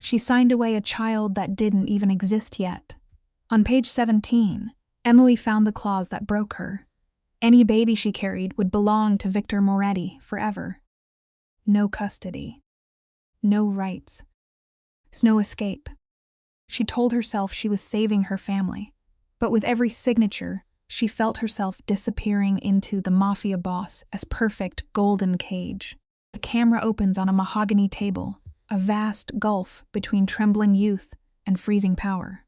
She signed away a child that didn't even exist yet. On page 17, Emily found the clause that broke her. Any baby she carried would belong to Victor Moretti forever. No custody. No rights. No escape. She told herself she was saving her family, but with every signature, she felt herself disappearing into the mafia boss as perfect golden cage. The camera opens on a mahogany table, a vast gulf between trembling youth and freezing power.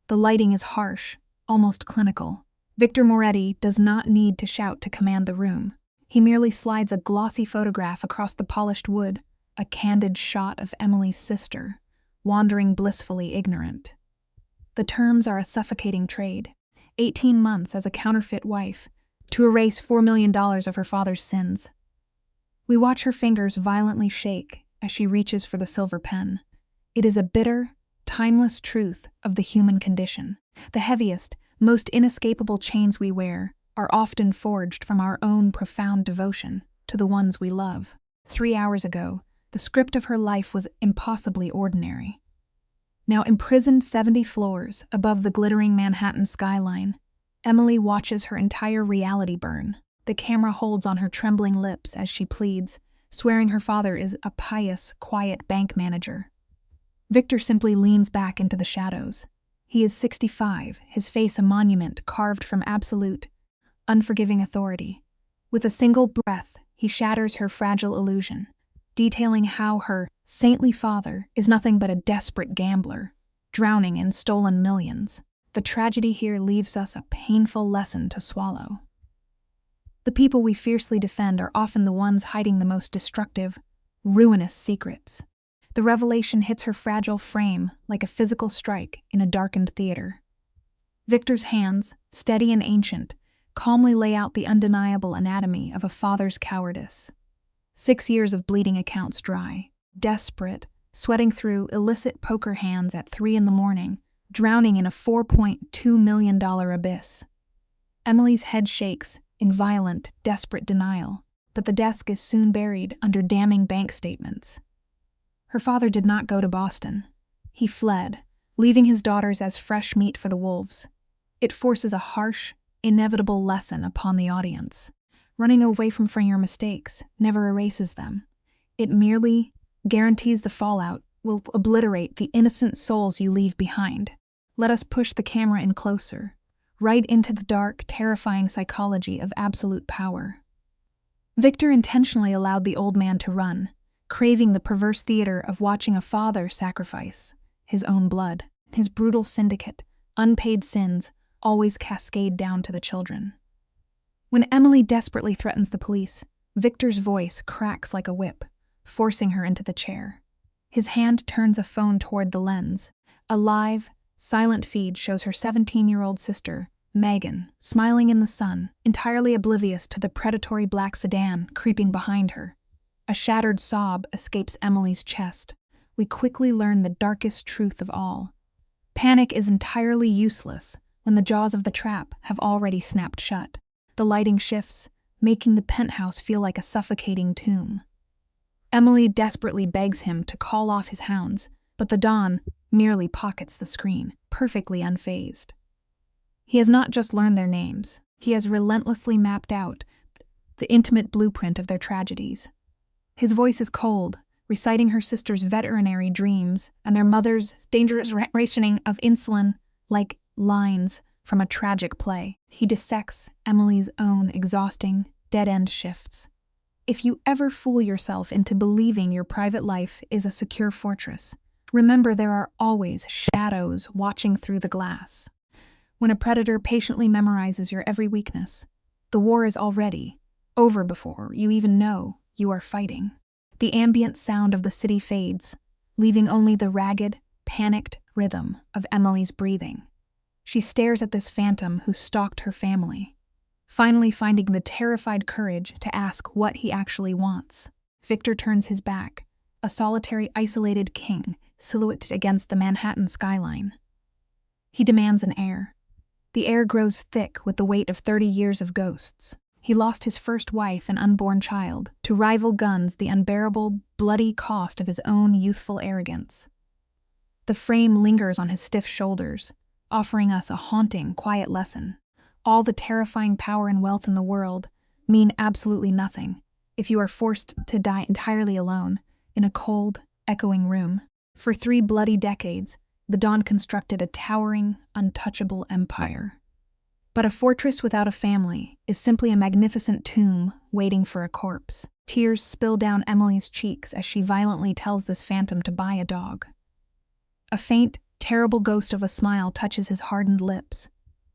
The lighting is harsh, almost clinical. Victor Moretti does not need to shout to command the room. He merely slides a glossy photograph across the polished wood, a candid shot of Emily's sister, wandering blissfully ignorant. The terms are a suffocating trade. 18 months as a counterfeit wife, to erase $4 million of her father's sins. We watch her fingers violently shake as she reaches for the silver pen. It is a bitter, timeless truth of the human condition. The heaviest, most inescapable chains we wear are often forged from our own profound devotion to the ones we love. 3 hours ago, the script of her life was impossibly ordinary. Now imprisoned 70 floors above the glittering Manhattan skyline, Emily watches her entire reality burn. The camera holds on her trembling lips as she pleads, swearing her father is a pious, quiet bank manager. Victor simply leans back into the shadows. He is 65, his face a monument carved from absolute, unforgiving authority. With a single breath, he shatters her fragile illusion, detailing how her saintly father is nothing but a desperate gambler, drowning in stolen millions. The tragedy here leaves us a painful lesson to swallow. The people we fiercely defend are often the ones hiding the most destructive, ruinous secrets. The revelation hits her fragile frame like a physical strike in a darkened theater. Victor's hands, steady and ancient, calmly lay out the undeniable anatomy of a father's cowardice. 6 years of bleeding accounts dry, desperate, sweating through illicit poker hands at 3 a.m, drowning in a $4.2 million abyss. Emily's head shakes in violent, desperate denial, but the desk is soon buried under damning bank statements. Her father did not go to Boston. He fled, leaving his daughters as fresh meat for the wolves. It forces a harsh, inevitable lesson upon the audience. Running away from your mistakes never erases them. It merely guarantees the fallout will obliterate the innocent souls you leave behind. Let us push the camera in closer, right into the dark, terrifying psychology of absolute power. Victor intentionally allowed the old man to run, craving the perverse theater of watching a father sacrifice his own blood. His brutal syndicate, unpaid sins, always cascade down to the children. When Emily desperately threatens the police, Victor's voice cracks like a whip, forcing her into the chair. His hand turns a phone toward the lens. A live, silent feed shows her 17-year-old sister, Megan, smiling in the sun, entirely oblivious to the predatory black sedan creeping behind her. A shattered sob escapes Emily's chest. We quickly learn the darkest truth of all. Panic is entirely useless when the jaws of the trap have already snapped shut. The lighting shifts, making the penthouse feel like a suffocating tomb. Emily desperately begs him to call off his hounds, but the Don merely pockets the screen, perfectly unfazed. He has not just learned their names, he has relentlessly mapped out the intimate blueprint of their tragedies. His voice is cold, reciting her sister's veterinary dreams and their mother's dangerous rationing of insulin like lines from a tragic play. He dissects Emily's own exhausting, dead-end shifts. If you ever fool yourself into believing your private life is a secure fortress, remember there are always shadows watching through the glass. When a predator patiently memorizes your every weakness, the war is already over before you even know you are fighting. The ambient sound of the city fades, leaving only the ragged, panicked rhythm of Emily's breathing. She stares at this phantom who stalked her family, finally finding the terrified courage to ask what he actually wants. Victor turns his back, a solitary, isolated king silhouetted against the Manhattan skyline. He demands an heir. The air grows thick with the weight of 30 years of ghosts. He lost his first wife and unborn child to rival guns, the unbearable, bloody cost of his own youthful arrogance. The frame lingers on his stiff shoulders, offering us a haunting, quiet lesson. All the terrifying power and wealth in the world mean absolutely nothing if you are forced to die entirely alone in a cold, echoing room. For 3 bloody decades, the Dawn constructed a towering, untouchable empire. But a fortress without a family is simply a magnificent tomb waiting for a corpse. Tears spill down Emily's cheeks as she violently tells this phantom to buy a dog. A faint, terrible ghost of a smile touches his hardened lips.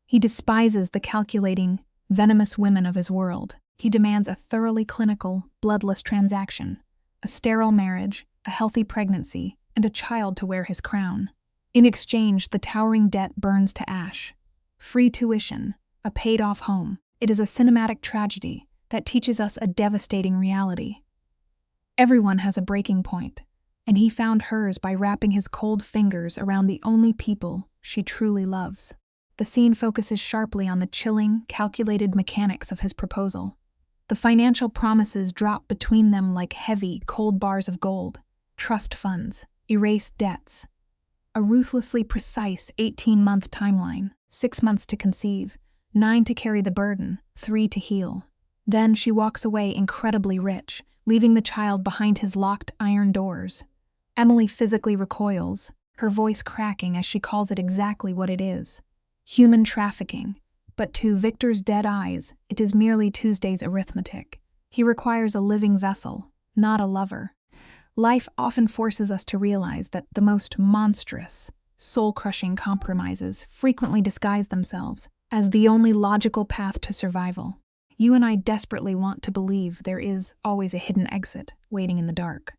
He despises the calculating, venomous women of his world. He demands a thoroughly clinical, bloodless transaction, a sterile marriage, a healthy pregnancy, and a child to wear his crown. In exchange, the towering debt burns to ash. Free tuition, a paid-off home. It is a cinematic tragedy that teaches us a devastating reality. Everyone has a breaking point, and he found hers by wrapping his cold fingers around the only people she truly loves. The scene focuses sharply on the chilling, calculated mechanics of his proposal. The financial promises drop between them like heavy, cold bars of gold. Trust funds, erased debts. A ruthlessly precise 18-month timeline, 6 months to conceive, 9 to carry the burden, 3 to heal. Then she walks away incredibly rich, leaving the child behind his locked iron doors. Emily physically recoils, her voice cracking as she calls it exactly what it is. Human trafficking. But to Victor's dead eyes, it is merely Tuesday's arithmetic. He requires a living vessel, not a lover. Life often forces us to realize that the most monstrous, soul-crushing compromises frequently disguise themselves as the only logical path to survival. You and I desperately want to believe there is always a hidden exit waiting in the dark.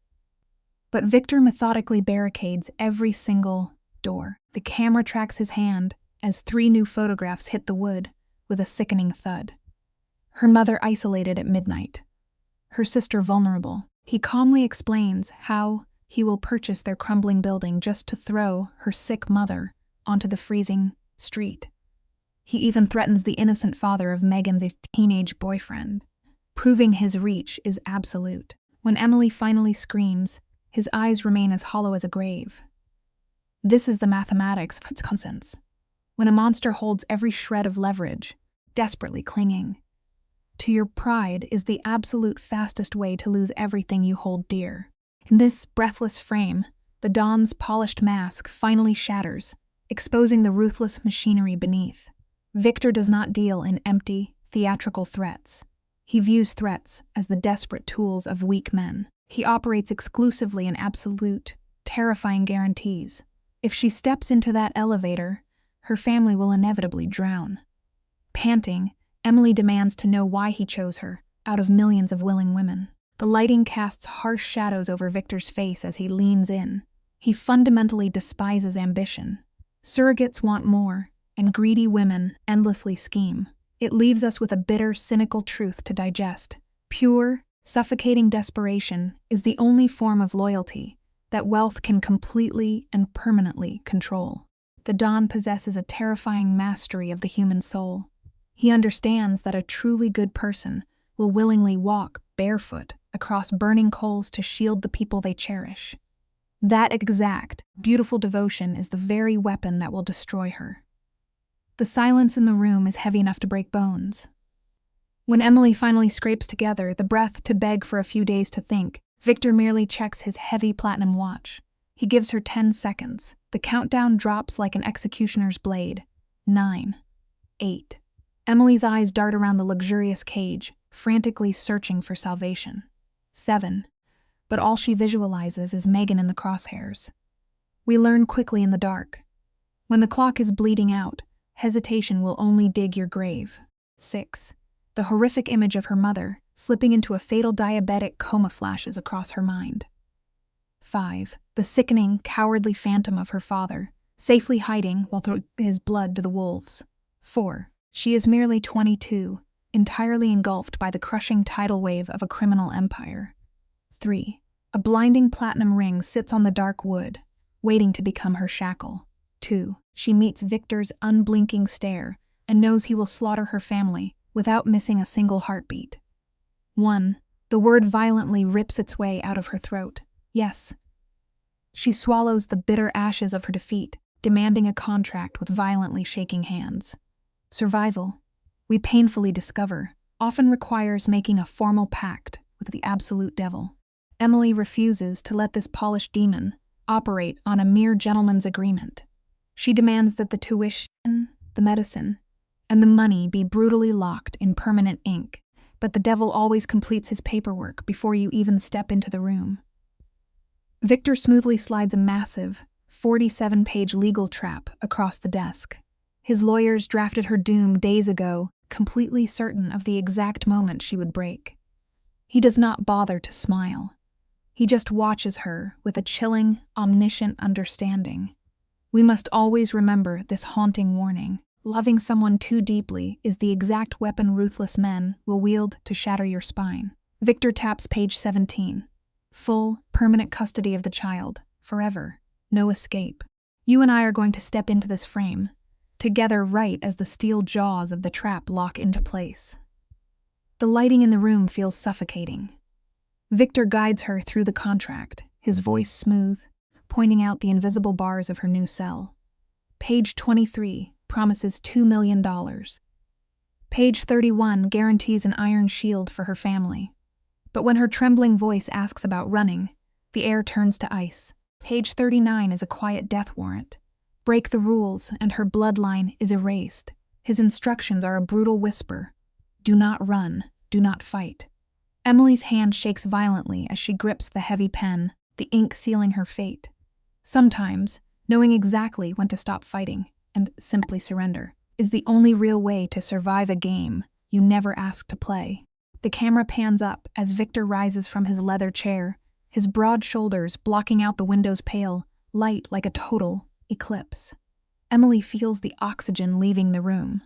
But Victor methodically barricades every single door. The camera tracks his hand as 3 new photographs hit the wood with a sickening thud. Her mother isolated at midnight. Her sister vulnerable. He calmly explains how he will purchase their crumbling building just to throw her sick mother onto the freezing street. He even threatens the innocent father of Megan's teenage boyfriend. Proving his reach is absolute. When Emily finally screams, his eyes remain as hollow as a grave. This is the mathematics of its conscience. When a monster holds every shred of leverage, desperately clinging to your pride is the absolute fastest way to lose everything you hold dear. In this breathless frame, the Dawn's polished mask finally shatters, exposing the ruthless machinery beneath. Victor does not deal in empty, theatrical threats. He views threats as the desperate tools of weak men. He operates exclusively in absolute, terrifying guarantees. If she steps into that elevator, her family will inevitably drown. Panting, Emily demands to know why he chose her, out of millions of willing women. The lighting casts harsh shadows over Victor's face as he leans in. He fundamentally despises ambition. Surrogates want more, and greedy women endlessly scheme. It leaves us with a bitter, cynical truth to digest. Pure, suffocating desperation is the only form of loyalty that wealth can completely and permanently control. The Dawn possesses a terrifying mastery of the human soul. He understands that a truly good person will willingly walk barefoot across burning coals to shield the people they cherish. That exact, beautiful devotion is the very weapon that will destroy her. The silence in the room is heavy enough to break bones. When Emily finally scrapes together the breath to beg for a few days to think, Victor merely checks his heavy platinum watch. He gives her 10 seconds. The countdown drops like an executioner's blade. 9, 8. Emily's eyes dart around the luxurious cage, frantically searching for salvation. 7. But all she visualizes is Megan in the crosshairs. We learn quickly in the dark. When the clock is bleeding out, hesitation will only dig your grave. 6. The horrific image of her mother, slipping into a fatal diabetic coma, flashes across her mind. 5. The sickening, cowardly phantom of her father, safely hiding while throwing his blood to the wolves. 4. She is merely 22, entirely engulfed by the crushing tidal wave of a criminal empire. 3. A blinding platinum ring sits on the dark wood, waiting to become her shackle. 2. She meets Victor's unblinking stare and knows he will slaughter her family without missing a single heartbeat. 1. The word violently rips its way out of her throat. Yes. She swallows the bitter ashes of her defeat, demanding a contract with violently shaking hands. Survival, we painfully discover, often requires making a formal pact with the absolute devil. Emily refuses to let this polished demon operate on a mere gentleman's agreement. She demands that the tuition, the medicine, and the money be brutally locked in permanent ink, but the devil always completes his paperwork before you even step into the room. Victor smoothly slides a massive, 47-page legal trap across the desk. His lawyers drafted her doom days ago, completely certain of the exact moment she would break. He does not bother to smile. He just watches her with a chilling, omniscient understanding. We must always remember this haunting warning. Loving someone too deeply is the exact weapon ruthless men will wield to shatter your spine. Victor taps page 17. Full, permanent custody of the child, forever, no escape. You and I are going to step into this frame, together right as the steel jaws of the trap lock into place. The lighting in the room feels suffocating. Victor guides her through the contract, his voice smooth, pointing out the invisible bars of her new cell. Page 23 promises $2 million. Page 31 guarantees an iron shield for her family. But when her trembling voice asks about running, the air turns to ice. Page 39 is a quiet death warrant. Break the rules, and her bloodline is erased. His instructions are a brutal whisper. Do not run, do not fight. Emily's hand shakes violently as she grips the heavy pen, the ink sealing her fate. Sometimes, knowing exactly when to stop fighting and simply surrender is the only real way to survive a game you never asked to play. The camera pans up as Victor rises from his leather chair, his broad shoulders blocking out the window's pale light like a total eclipse. Emily feels the oxygen leaving the room.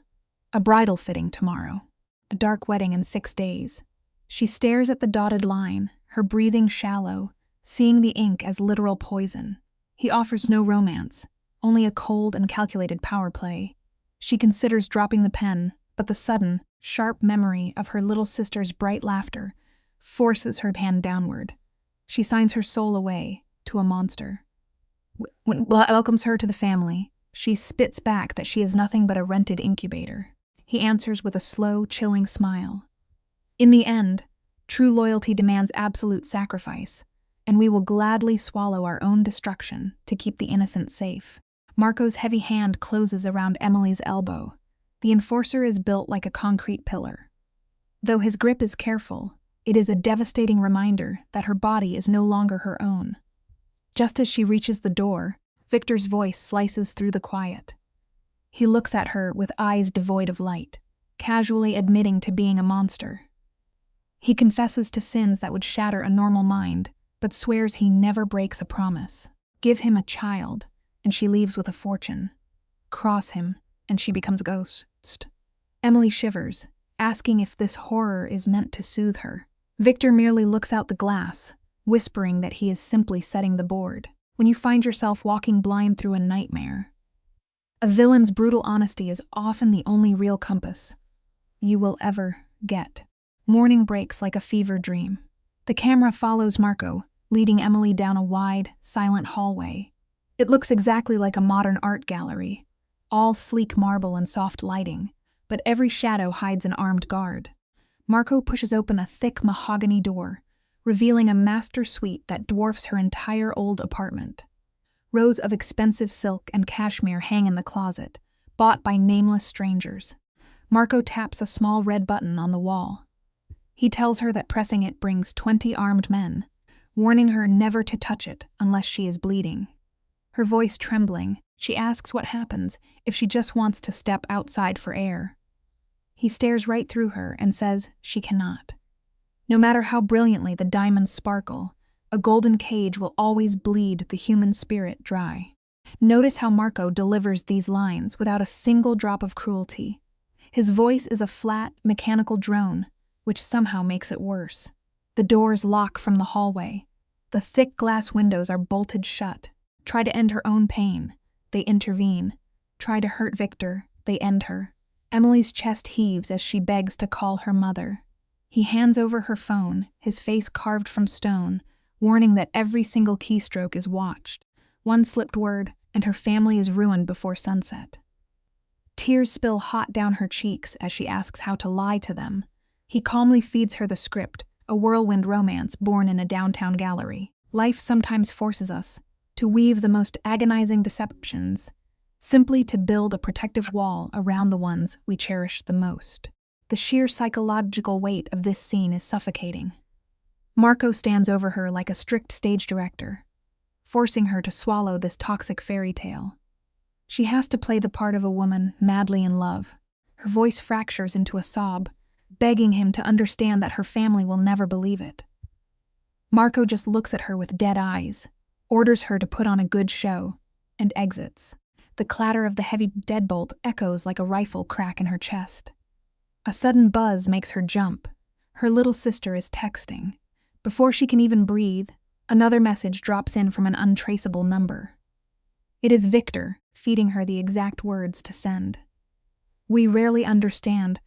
A bridal fitting tomorrow. A dark wedding in 6 days. She stares at the dotted line, her breathing shallow, seeing the ink as literal poison. He offers no romance, only a cold and calculated power play. She considers dropping the pen, but the sudden, sharp memory of her little sister's bright laughter forces her hand downward. She signs her soul away to a monster. When welcomes her to the family, she spits back that she is nothing but a rented incubator. He answers with a slow, chilling smile. In the end, true loyalty demands absolute sacrifice, and we will gladly swallow our own destruction to keep the innocent safe. Marco's heavy hand closes around Emily's elbow. The enforcer is built like a concrete pillar. Though his grip is careful, it is a devastating reminder that her body is no longer her own. Just as she reaches the door, Victor's voice slices through the quiet. He looks at her with eyes devoid of light, casually admitting to being a monster. He confesses to sins that would shatter a normal mind, but swears he never breaks a promise. Give him a child, and she leaves with a fortune. Cross him, and she becomes a ghost. Emily shivers, asking if this horror is meant to soothe her. Victor merely looks out the glass, whispering that he is simply setting the board. When you find yourself walking blind through a nightmare, a villain's brutal honesty is often the only real compass you will ever get. Morning breaks like a fever dream. The camera follows Marco, leading Emily down a wide, silent hallway. It looks exactly like a modern art gallery, all sleek marble and soft lighting, but every shadow hides an armed guard. Marco pushes open a thick mahogany door, revealing a master suite that dwarfs her entire old apartment. Rows of expensive silk and cashmere hang in the closet, bought by nameless strangers. Marco taps a small red button on the wall. He tells her that pressing it brings 20 armed men, warning her never to touch it unless she is bleeding. Her voice trembling, she asks what happens if she just wants to step outside for air. He stares right through her and says she cannot. No matter how brilliantly the diamonds sparkle, a golden cage will always bleed the human spirit dry. Notice how Marco delivers these lines without a single drop of cruelty. His voice is a flat, mechanical drone, which somehow makes it worse. The doors lock from the hallway. The thick glass windows are bolted shut. Try to end her own pain. They intervene. Try to hurt Victor. They end her. Emily's chest heaves as she begs to call her mother. He hands over her phone, his face carved from stone, warning that every single keystroke is watched. One slipped word, and her family is ruined before sunset. Tears spill hot down her cheeks as she asks how to lie to them. He calmly feeds her the script, a whirlwind romance born in a downtown gallery. Life sometimes forces us to weave the most agonizing deceptions, simply to build a protective wall around the ones we cherish the most. The sheer psychological weight of this scene is suffocating. Marco stands over her like a strict stage director, forcing her to swallow this toxic fairy tale. She has to play the part of a woman madly in love. Her voice fractures into a sob, begging him to understand that her family will never believe it. Marco just looks at her with dead eyes, orders her to put on a good show, and exits. The clatter of the heavy deadbolt echoes like a rifle crack in her chest. A sudden buzz makes her jump. Her little sister is texting. Before she can even breathe, another message drops in from an untraceable number. It is Victor, feeding her the exact words to send. We rarely understand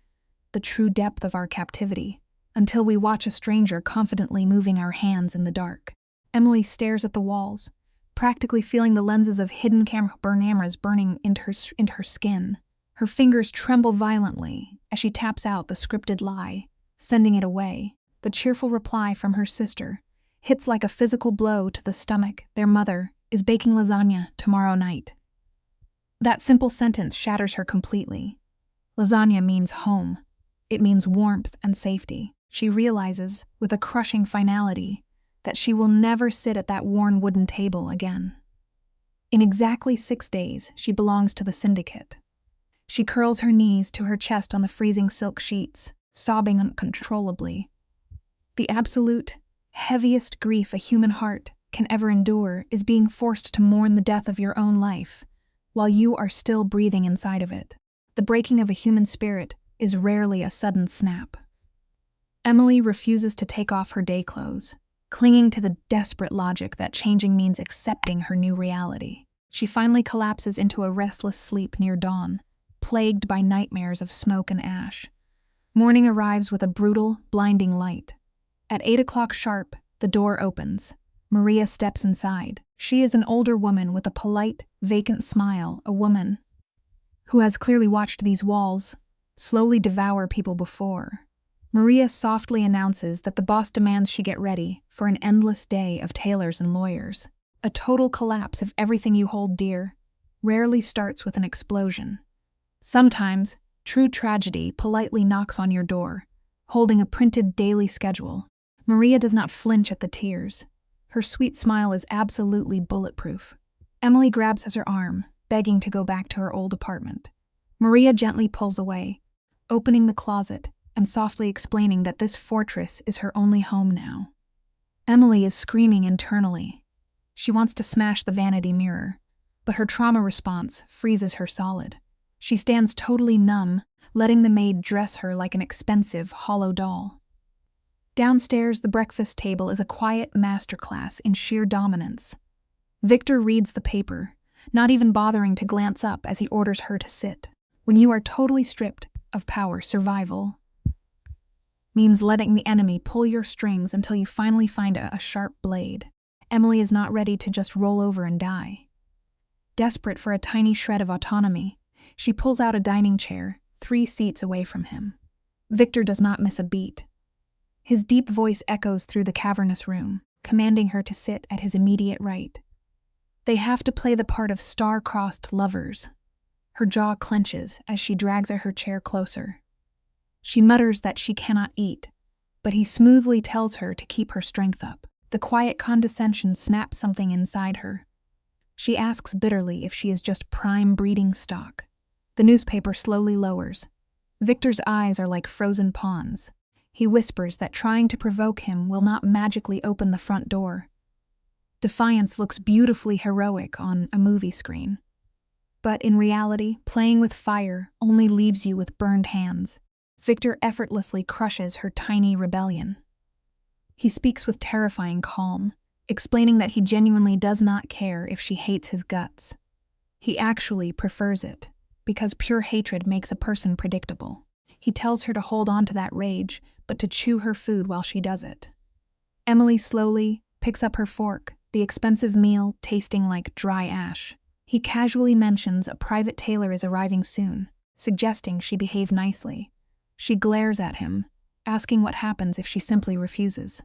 the true depth of our captivity until we watch a stranger confidently moving our hands in the dark. Emily stares at the walls, practically feeling the lenses of hidden cameras burning into her skin. Her fingers tremble violently as she taps out the scripted lie, sending it away. The cheerful reply from her sister hits like a physical blow to the stomach. Their mother is baking lasagna tomorrow night. That simple sentence shatters her completely. Lasagna means home. It means warmth and safety. She realizes, with a crushing finality, that she will never sit at that worn wooden table again. In exactly 6 days, she belongs to the syndicate. She curls her knees to her chest on the freezing silk sheets, sobbing uncontrollably. The absolute, heaviest grief a human heart can ever endure is being forced to mourn the death of your own life, while you are still breathing inside of it. The breaking of a human spirit is rarely a sudden snap. Emily refuses to take off her day clothes, clinging to the desperate logic that changing means accepting her new reality. She finally collapses into a restless sleep near dawn, plagued by nightmares of smoke and ash. Morning arrives with a brutal, blinding light. At 8 o'clock sharp, the door opens. Maria steps inside. She is an older woman with a polite, vacant smile, a woman who has clearly watched these walls slowly devour people before. Maria softly announces that the boss demands she get ready for an endless day of tailors and lawyers. A total collapse of everything you hold dear rarely starts with an explosion. Sometimes, true tragedy politely knocks on your door, holding a printed daily schedule. Maria does not flinch at the tears. Her sweet smile is absolutely bulletproof. Emily grabs her arm, begging to go back to her old apartment. Maria gently pulls away, opening the closet and softly explaining that this fortress is her only home now. Emily is screaming internally. She wants to smash the vanity mirror, but her trauma response freezes her solid. She stands totally numb, letting the maid dress her like an expensive, hollow doll. Downstairs, the breakfast table is a quiet masterclass in sheer dominance. Victor reads the paper, not even bothering to glance up as he orders her to sit. When you are totally stripped of power, survival means letting the enemy pull your strings until you finally find a sharp blade. Emily is not ready to just roll over and die. Desperate for a tiny shred of autonomy, she pulls out a dining chair, 3 seats away from him. Victor does not miss a beat. His deep voice echoes through the cavernous room, commanding her to sit at his immediate right. They have to play the part of star-crossed lovers. Her jaw clenches as she drags her chair closer. She mutters that she cannot eat, but he smoothly tells her to keep her strength up. The quiet condescension snaps something inside her. She asks bitterly if she is just prime breeding stock. The newspaper slowly lowers. Victor's eyes are like frozen ponds. He whispers that trying to provoke him will not magically open the front door. Defiance looks beautifully heroic on a movie screen. But in reality, playing with fire only leaves you with burned hands. Victor effortlessly crushes her tiny rebellion. He speaks with terrifying calm, explaining that he genuinely does not care if she hates his guts. He actually prefers it, because pure hatred makes a person predictable. He tells her to hold on to that rage, but to chew her food while she does it. Emily slowly, picks up her fork, the expensive meal tasting like dry ash. He casually mentions a private tailor is arriving soon, suggesting she behave nicely. She glares at him, asking what happens if she simply refuses.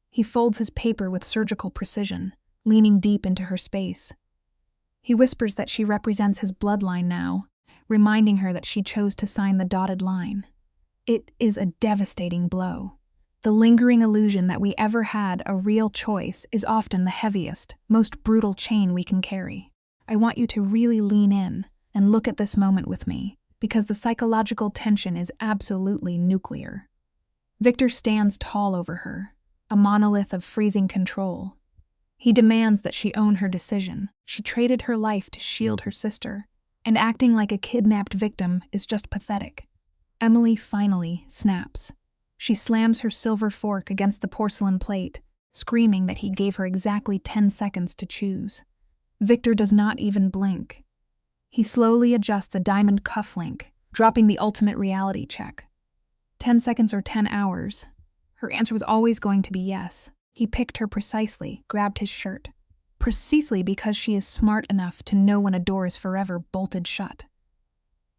He folds his paper with surgical precision, leaning deep into her space. He whispers that she represents his bloodline now, reminding her that she chose to sign the dotted line. It is a devastating blow. The lingering illusion that we ever had a real choice is often the heaviest, most brutal chain we can carry. I want you to really lean in and look at this moment with me, because the psychological tension is absolutely nuclear. Victor stands tall over her, a monolith of freezing control. He demands that she own her decision. She traded her life to shield her sister, and acting like a kidnapped victim is just pathetic. Emily finally snaps. She slams her silver fork against the porcelain plate, screaming that he gave her exactly 10 seconds to choose. Victor does not even blink. He slowly adjusts a diamond cufflink, dropping the ultimate reality check. 10 seconds or 10 hours? Her answer was always going to be yes. He picked her precisely, grabbed his shirt. Precisely because she is smart enough to know when a door is forever bolted shut.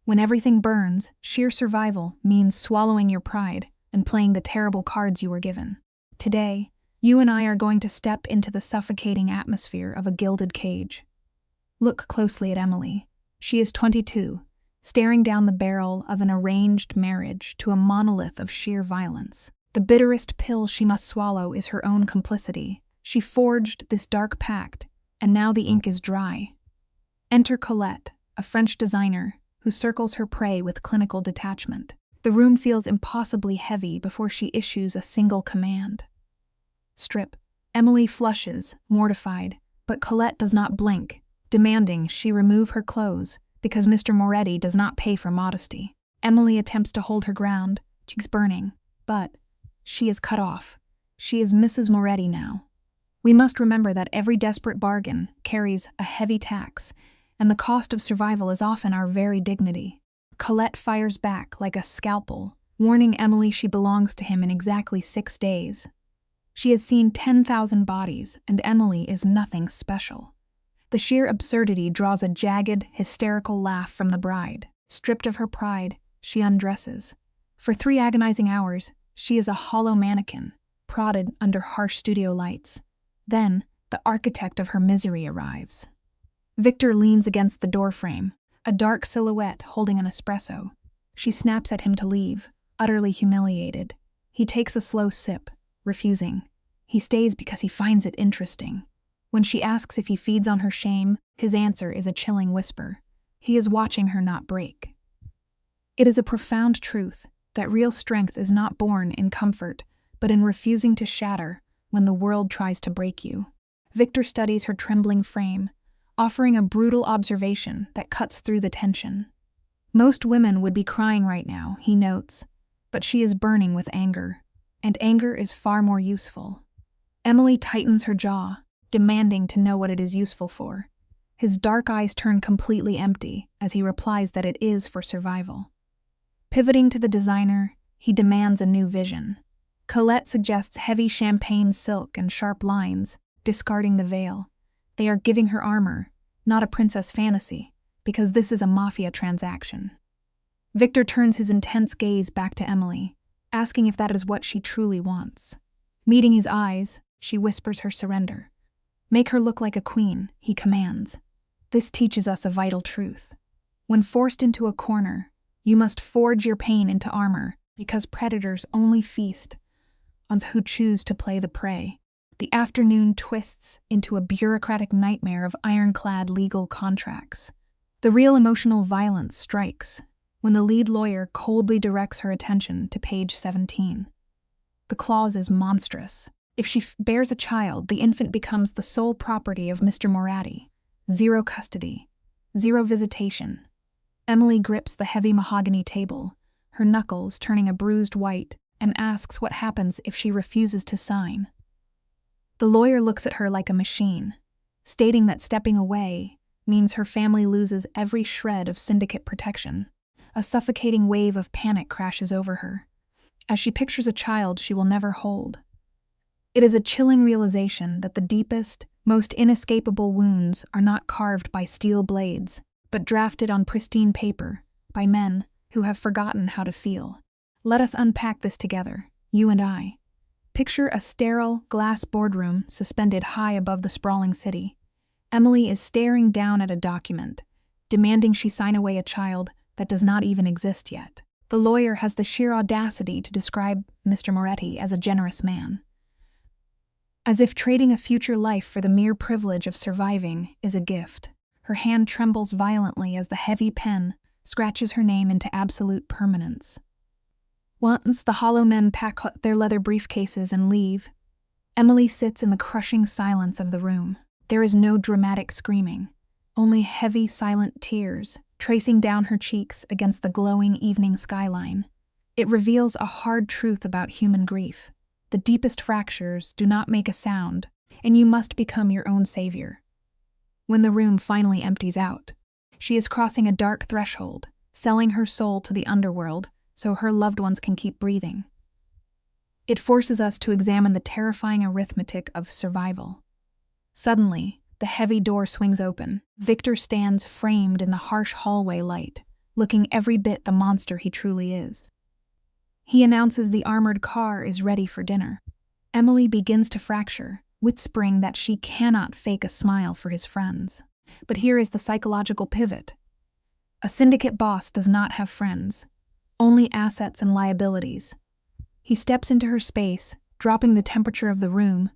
When everything burns, sheer survival means swallowing your pride and playing the terrible cards you were given. Today, you and I are going to step into the suffocating atmosphere of a gilded cage. Look closely at Emily. She is 22, staring down the barrel of an arranged marriage to a monolith of sheer violence. The bitterest pill she must swallow is her own complicity. She forged this dark pact, and now the ink is dry. Enter Colette, a French designer, who circles her prey with clinical detachment. The room feels impossibly heavy before she issues a single command. Strip. Emily flushes, mortified, but Colette does not blink, demanding she remove her clothes because Mr. Moretti does not pay for modesty. Emily attempts to hold her ground, cheeks burning, but she is cut off. She is Mrs. Moretti now. We must remember that every desperate bargain carries a heavy tax, and the cost of survival is often our very dignity. Colette fires back like a scalpel, warning Emily she belongs to him in exactly 6 days. She has seen 10,000 bodies, and Emily is nothing special. The sheer absurdity draws a jagged, hysterical laugh from the bride. Stripped of her pride, she undresses. For 3 agonizing hours, she is a hollow mannequin, prodded under harsh studio lights. Then, the architect of her misery arrives. Victor leans against the doorframe, a dark silhouette holding an espresso. She snaps at him to leave, utterly humiliated. He takes a slow sip, refusing. He stays because he finds it interesting. When she asks if he feeds on her shame, his answer is a chilling whisper. He is watching her not break. It is a profound truth that real strength is not born in comfort, but in refusing to shatter when the world tries to break you. Victor studies her trembling frame, offering a brutal observation that cuts through the tension. Most women would be crying right now, he notes, but she is burning with anger, and anger is far more useful. Emily tightens her jaw, demanding to know what it is useful for. His dark eyes turn completely empty as he replies that it is for survival. Pivoting to the designer, he demands a new vision. Colette suggests heavy champagne silk and sharp lines, discarding the veil. They are giving her armor, not a princess fantasy, because this is a mafia transaction. Victor turns his intense gaze back to Emily, asking if that is what she truly wants. Meeting his eyes, she whispers her surrender. Make her look like a queen, he commands. This teaches us a vital truth. When forced into a corner, you must forge your pain into armor, because predators only feast on who choose to play the prey. The afternoon twists into a bureaucratic nightmare of ironclad legal contracts. The real emotional violence strikes when the lead lawyer coldly directs her attention to page 17. The clause is monstrous. If she bears a child, the infant becomes the sole property of Mr. Moretti. 0 custody. 0 visitation. Emily grips the heavy mahogany table, her knuckles turning a bruised white, and asks what happens if she refuses to sign. The lawyer looks at her like a machine, stating that stepping away means her family loses every shred of syndicate protection. A suffocating wave of panic crashes over her, as she pictures a child she will never hold. It is a chilling realization that the deepest, most inescapable wounds are not carved by steel blades, but drafted on pristine paper by men who have forgotten how to feel. Let us unpack this together, you and I. Picture a sterile, glass boardroom suspended high above the sprawling city. Emily is staring down at a document, demanding she sign away a child that does not even exist yet. The lawyer has the sheer audacity to describe Mr. Moretti as a generous man, as if trading a future life for the mere privilege of surviving is a gift. Her hand trembles violently as the heavy pen scratches her name into absolute permanence. Once the hollow men pack their leather briefcases and leave, Emily sits in the crushing silence of the room. There is no dramatic screaming, only heavy, silent tears tracing down her cheeks against the glowing evening skyline. It reveals a hard truth about human grief. The deepest fractures do not make a sound, and you must become your own savior. When the room finally empties out, she is crossing a dark threshold, selling her soul to the underworld so her loved ones can keep breathing. It forces us to examine the terrifying arithmetic of survival. Suddenly, the heavy door swings open. Victor stands framed in the harsh hallway light, looking every bit the monster he truly is. He announces the armored car is ready for dinner. Emily begins to fracture, whispering that she cannot fake a smile for his friends. But here is the psychological pivot. A syndicate boss does not have friends, only assets and liabilities. He steps into her space, dropping the temperature of the room,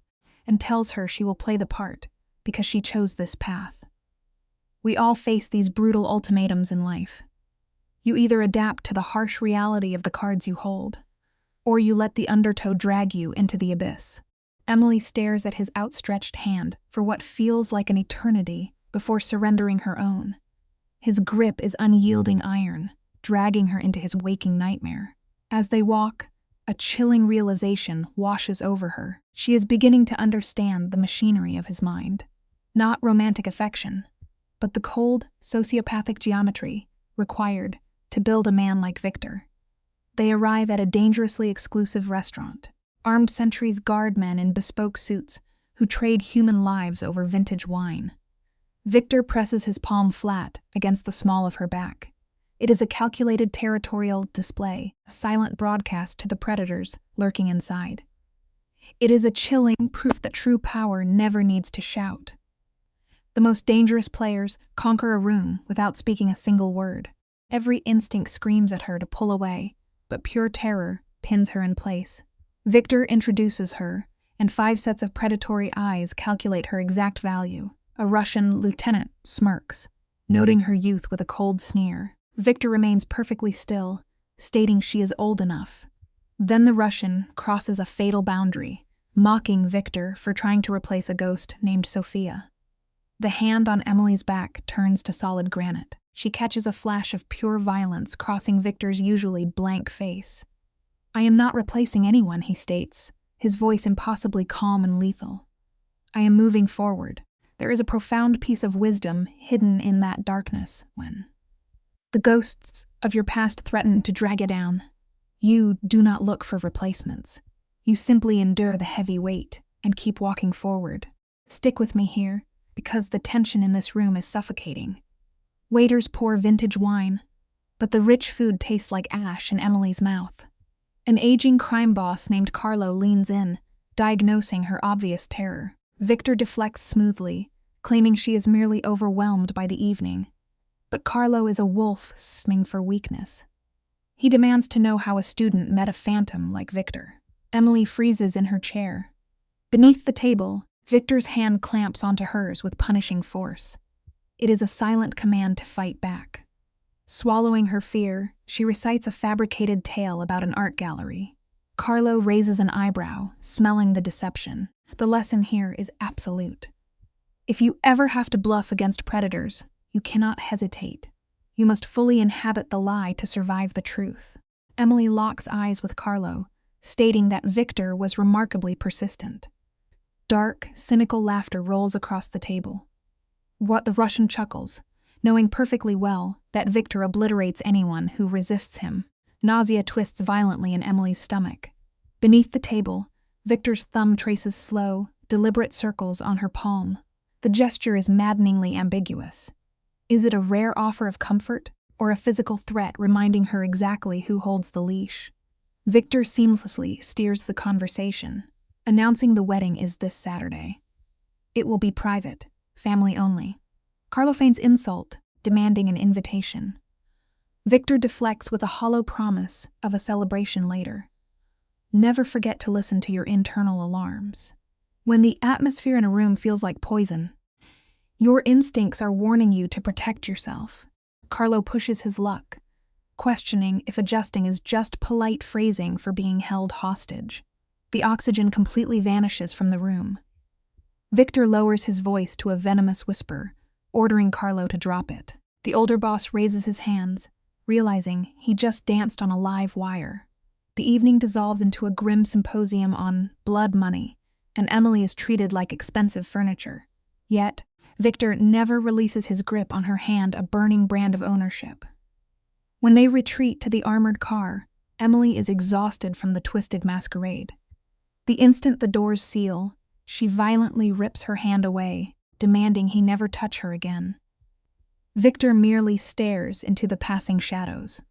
and tells her she will play the part because she chose this path. We all face these brutal ultimatums in life. You either adapt to the harsh reality of the cards you hold, or you let the undertow drag you into the abyss. Emily stares at his outstretched hand for what feels like an eternity before surrendering her own. His grip is unyielding iron, dragging her into his waking nightmare. As they walk, a chilling realization washes over her. She is beginning to understand the machinery of his mind. Not romantic affection, but the cold, sociopathic geometry required to build a man like Victor. They arrive at a dangerously exclusive restaurant. Armed sentries guard men in bespoke suits who trade human lives over vintage wine. Victor presses his palm flat against the small of her back. It is a calculated territorial display, a silent broadcast to the predators lurking inside. It is a chilling proof that true power never needs to shout. The most dangerous players conquer a room without speaking a single word. Every instinct screams at her to pull away, but pure terror pins her in place. Victor introduces her, and 5 sets of predatory eyes calculate her exact value. A Russian lieutenant smirks, noting her youth with a cold sneer. Victor remains perfectly still, stating she is old enough. Then the Russian crosses a fatal boundary, mocking Victor for trying to replace a ghost named Sophia. The hand on Emily's back turns to solid granite. She catches a flash of pure violence crossing Victor's usually blank face. "I am not replacing anyone," he states, his voice impossibly calm and lethal. "I am moving forward. There is a profound piece of wisdom hidden in that darkness when the ghosts of your past threaten to drag you down. You do not look for replacements. You simply endure the heavy weight and keep walking forward. Stick with me here, because the tension in this room is suffocating." Waiters pour vintage wine, but the rich food tastes like ash in Emily's mouth. An aging crime boss named Carlo leans in, diagnosing her obvious terror. Victor deflects smoothly, claiming she is merely overwhelmed by the evening. But Carlo is a wolf sniffing for weakness. He demands to know how a student met a phantom like Victor. Emily freezes in her chair. Beneath the table, Victor's hand clamps onto hers with punishing force. It is a silent command to fight back. Swallowing her fear, she recites a fabricated tale about an art gallery. Carlo raises an eyebrow, smelling the deception. The lesson here is absolute. If you ever have to bluff against predators, you cannot hesitate. You must fully inhabit the lie to survive the truth. Emily locks eyes with Carlo, stating that Victor was remarkably persistent. Dark, cynical laughter rolls across the table. The Russian chuckles, knowing perfectly well that Victor obliterates anyone who resists him. Nausea twists violently in Emily's stomach. Beneath the table, Victor's thumb traces slow, deliberate circles on her palm. The gesture is maddeningly ambiguous. Is it a rare offer of comfort, or a physical threat reminding her exactly who holds the leash? Victor seamlessly steers the conversation, announcing the wedding is this Saturday. It will be private, family only. Carlo feigns insult, demanding an invitation. Victor deflects with a hollow promise of a celebration later. Never forget to listen to your internal alarms. When the atmosphere in a room feels like poison, your instincts are warning you to protect yourself. Carlo pushes his luck, questioning if adjusting is just polite phrasing for being held hostage. The oxygen completely vanishes from the room. Victor lowers his voice to a venomous whisper, ordering Carlo to drop it. The older boss raises his hands, realizing he just danced on a live wire. The evening dissolves into a grim symposium on blood money, and Emily is treated like expensive furniture. Yet, Victor never releases his grip on her hand, a burning brand of ownership. When they retreat to the armored car, Emily is exhausted from the twisted masquerade. The instant the doors seal, she violently rips her hand away, demanding he never touch her again. Victor merely stares into the passing shadows.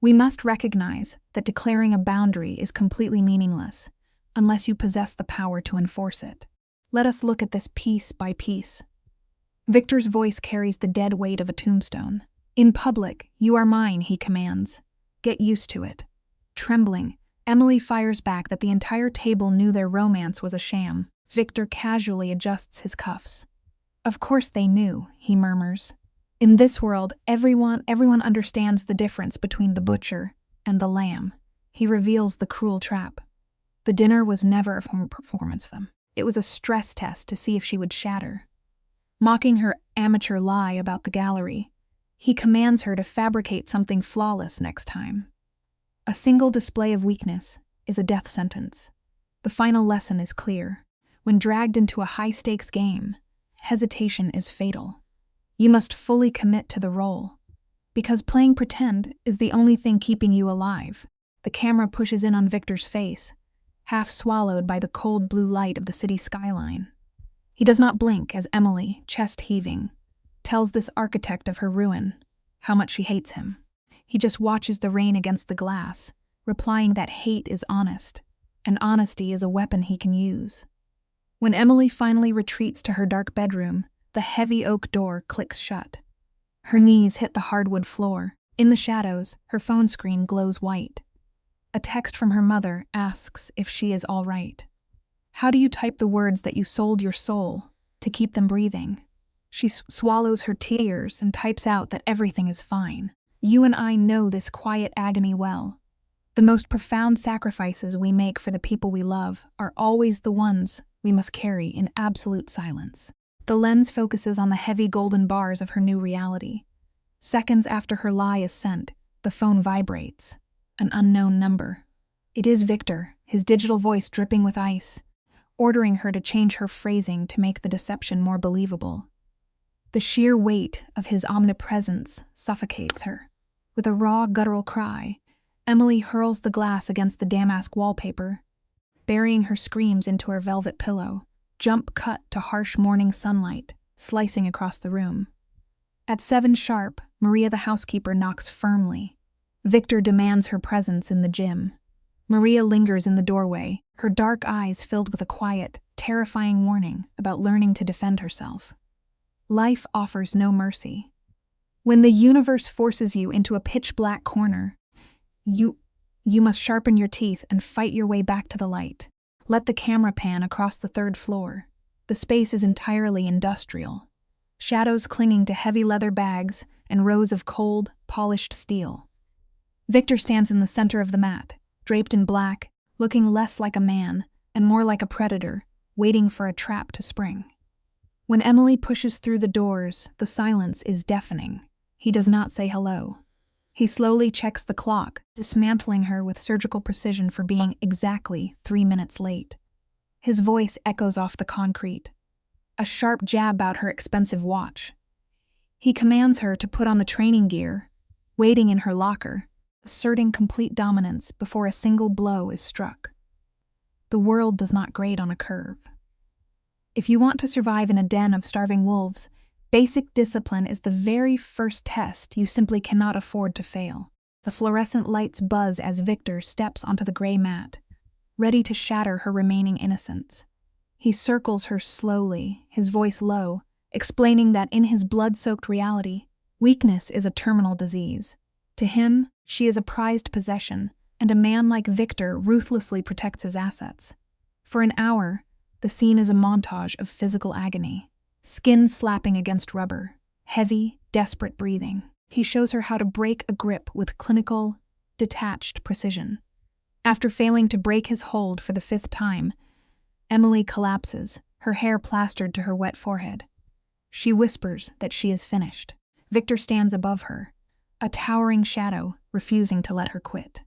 We must recognize that declaring a boundary is completely meaningless, unless you possess the power to enforce it. Let us look at this piece by piece. Victor's voice carries the dead weight of a tombstone. In public, you are mine, he commands. Get used to it. Trembling, Emily fires back that the entire table knew their romance was a sham. Victor casually adjusts his cuffs. Of course they knew, he murmurs. In this world, everyone understands the difference between the butcher and the lamb. He reveals the cruel trap. The dinner was never a performance for them. It was a stress test to see if she would shatter. Mocking her amateur lie about the gallery, he commands her to fabricate something flawless next time. A single display of weakness is a death sentence. The final lesson is clear. When dragged into a high-stakes game, hesitation is fatal. You must fully commit to the role, because playing pretend is the only thing keeping you alive. The camera pushes in on Victor's face, half swallowed by the cold blue light of the city skyline. He does not blink as Emily, chest heaving, tells this architect of her ruin how much she hates him. He just watches the rain against the glass, replying that hate is honest, and honesty is a weapon he can use. When Emily finally retreats to her dark bedroom, the heavy oak door clicks shut. Her knees hit the hardwood floor. In the shadows, her phone screen glows white. A text from her mother asks if she is all right. How do you type the words that you sold your soul to keep them breathing? She swallows her tears and types out that everything is fine. You and I know this quiet agony well. The most profound sacrifices we make for the people we love are always the ones we must carry in absolute silence. The lens focuses on the heavy golden bars of her new reality. Seconds after her lie is sent, the phone vibrates. An unknown number. It is Victor, his digital voice dripping with ice, ordering her to change her phrasing to make the deception more believable. The sheer weight of his omnipresence suffocates her. With a raw, guttural cry, Emily hurls the glass against the damask wallpaper, burying her screams into her velvet pillow. Jump cut to harsh morning sunlight, slicing across the room. At 7 sharp, Maria the housekeeper knocks firmly. Victor demands her presence in the gym. Maria lingers in the doorway, her dark eyes filled with a quiet, terrifying warning about learning to defend herself. Life offers no mercy. When the universe forces you into a pitch-black corner, you must sharpen your teeth and fight your way back to the light. Let the camera pan across the 3rd floor. The space is entirely industrial. Shadows clinging to heavy leather bags and rows of cold, polished steel. Victor stands in the center of the mat, draped in black, looking less like a man and more like a predator, waiting for a trap to spring. When Emily pushes through the doors, the silence is deafening. He does not say hello. He slowly checks the clock, dismantling her with surgical precision for being exactly 3 minutes late. His voice echoes off the concrete, a sharp jab about her expensive watch. He commands her to put on the training gear, waiting in her locker, asserting complete dominance before a single blow is struck. The world does not grade on a curve. If you want to survive in a den of starving wolves, basic discipline is the very first test you simply cannot afford to fail. The fluorescent lights buzz as Victor steps onto the gray mat, ready to shatter her remaining innocence. He circles her slowly, his voice low, explaining that in his blood-soaked reality, weakness is a terminal disease. To him, she is a prized possession, and a man like Victor ruthlessly protects his assets. For an hour, the scene is a montage of physical agony. Skin slapping against rubber, heavy, desperate breathing. He shows her how to break a grip with clinical, detached precision. After failing to break his hold for the 5th time, Emily collapses, her hair plastered to her wet forehead. She whispers that she is finished. Victor stands above her, a towering shadow, refusing to let her quit.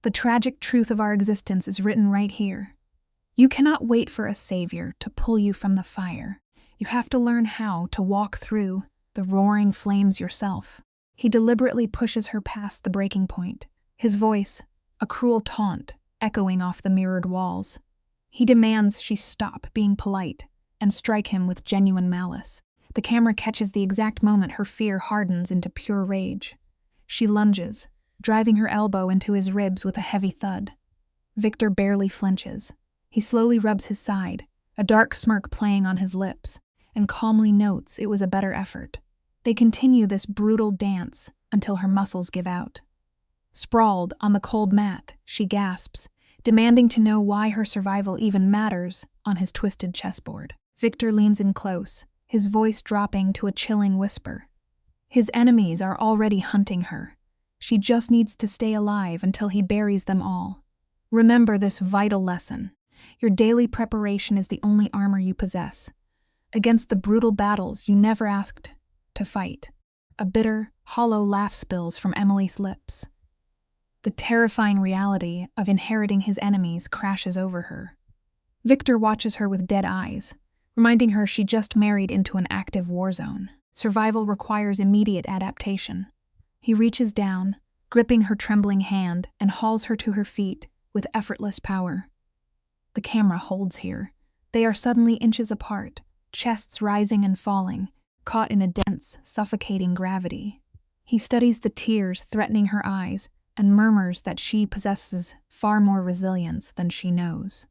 The tragic truth of our existence is written right here. You cannot wait for a savior to pull you from the fire. You have to learn how to walk through the roaring flames yourself. He deliberately pushes her past the breaking point, his voice, a cruel taunt, echoing off the mirrored walls. He demands she stop being polite and strike him with genuine malice. The camera catches the exact moment her fear hardens into pure rage. She lunges, driving her elbow into his ribs with a heavy thud. Victor barely flinches. He slowly rubs his side, a dark smirk playing on his lips, and calmly notes it was a better effort. They continue this brutal dance until her muscles give out. Sprawled on the cold mat, she gasps, demanding to know why her survival even matters on his twisted chessboard. Victor leans in close, his voice dropping to a chilling whisper. His enemies are already hunting her. She just needs to stay alive until he buries them all. Remember this vital lesson. Your daily preparation is the only armor you possess. Against the brutal battles you never asked to fight. A bitter, hollow laugh spills from Emily's lips. The terrifying reality of inheriting his enemies crashes over her. Victor watches her with dead eyes, reminding her she just married into an active war zone. Survival requires immediate adaptation. He reaches down, gripping her trembling hand, and hauls her to her feet with effortless power. The camera holds here. They are suddenly inches apart, chests rising and falling, caught in a dense, suffocating gravity. He studies the tears threatening her eyes and murmurs that she possesses far more resilience than she knows.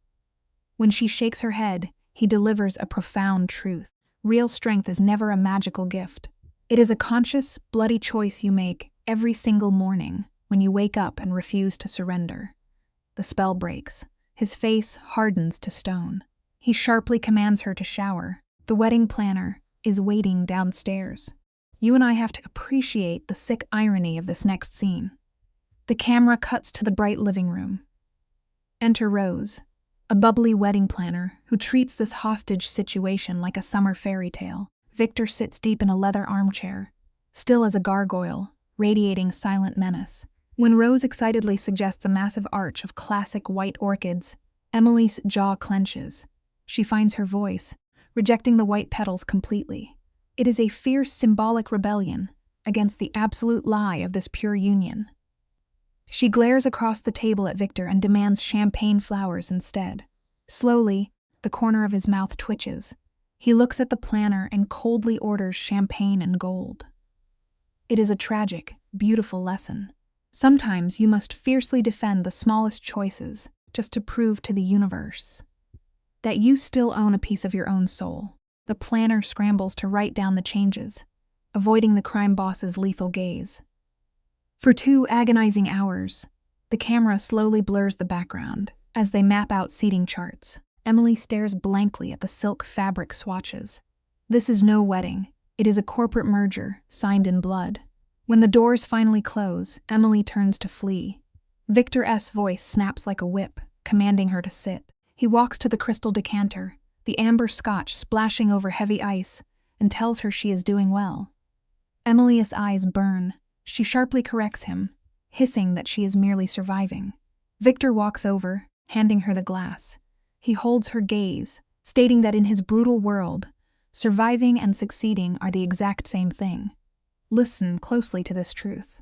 When she shakes her head, he delivers a profound truth. Real strength is never a magical gift. It is a conscious, bloody choice you make every single morning when you wake up and refuse to surrender. The spell breaks. His face hardens to stone. He sharply commands her to shower. The wedding planner is waiting downstairs. You and I have to appreciate the sick irony of this next scene. The camera cuts to the bright living room. Enter Rose, a bubbly wedding planner who treats this hostage situation like a summer fairy tale. Victor sits deep in a leather armchair, still as a gargoyle, radiating silent menace. When Rose excitedly suggests a massive arch of classic white orchids, Emily's jaw clenches. She finds her voice, rejecting the white petals completely. It is a fierce symbolic rebellion against the absolute lie of this pure union. She glares across the table at Victor and demands champagne flowers instead. Slowly, the corner of his mouth twitches. He looks at the planner and coldly orders champagne and gold. It is a tragic, beautiful lesson. Sometimes you must fiercely defend the smallest choices just to prove to the universe that you still own a piece of your own soul. The planner scrambles to write down the changes, avoiding the crime boss's lethal gaze. For 2 agonizing hours, the camera slowly blurs the background as they map out seating charts. Emily stares blankly at the silk fabric swatches. This is no wedding. It is a corporate merger, signed in blood. When the doors finally close, Emily turns to flee. Victor's voice snaps like a whip, commanding her to sit. He walks to the crystal decanter, the amber scotch splashing over heavy ice, and tells her she is doing well. Emily's eyes burn. She sharply corrects him, hissing that she is merely surviving. Victor walks over, handing her the glass. He holds her gaze, stating that in his brutal world, surviving and succeeding are the exact same thing. Listen closely to this truth.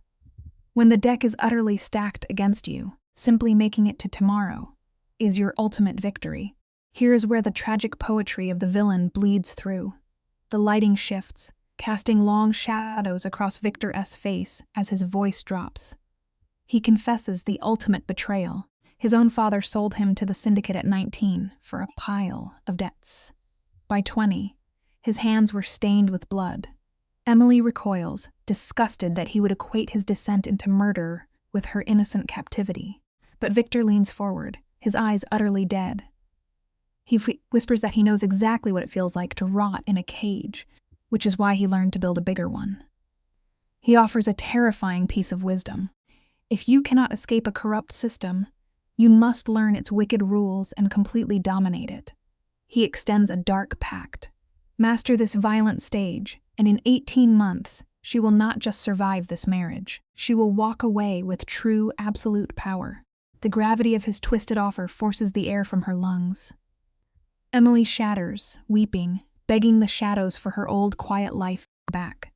When the deck is utterly stacked against you, simply making it to tomorrow is your ultimate victory. Here is where the tragic poetry of the villain bleeds through. The lighting shifts, casting long shadows across Victor S.'s face as his voice drops. He confesses the ultimate betrayal. His own father sold him to the syndicate at 19 for a pile of debts. By 20, his hands were stained with blood. Emily recoils, disgusted that he would equate his descent into murder with her innocent captivity. But Victor leans forward, his eyes utterly dead. He whispers that he knows exactly what it feels like to rot in a cage, which is why he learned to build a bigger one. He offers a terrifying piece of wisdom. If you cannot escape a corrupt system, you must learn its wicked rules and completely dominate it. He extends a dark pact. Master this violent stage, and in 18 months, she will not just survive this marriage. She will walk away with true, absolute power. The gravity of his twisted offer forces the air from her lungs. Emily shatters, weeping, begging the shadows for her old, quiet life back.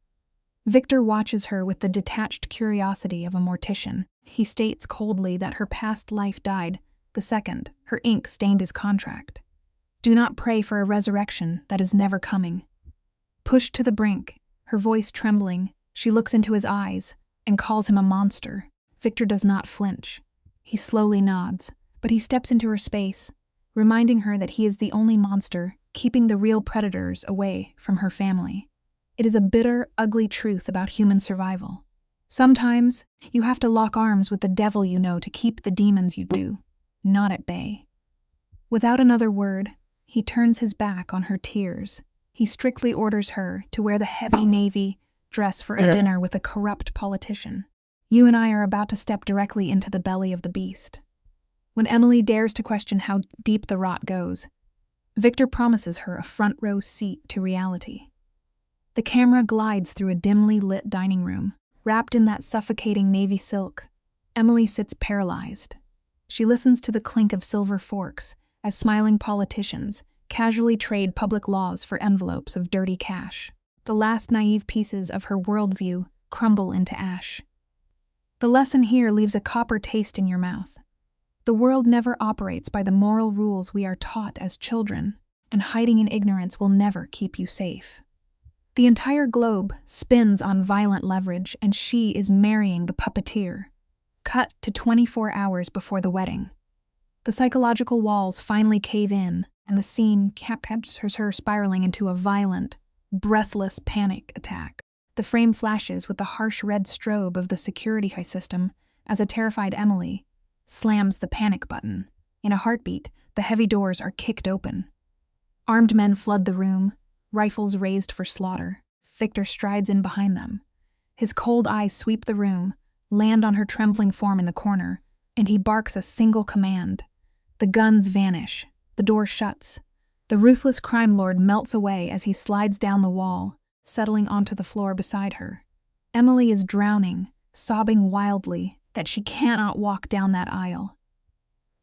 Victor watches her with the detached curiosity of a mortician. He states coldly that her past life died the second her ink stained his contract. Do not pray for a resurrection that is never coming. Pushed to the brink, her voice trembling, she looks into his eyes and calls him a monster. Victor does not flinch. He slowly nods, but he steps into her space, reminding her that he is the only monster keeping the real predators away from her family. It is a bitter, ugly truth about human survival. Sometimes, you have to lock arms with the devil you know to keep the demons you do, not at bay. Without another word, he turns his back on her tears. He strictly orders her to wear the heavy navy dress for a dinner with a corrupt politician. You and I are about to step directly into the belly of the beast. When Emily dares to question how deep the rot goes, Victor promises her a front row seat to reality. The camera glides through a dimly lit dining room. Wrapped in that suffocating navy silk, Emily sits paralyzed. She listens to the clink of silver forks as smiling politicians casually trade public laws for envelopes of dirty cash. The last naive pieces of her worldview crumble into ash. The lesson here leaves a copper taste in your mouth. The world never operates by the moral rules we are taught as children, and hiding in ignorance will never keep you safe. The entire globe spins on violent leverage, and she is marrying the puppeteer. Cut to 24 hours before the wedding. The psychological walls finally cave in, and the scene captures her spiraling into a violent, breathless panic attack. The frame flashes with the harsh red strobe of the security system as a terrified Emily slams the panic button. In a heartbeat, the heavy doors are kicked open. Armed men flood the room, rifles raised for slaughter. Victor strides in behind them. His cold eyes sweep the room, land on her trembling form in the corner, and he barks a single command. The guns vanish. The door shuts. The ruthless crime lord melts away as he slides down the wall, settling onto the floor beside her. Emily is drowning, sobbing wildly that she cannot walk down that aisle.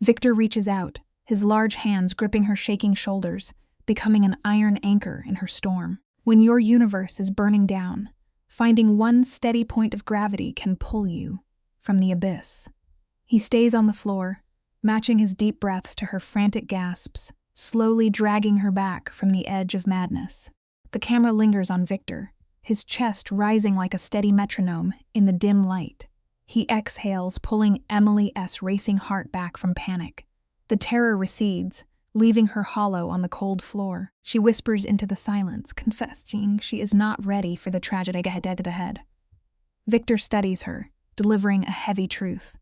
Victor reaches out, his large hands gripping her shaking shoulders, becoming an iron anchor in her storm. When your universe is burning down, finding one steady point of gravity can pull you from the abyss. He stays on the floor, matching his deep breaths to her frantic gasps, slowly dragging her back from the edge of madness. The camera lingers on Victor, his chest rising like a steady metronome in the dim light. He exhales, pulling Emily's racing heart back from panic. The terror recedes, leaving her hollow on the cold floor. She whispers into the silence, confessing she is not ready for the tragedy ahead. Victor studies her, delivering a heavy truth.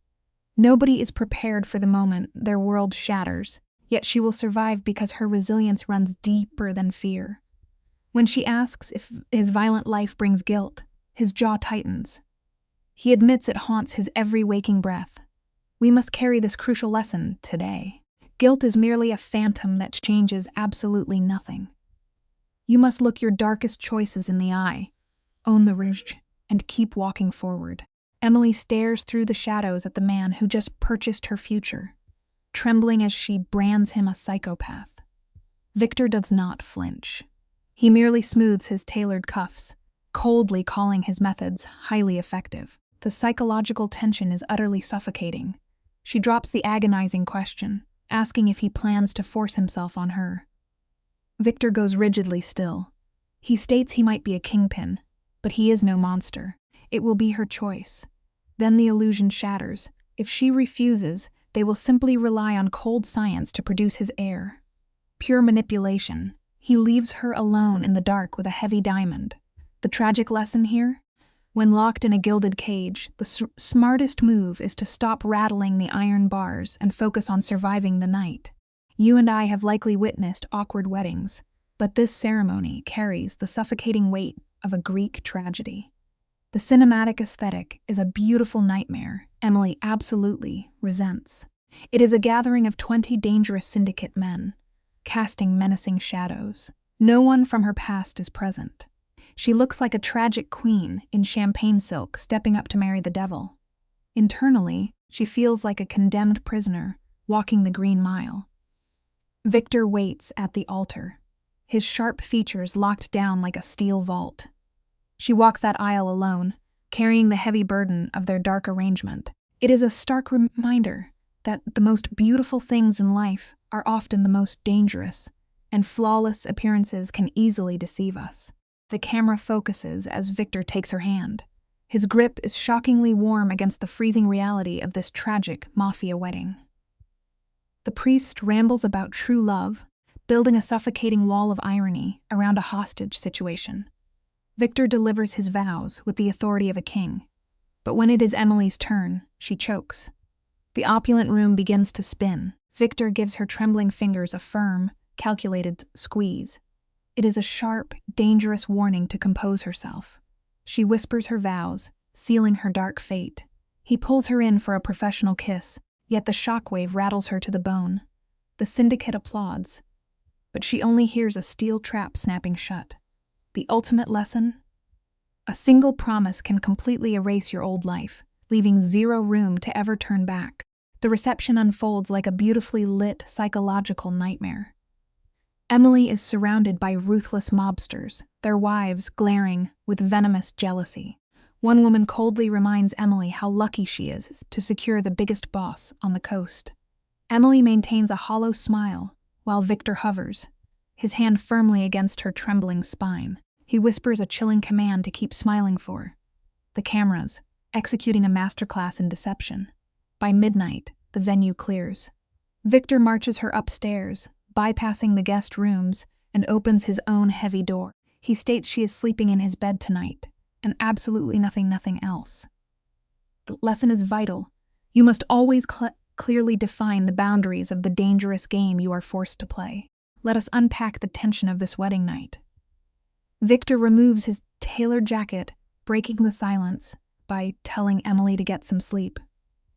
Nobody is prepared for the moment their world shatters, yet she will survive because her resilience runs deeper than fear. When she asks if his violent life brings guilt, his jaw tightens. He admits it haunts his every waking breath. We must carry this crucial lesson today. Guilt is merely a phantom that changes absolutely nothing. You must look your darkest choices in the eye, own the ridge, and keep walking forward. Emily stares through the shadows at the man who just purchased her future, trembling as she brands him a psychopath. Victor does not flinch. He merely smooths his tailored cuffs, coldly calling his methods highly effective. The psychological tension is utterly suffocating. She drops the agonizing question, asking if he plans to force himself on her. Victor goes rigidly still. He states he might be a kingpin, but he is no monster. It will be her choice. Then the illusion shatters. If she refuses, they will simply rely on cold science to produce his heir. Pure manipulation. He leaves her alone in the dark with a heavy diamond. The tragic lesson here? When locked in a gilded cage, the smartest move is to stop rattling the iron bars and focus on surviving the night. You and I have likely witnessed awkward weddings, but this ceremony carries the suffocating weight of a Greek tragedy. The cinematic aesthetic is a beautiful nightmare Emily absolutely resents. It is a gathering of 20 dangerous syndicate men, casting menacing shadows. No one from her past is present. She looks like a tragic queen in champagne silk stepping up to marry the devil. Internally, she feels like a condemned prisoner walking the Green Mile. Victor waits at the altar, his sharp features locked down like a steel vault. She walks that aisle alone, carrying the heavy burden of their dark arrangement. It is a stark reminder that the most beautiful things in life are often the most dangerous, and flawless appearances can easily deceive us. The camera focuses as Victor takes her hand. His grip is shockingly warm against the freezing reality of this tragic mafia wedding. The priest rambles about true love, building a suffocating wall of irony around a hostage situation. Victor delivers his vows with the authority of a king, but when it is Emily's turn, she chokes. The opulent room begins to spin. Victor gives her trembling fingers a firm, calculated squeeze. It is a sharp, dangerous warning to compose herself. She whispers her vows, sealing her dark fate. He pulls her in for a professional kiss, yet the shockwave rattles her to the bone. The syndicate applauds, but she only hears a steel trap snapping shut. The ultimate lesson? A single promise can completely erase your old life, leaving zero room to ever turn back. The reception unfolds like a beautifully lit psychological nightmare. Emily is surrounded by ruthless mobsters, their wives glaring with venomous jealousy. One woman coldly reminds Emily how lucky she is to secure the biggest boss on the coast. Emily maintains a hollow smile while Victor hovers, his hand firmly against her trembling spine. He whispers a chilling command to keep smiling for. The cameras, executing a masterclass in deception. By midnight, the venue clears. Victor marches her upstairs, bypassing the guest rooms, and opens his own heavy door. He states she is sleeping in his bed tonight, and absolutely nothing else. The lesson is vital. You must always clearly define the boundaries of the dangerous game you are forced to play. Let us unpack the tension of this wedding night. Victor removes his tailored jacket, breaking the silence by telling Emily to get some sleep.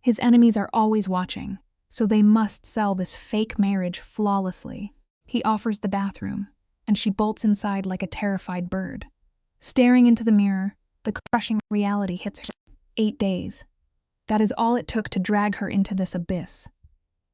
His enemies are always watching, so they must sell this fake marriage flawlessly. He offers the bathroom, and she bolts inside like a terrified bird. Staring into the mirror, the crushing reality hits her. 8 days. That is all it took to drag her into this abyss.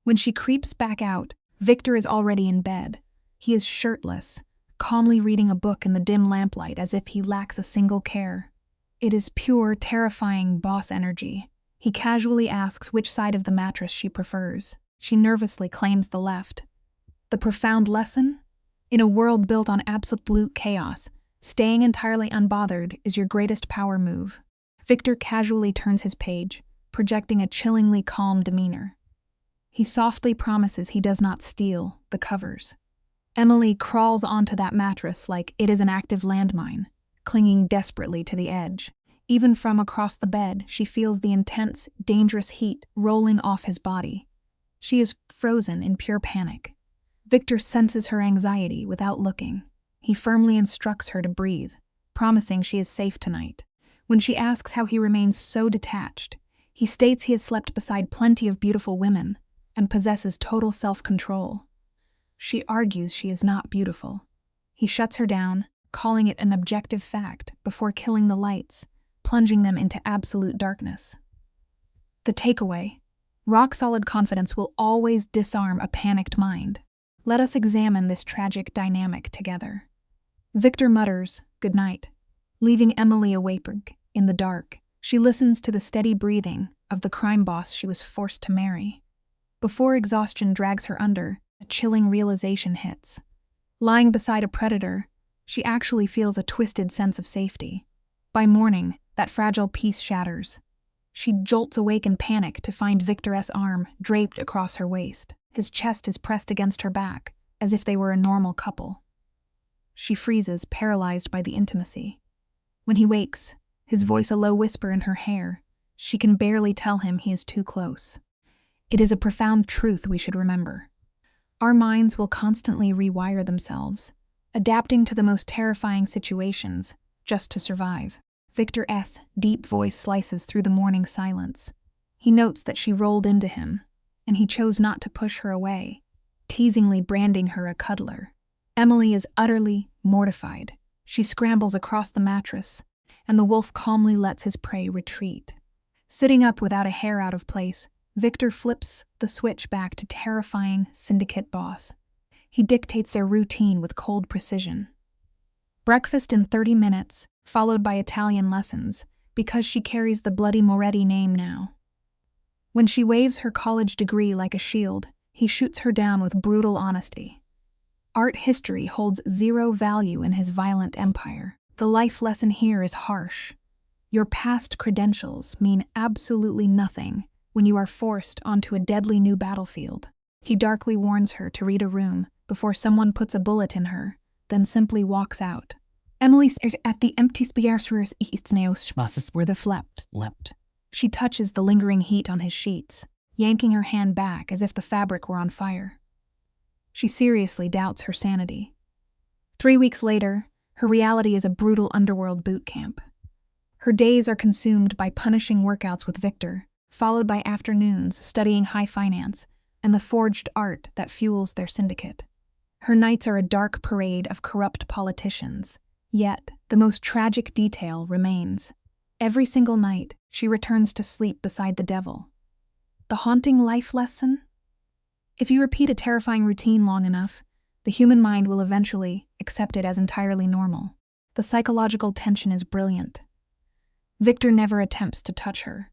When she creeps back out, Victor is already in bed. He is shirtless, calmly reading a book in the dim lamplight as if he lacks a single care. It is pure, terrifying boss energy. He casually asks which side of the mattress she prefers. She nervously claims the left. The profound lesson? In a world built on absolute chaos, staying entirely unbothered is your greatest power move. Victor casually turns his page, projecting a chillingly calm demeanor. He softly promises he does not steal the covers. Emily crawls onto that mattress like it is an active landmine, clinging desperately to the edge. Even from across the bed, she feels the intense, dangerous heat rolling off his body. She is frozen in pure panic. Victor senses her anxiety without looking. He firmly instructs her to breathe, promising she is safe tonight. When she asks how he remains so detached, he states he has slept beside plenty of beautiful women and possesses total self-control. She argues she is not beautiful. He shuts her down, calling it an objective fact before killing the lights, plunging them into absolute darkness. The takeaway: rock-solid confidence will always disarm a panicked mind. Let us examine this tragic dynamic together. Victor mutters, "Good night," leaving Emily awake in the dark. She listens to the steady breathing of the crime boss she was forced to marry. Before exhaustion drags her under, a chilling realization hits. Lying beside a predator, she actually feels a twisted sense of safety. By morning, that fragile peace shatters. She jolts awake in panic to find Victor's arm draped across her waist. His chest is pressed against her back, as if they were a normal couple. She freezes, paralyzed by the intimacy. When he wakes, his voice a low whisper in her hair, she can barely tell him he is too close. It is a profound truth we should remember. Our minds will constantly rewire themselves, adapting to the most terrifying situations, just to survive. Victor's deep voice slices through the morning silence. He notes that she rolled into him, and he chose not to push her away, teasingly branding her a cuddler. Emily is utterly mortified. She scrambles across the mattress, and the wolf calmly lets his prey retreat. Sitting up without a hair out of place, Victor flips the switch back to terrifying syndicate boss. He dictates their routine with cold precision. Breakfast in 30 minutes, followed by Italian lessons, because she carries the bloody Moretti name now. When she waves her college degree like a shield, he shoots her down with brutal honesty. Art history holds zero value in his violent empire. The life lesson here is harsh. Your past credentials mean absolutely nothing when you are forced onto a deadly new battlefield. He darkly warns her to read a room before someone puts a bullet in her, then simply walks out. Emily stares at the empty space where the flept leapt. She touches the lingering heat on his sheets, yanking her hand back as if the fabric were on fire. She seriously doubts her sanity. 3 weeks later, her reality is a brutal underworld boot camp. Her days are consumed by punishing workouts with Victor, followed by afternoons studying high finance and the forged art that fuels their syndicate. Her nights are a dark parade of corrupt politicians, yet the most tragic detail remains. Every single night, she returns to sleep beside the devil. The haunting life lesson? If you repeat a terrifying routine long enough, the human mind will eventually accept it as entirely normal. The psychological tension is brilliant. Victor never attempts to touch her.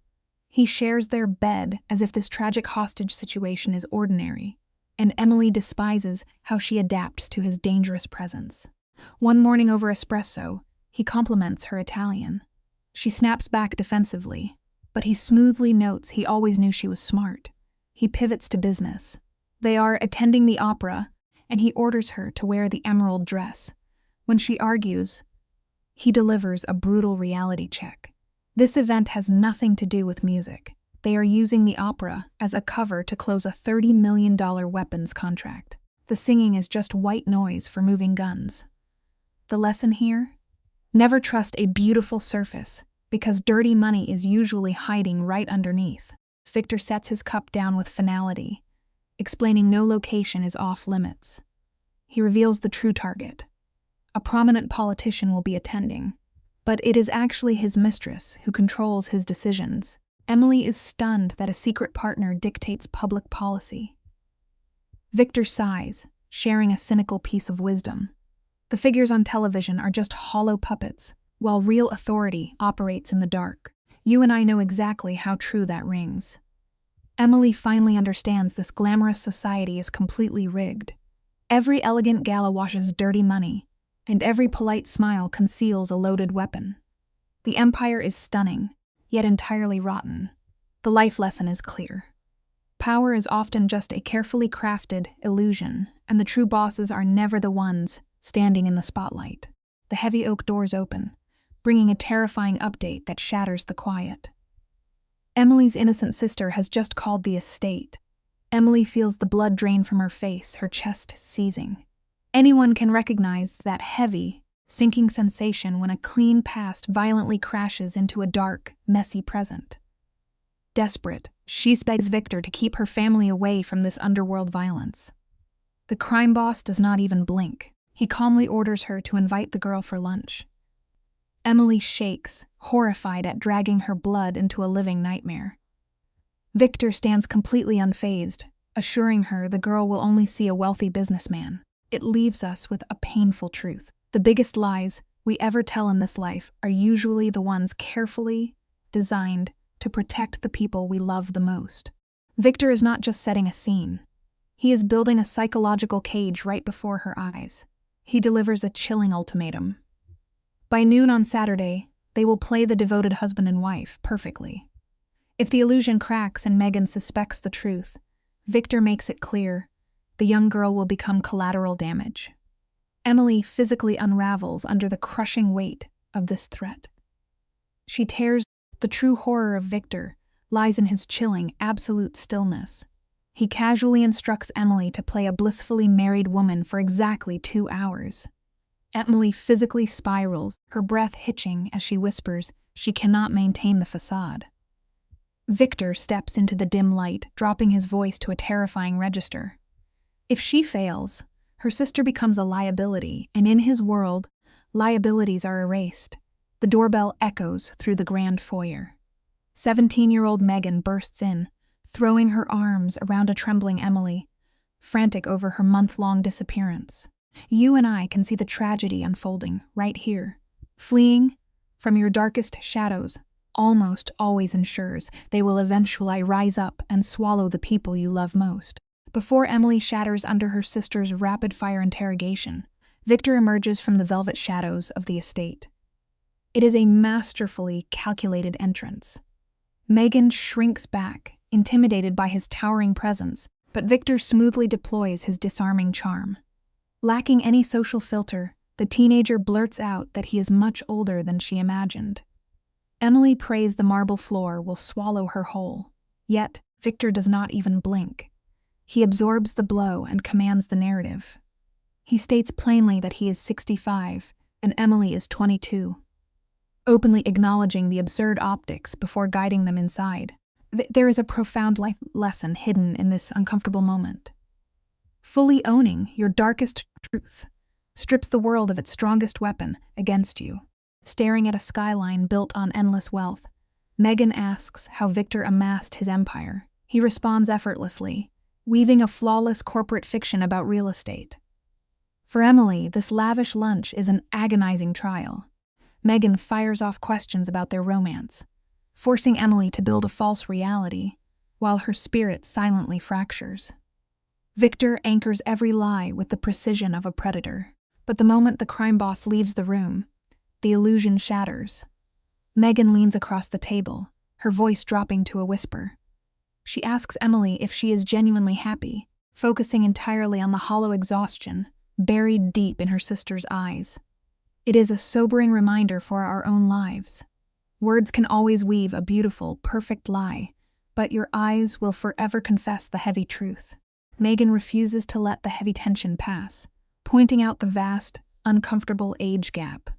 He shares their bed as if this tragic hostage situation is ordinary, and Emily despises how she adapts to his dangerous presence. One morning over espresso, he compliments her Italian. She snaps back defensively, but he smoothly notes he always knew she was smart. He pivots to business. They are attending the opera, and he orders her to wear the emerald dress. When she argues, he delivers a brutal reality check. This event has nothing to do with music. They are using the opera as a cover to close a $30 million weapons contract. The singing is just white noise for moving guns. The lesson here? Never trust a beautiful surface, because dirty money is usually hiding right underneath. Victor sets his cup down with finality, explaining no location is off limits. He reveals the true target. A prominent politician will be attending, but it is actually his mistress who controls his decisions. Emily is stunned that a secret partner dictates public policy. Victor sighs, sharing a cynical piece of wisdom. The figures on television are just hollow puppets, while real authority operates in the dark. You and I know exactly how true that rings. Emily finally understands this glamorous society is completely rigged. Every elegant gala washes dirty money, and every polite smile conceals a loaded weapon. The empire is stunning, yet entirely rotten. The life lesson is clear. Power is often just a carefully crafted illusion, and the true bosses are never the ones standing in the spotlight. The heavy oak doors open, bringing a terrifying update that shatters the quiet. Emily's innocent sister has just called the estate. Emily feels the blood drain from her face, her chest seizing. Anyone can recognize that heavy, sinking sensation when a clean past violently crashes into a dark, messy present. Desperate, she begs Victor to keep her family away from this underworld violence. The crime boss does not even blink. He calmly orders her to invite the girl for lunch. Emily shakes, horrified at dragging her blood into a living nightmare. Victor stands completely unfazed, assuring her the girl will only see a wealthy businessman. It leaves us with a painful truth. The biggest lies we ever tell in this life are usually the ones carefully designed to protect the people we love the most. Victor is not just setting a scene. He is building a psychological cage right before her eyes. He delivers a chilling ultimatum. By noon on Saturday, they will play the devoted husband and wife perfectly. If the illusion cracks and Megan suspects the truth, Victor makes it clear the young girl will become collateral damage. Emily physically unravels under the crushing weight of this threat. She tears. The true horror of Victor lies in his chilling, absolute stillness. He casually instructs Emily to play a blissfully married woman for exactly 2 hours. Emily physically spirals, her breath hitching as she whispers she cannot maintain the facade. Victor steps into the dim light, dropping his voice to a terrifying register. If she fails, her sister becomes a liability, and in his world, liabilities are erased. The doorbell echoes through the grand foyer. 17-year-old Megan bursts in, throwing her arms around a trembling Emily, frantic over her month-long disappearance. You and I can see the tragedy unfolding right here. Fleeing from your darkest shadows almost always ensures they will eventually rise up and swallow the people you love most. Before Emily shatters under her sister's rapid-fire interrogation, Victor emerges from the velvet shadows of the estate. It is a masterfully calculated entrance. Megan shrinks back, intimidated by his towering presence, but Victor smoothly deploys his disarming charm. Lacking any social filter, the teenager blurts out that he is much older than she imagined. Emily prays the marble floor will swallow her whole. Yet, Victor does not even blink. He absorbs the blow and commands the narrative. He states plainly that he is 65 and Emily is 22, openly acknowledging the absurd optics before guiding them inside. There is a profound life lesson hidden in this uncomfortable moment. Fully owning your darkest truth strips the world of its strongest weapon against you. Staring at a skyline built on endless wealth, Megan asks how Victor amassed his empire. He responds effortlessly, weaving a flawless corporate fiction about real estate. For Emily, this lavish lunch is an agonizing trial. Megan fires off questions about their romance, forcing Emily to build a false reality, while her spirit silently fractures. Victor anchors every lie with the precision of a predator, but the moment the crime boss leaves the room, the illusion shatters. Megan leans across the table, her voice dropping to a whisper. She asks Emily if she is genuinely happy, focusing entirely on the hollow exhaustion buried deep in her sister's eyes. It is a sobering reminder for our own lives. Words can always weave a beautiful, perfect lie, but your eyes will forever confess the heavy truth. Megan refuses to let the heavy tension pass, pointing out the vast, uncomfortable age gap.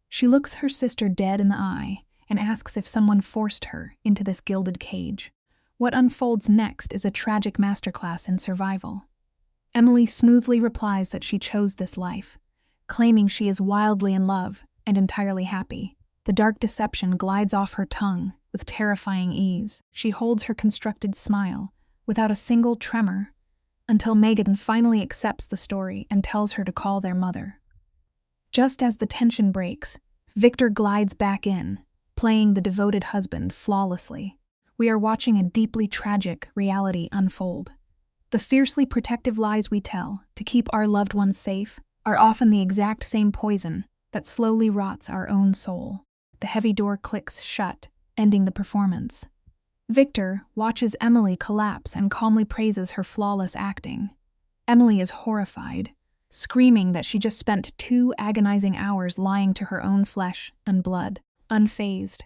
She looks her sister dead in the eye and asks if someone forced her into this gilded cage. What unfolds next is a tragic masterclass in survival. Emily smoothly replies that she chose this life, claiming she is wildly in love and entirely happy. The dark deception glides off her tongue with terrifying ease. She holds her constructed smile without a single tremor until Megan finally accepts the story and tells her to call their mother. Just as the tension breaks, Victor glides back in, playing the devoted husband flawlessly. We are watching a deeply tragic reality unfold. The fiercely protective lies we tell to keep our loved ones safe are often the exact same poison that slowly rots our own soul. The heavy door clicks shut, ending the performance. Victor watches Emily collapse and calmly praises her flawless acting. Emily is horrified, screaming that she just spent 2 agonizing hours lying to her own flesh and blood. Unfazed,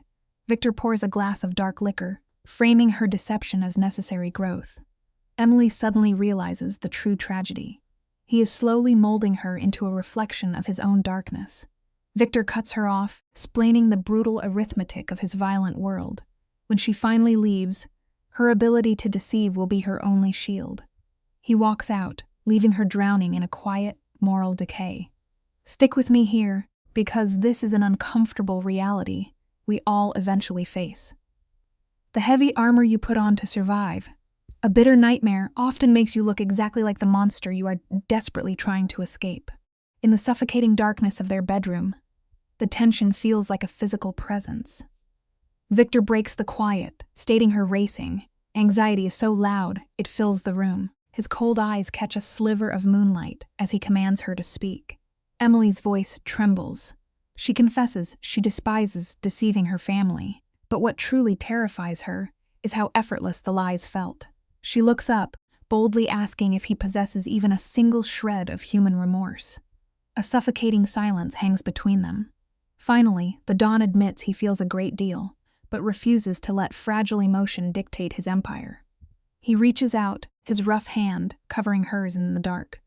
Victor pours a glass of dark liquor, framing her deception as necessary growth. Emily suddenly realizes the true tragedy. He is slowly molding her into a reflection of his own darkness. Victor cuts her off, explaining the brutal arithmetic of his violent world. When she finally leaves, her ability to deceive will be her only shield. He walks out, leaving her drowning in a quiet, moral decay. Stick with me here, because this is an uncomfortable reality we all eventually face. The heavy armor you put on to survive, a bitter nightmare, often makes you look exactly like the monster you are desperately trying to escape. In the suffocating darkness of their bedroom, the tension feels like a physical presence. Victor breaks the quiet, stating her racing, Anxiety is so loud, it fills the room. His cold eyes catch a sliver of moonlight as he commands her to speak. Emily's voice trembles. She confesses she despises deceiving her family, but what truly terrifies her is how effortless the lies felt. She looks up, boldly asking if he possesses even a single shred of human remorse. A suffocating silence hangs between them. Finally, the Don admits he feels a great deal, but refuses to let fragile emotion dictate his empire. He reaches out, his rough hand covering hers in the dark.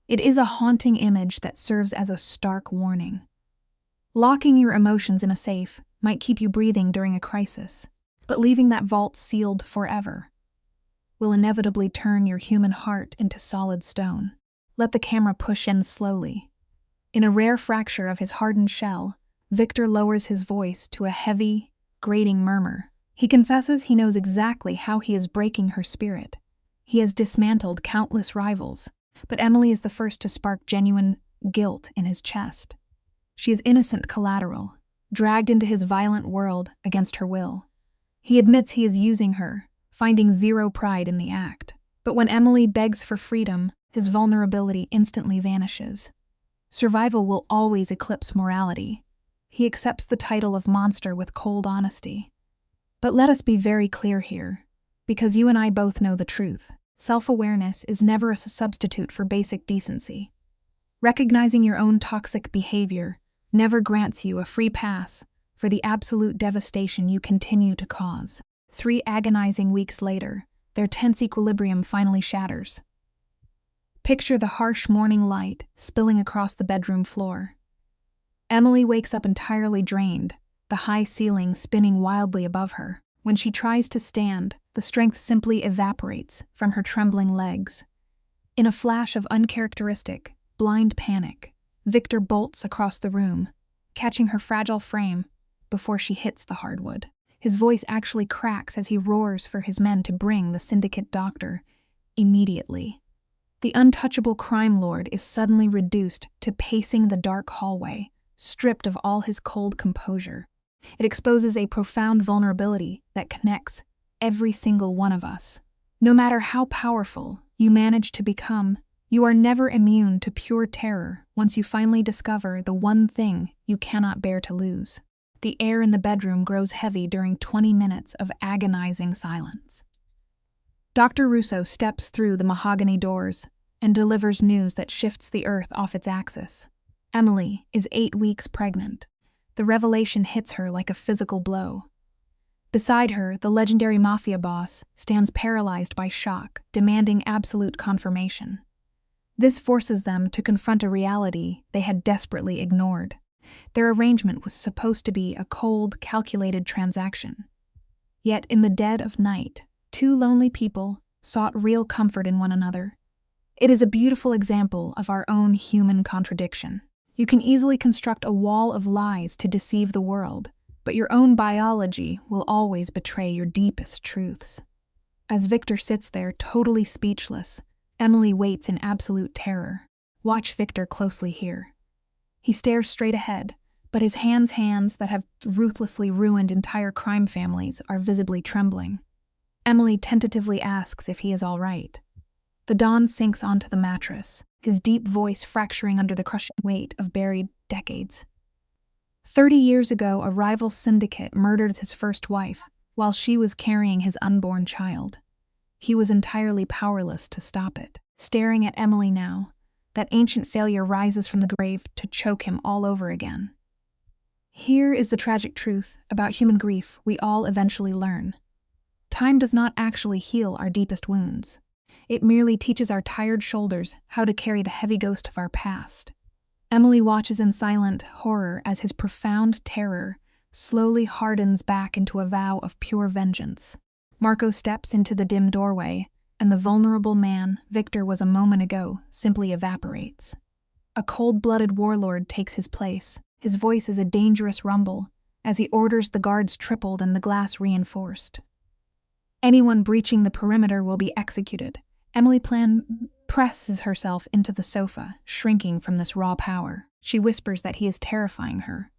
It is a haunting image that serves as a stark warning. Locking your emotions in a safe might keep you breathing during a crisis, but leaving that vault sealed forever will inevitably turn your human heart into solid stone. Let the camera push in slowly. In a rare fracture of his hardened shell, Victor lowers his voice to a heavy, grating murmur. He confesses he knows exactly how he is breaking her spirit. He has dismantled countless rivals, but Emily is the first to spark genuine guilt in his chest. She is innocent collateral, dragged into his violent world against her will. He admits he is using her, finding zero pride in the act. But when Emily begs for freedom, his vulnerability instantly vanishes. Survival will always eclipse morality. He accepts the title of monster with cold honesty. But let us be very clear here, because you and I both know the truth. Self-awareness is never a substitute for basic decency. Recognizing your own toxic behavior never grants you a free pass for the absolute devastation you continue to cause. 3 agonizing weeks later, their tense equilibrium finally shatters. Picture the harsh morning light spilling across the bedroom floor. Emily wakes up entirely drained, the high ceiling spinning wildly above her. When she tries to stand, the strength simply evaporates from her trembling legs. In a flash of uncharacteristic, blind panic, Victor bolts across the room, catching her fragile frame before she hits the hardwood. His voice actually cracks as he roars for his men to bring the syndicate doctor immediately. The untouchable crime lord is suddenly reduced to pacing the dark hallway, stripped of all his cold composure. It exposes a profound vulnerability that connects every single one of us. No matter how powerful you manage to become, you are never immune to pure terror once you finally discover the one thing you cannot bear to lose. The air in the bedroom grows heavy during 20 minutes of agonizing silence. Dr. Russo steps through the mahogany doors and delivers news that shifts the earth off its axis. Emily is 8 weeks pregnant. The revelation hits her like a physical blow. Beside her, the legendary mafia boss stands paralyzed by shock, demanding absolute confirmation. This forces them to confront a reality they had desperately ignored. Their arrangement was supposed to be a cold, calculated transaction. Yet in the dead of night, 2 lonely people sought real comfort in one another. It is a beautiful example of our own human contradiction. You can easily construct a wall of lies to deceive the world, but your own biology will always betray your deepest truths. As Victor sits there, totally speechless, Emily waits in absolute terror. Watch Victor closely here. He stares straight ahead, but his hands that have ruthlessly ruined entire crime families are visibly trembling. Emily tentatively asks if he is all right. The Don sinks onto the mattress, his deep voice fracturing under the crushing weight of buried decades. 30 years ago, a rival syndicate murdered his first wife while she was carrying his unborn child. He was entirely powerless to stop it. Staring at Emily now, that ancient failure rises from the grave to choke him all over again. Here is the tragic truth about human grief we all eventually learn. Time does not actually heal our deepest wounds. It merely teaches our tired shoulders how to carry the heavy ghost of our past. Emily watches in silent horror as his profound terror slowly hardens back into a vow of pure vengeance. Marco steps into the dim doorway, and the vulnerable man Victor was a moment ago simply evaporates. A cold-blooded warlord takes his place. His voice is a dangerous rumble as he orders the guards tripled and the glass reinforced. Anyone breaching the perimeter will be executed. Emily presses herself into the sofa, shrinking from this raw power. She whispers that he is terrifying her.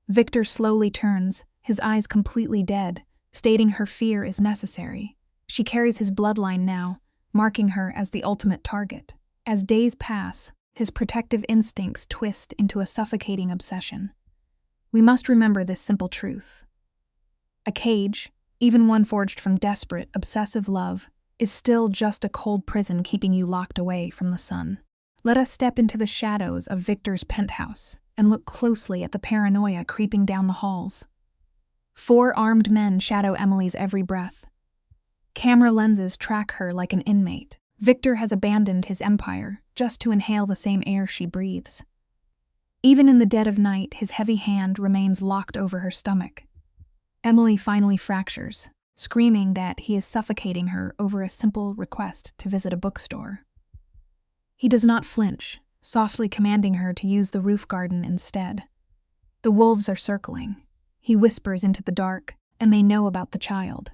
Victor slowly turns, his eyes completely dead, stating her fear is necessary. She carries his bloodline now, marking her as the ultimate target. As days pass, his protective instincts twist into a suffocating obsession. We must remember this simple truth. A cage, even one forged from desperate, obsessive love, is still just a cold prison keeping you locked away from the sun. Let us step into the shadows of Victor's penthouse and look closely at the paranoia creeping down the halls. 4 armed men shadow Emily's every breath. Camera lenses track her like an inmate. Victor has abandoned his empire just to inhale the same air she breathes. Even in the dead of night, his heavy hand remains locked over her stomach. Emily finally fractures, screaming that he is suffocating her over a simple request to visit a bookstore. He does not flinch, softly commanding her to use the roof garden instead. The wolves are circling. He whispers into the dark, and they know about the child.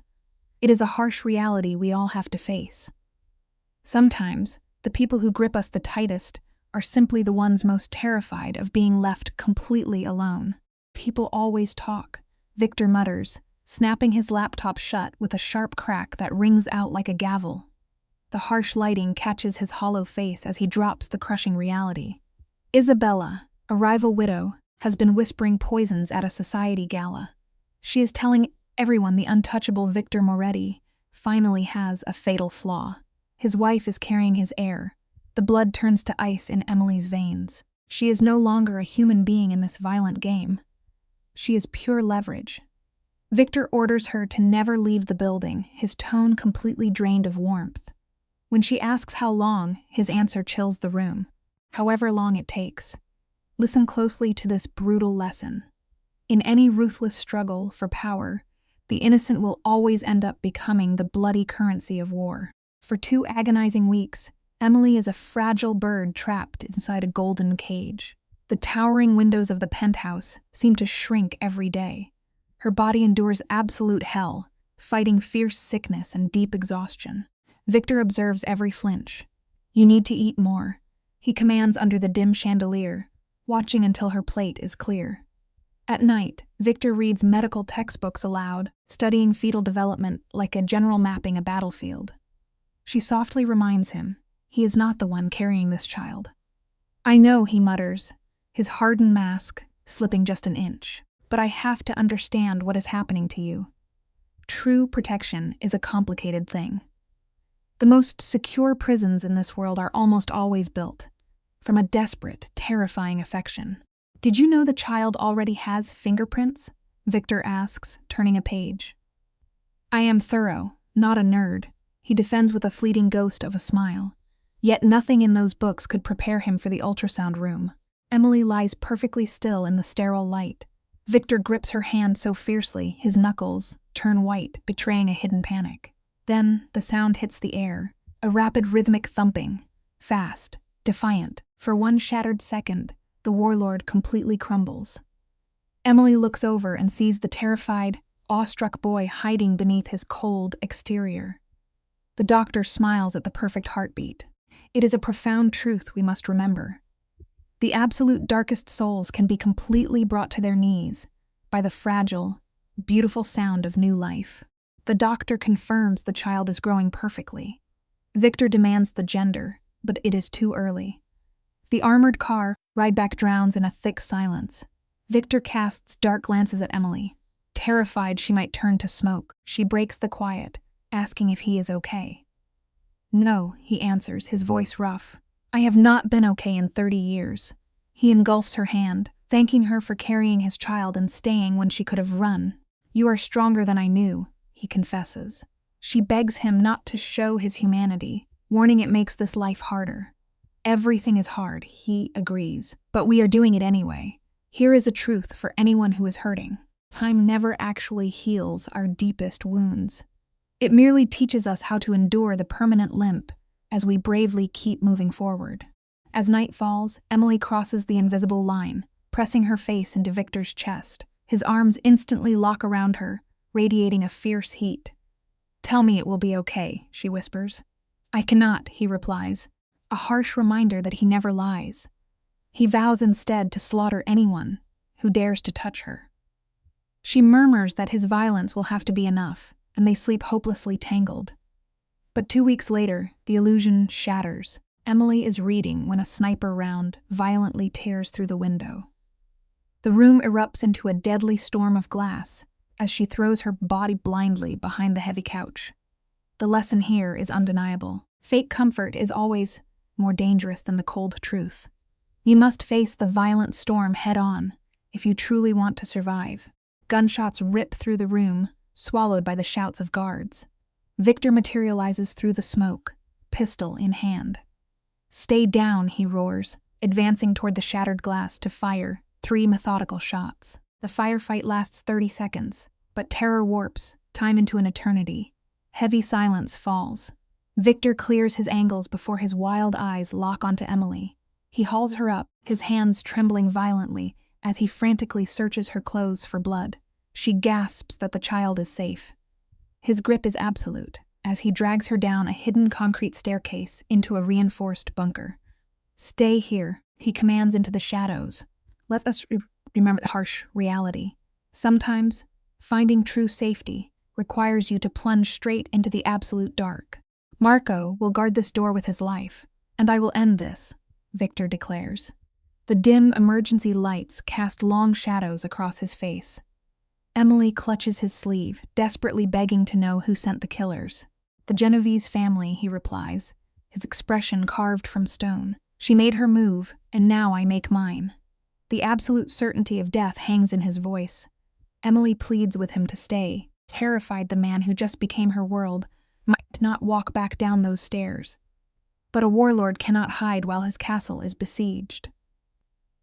It is a harsh reality we all have to face. Sometimes, the people who grip us the tightest are simply the ones most terrified of being left completely alone. People always talk, Victor mutters, snapping his laptop shut with a sharp crack that rings out like a gavel. The harsh lighting catches his hollow face as he drops the crushing reality. Isabella, a rival widow, has been whispering poisons at a society gala. She is telling everyone the untouchable Victor Moretti finally has a fatal flaw. His wife is carrying his heir. The blood turns to ice in Emily's veins. She is no longer a human being in this violent game. She is pure leverage. Victor orders her to never leave the building, his tone completely drained of warmth. When she asks how long, his answer chills the room. However long it takes. Listen closely to this brutal lesson. In any ruthless struggle for power, the innocent will always end up becoming the bloody currency of war. For 2 agonizing weeks, Emily is a fragile bird trapped inside a golden cage. The towering windows of the penthouse seem to shrink every day. Her body endures absolute hell, fighting fierce sickness and deep exhaustion. Victor observes every flinch. "You need to eat more," he commands under the dim chandelier, watching until her plate is clear. At night, Victor reads medical textbooks aloud, studying fetal development like a general mapping a battlefield. She softly reminds him, he is not the one carrying this child. "I know," he mutters, his hardened mask slipping just an inch, "but I have to understand what is happening to you." True protection is a complicated thing. The most secure prisons in this world are almost always built from a desperate, terrifying affection. "Did you know the child already has fingerprints?" Victor asks, turning a page. "I am thorough, not a nerd," he defends with a fleeting ghost of a smile. Yet nothing in those books could prepare him for the ultrasound room. Emily lies perfectly still in the sterile light. Victor grips her hand so fiercely, his knuckles turn white, betraying a hidden panic. Then the sound hits the air, a rapid rhythmic thumping, fast, defiant. For one shattered second, the warlord completely crumbles. Emily looks over and sees the terrified, awestruck boy hiding beneath his cold exterior. The doctor smiles at the perfect heartbeat. It is a profound truth we must remember. The absolute darkest souls can be completely brought to their knees by the fragile, beautiful sound of new life. The doctor confirms the child is growing perfectly. Victor demands the gender, but it is too early. The armored car ride back drowns in a thick silence. Victor casts dark glances at Emily. Terrified she might turn to smoke, she breaks the quiet, asking if he is okay. "No," he answers, his voice rough. "I have not been okay in 30 years. He engulfs her hand, thanking her for carrying his child and staying when she could have run. "You are stronger than I knew," he confesses. She begs him not to show his humanity, warning it makes this life harder. "Everything is hard," he agrees, "but we are doing it anyway. Here is a truth for anyone who is hurting. Time never actually heals our deepest wounds. It merely teaches us how to endure the permanent limp as we bravely keep moving forward." As night falls, Emily crosses the invisible line, pressing her face into Victor's chest. His arms instantly lock around her, radiating a fierce heat. "Tell me it will be okay," she whispers. "I cannot," he replies, a harsh reminder that he never lies. He vows instead to slaughter anyone who dares to touch her. She murmurs that his violence will have to be enough, and they sleep hopelessly tangled. But 2 weeks later, the illusion shatters. Emily is reading when a sniper round violently tears through the window. The room erupts into a deadly storm of glass as she throws her body blindly behind the heavy couch. The lesson here is undeniable. Fake comfort is always more dangerous than the cold truth. You must face the violent storm head-on if you truly want to survive. Gunshots rip through the room, swallowed by the shouts of guards. Victor materializes through the smoke, pistol in hand. "Stay down," he roars, advancing toward the shattered glass to fire 3 methodical shots. The firefight lasts 30 seconds, but terror warps time into an eternity. Heavy silence falls. Victor clears his angles before his wild eyes lock onto Emily. He hauls her up, his hands trembling violently as he frantically searches her clothes for blood. She gasps that the child is safe. His grip is absolute as he drags her down a hidden concrete staircase into a reinforced bunker. "Stay here," he commands into the shadows. "Let us remember the harsh reality. Sometimes, finding true safety requires you to plunge straight into the absolute dark. Marco will guard this door with his life, and I will end this," Victor declares. The dim emergency lights cast long shadows across his face. Emily clutches his sleeve, desperately begging to know who sent the killers. "The Genovese family," he replies, his expression carved from stone. "She made her move, and now I make mine." The absolute certainty of death hangs in his voice. Emily pleads with him to stay, terrified the man who just became her world might not walk back down those stairs. But a warlord cannot hide while his castle is besieged.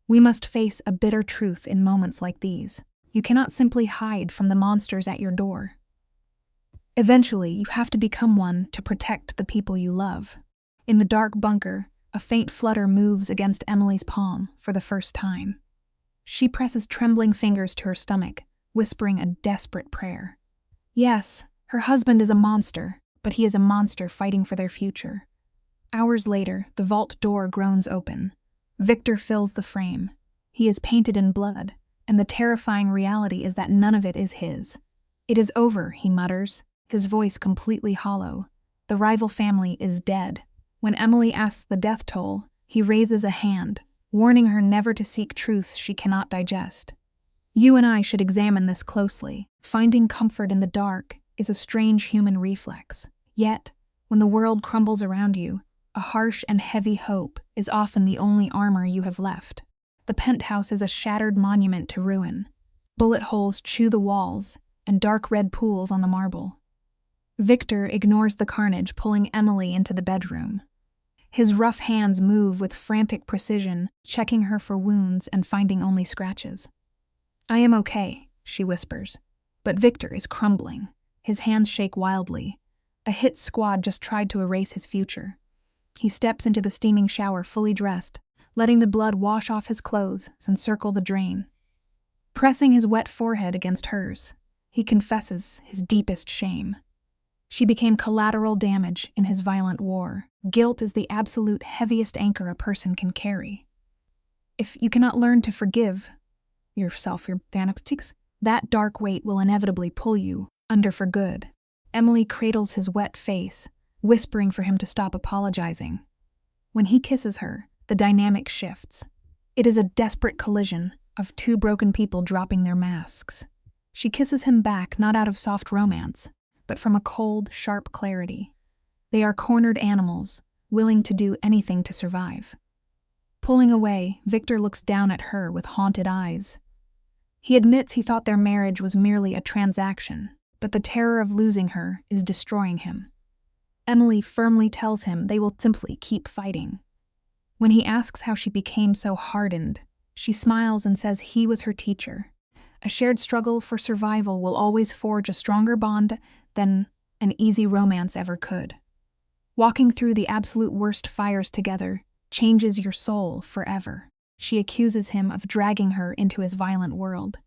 We must face a bitter truth in moments like these. You cannot simply hide from the monsters at your door. Eventually, you have to become one to protect the people you love. In the dark bunker, a faint flutter moves against Emily's palm for the first time. She presses trembling fingers to her stomach, whispering a desperate prayer. Yes, her husband is a monster, but he is a monster fighting for their future. Hours later, the vault door groans open. Victor fills the frame. He is painted in blood, and the terrifying reality is that none of it is his. "It is over," he mutters, his voice completely hollow. The rival family is dead. When Emily asks the death toll, he raises a hand, warning her never to seek truths she cannot digest. You and I should examine this closely. Finding comfort in the dark is a strange human reflex. Yet, when the world crumbles around you, a harsh and heavy hope is often the only armor you have left. The penthouse is a shattered monument to ruin. Bullet holes chew the walls, and dark red pools on the marble. Victor ignores the carnage, pulling Emily into the bedroom. His rough hands move with frantic precision, checking her for wounds and finding only scratches. "I am okay," she whispers. But Victor is crumbling. His hands shake wildly. A hit squad just tried to erase his future. He steps into the steaming shower fully dressed, letting the blood wash off his clothes and circle the drain. Pressing his wet forehead against hers, he confesses his deepest shame. She became collateral damage in his violent war. Guilt is the absolute heaviest anchor a person can carry. If you cannot learn to forgive yourself, your thanastics, that dark weight will inevitably pull you under for good. Emily cradles his wet face, whispering for him to stop apologizing. When he kisses her, the dynamic shifts. It is a desperate collision of 2 broken people dropping their masks. She kisses him back not out of soft romance, but from a cold, sharp clarity. They are cornered animals, willing to do anything to survive. Pulling away, Victor looks down at her with haunted eyes. He admits he thought their marriage was merely a transaction, but the terror of losing her is destroying him. Emily firmly tells him they will simply keep fighting. When he asks how she became so hardened, she smiles and says he was her teacher. A shared struggle for survival will always forge a stronger bond than an easy romance ever could. Walking through the absolute worst fires together changes your soul forever. She accuses him of dragging her into his violent world.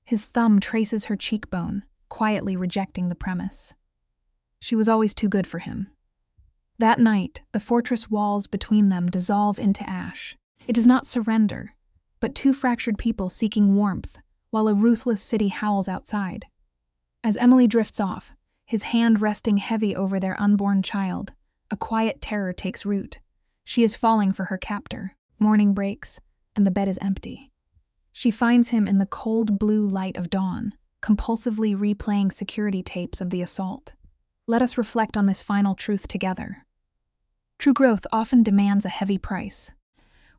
His thumb traces her cheekbone, quietly rejecting the premise. She was always too good for him. That night, the fortress walls between them dissolve into ash. It is not surrender, but 2 fractured people seeking warmth, while a ruthless city howls outside. As Emily drifts off, his hand resting heavy over their unborn child. A quiet terror takes root. She is falling for her captor. Morning breaks, and the bed is empty. She finds him in the cold blue light of dawn, compulsively replaying security tapes of the assault. Let us reflect on this final truth together. True growth often demands a heavy price.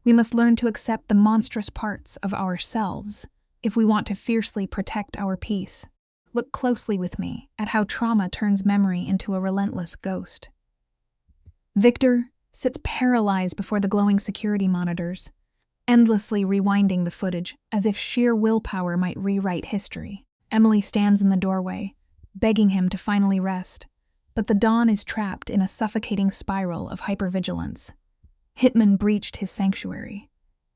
We must learn to accept the monstrous parts of ourselves if we want to fiercely protect our peace. Look closely with me at how trauma turns memory into a relentless ghost. Victor sits paralyzed before the glowing security monitors, endlessly rewinding the footage as if sheer willpower might rewrite history. Emily stands in the doorway, begging him to finally rest, but the Dawn is trapped in a suffocating spiral of hypervigilance. Hitman breached his sanctuary.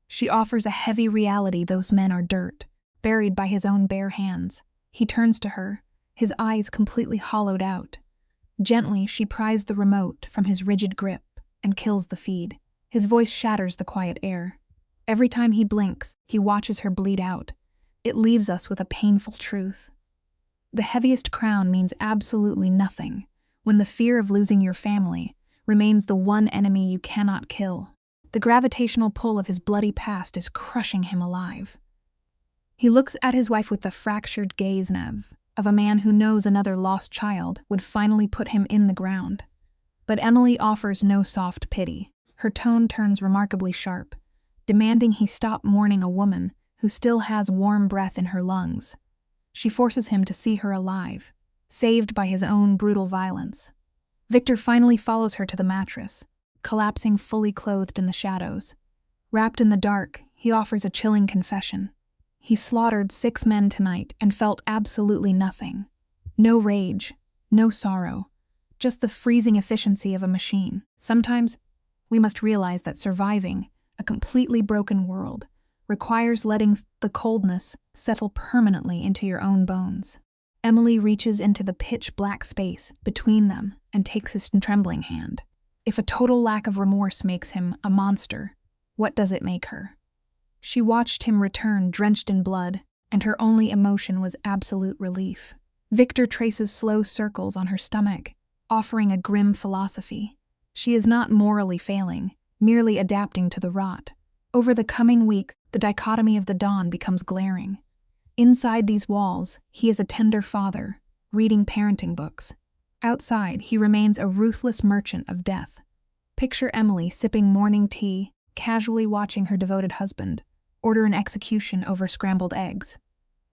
She offers a heavy reality: those men are dirt, buried by his own bare hands. He turns to her, his eyes completely hollowed out. Gently, she pries the remote from his rigid grip and kills the feed. His voice shatters the quiet air. Every time he blinks, he watches her bleed out. It leaves us with a painful truth. The heaviest crown means absolutely nothing when the fear of losing your family remains the one enemy you cannot kill. The gravitational pull of his bloody past is crushing him alive. He looks at his wife with the fractured gaze of a man who knows another lost child would finally put him in the ground. But Emily offers no soft pity. Her tone turns remarkably sharp, demanding he stop mourning a woman who still has warm breath in her lungs. She forces him to see her alive, saved by his own brutal violence. Victor finally follows her to the mattress, collapsing fully clothed in the shadows. Wrapped in the dark, he offers a chilling confession. He slaughtered 6 men tonight and felt absolutely nothing. No rage, no sorrow, just the freezing efficiency of a machine. Sometimes, we must realize that surviving a completely broken world requires letting the coldness settle permanently into your own bones. Emily reaches into the pitch-black space between them and takes his trembling hand. If a total lack of remorse makes him a monster, what does it make her? She watched him return drenched in blood, and her only emotion was absolute relief. Victor traces slow circles on her stomach, offering a grim philosophy. She is not morally failing, merely adapting to the rot. Over the coming weeks, the dichotomy of the Dawn becomes glaring. Inside these walls, he is a tender father, reading parenting books. Outside, he remains a ruthless merchant of death. Picture Emily sipping morning tea, casually watching her devoted husband order an execution over scrambled eggs.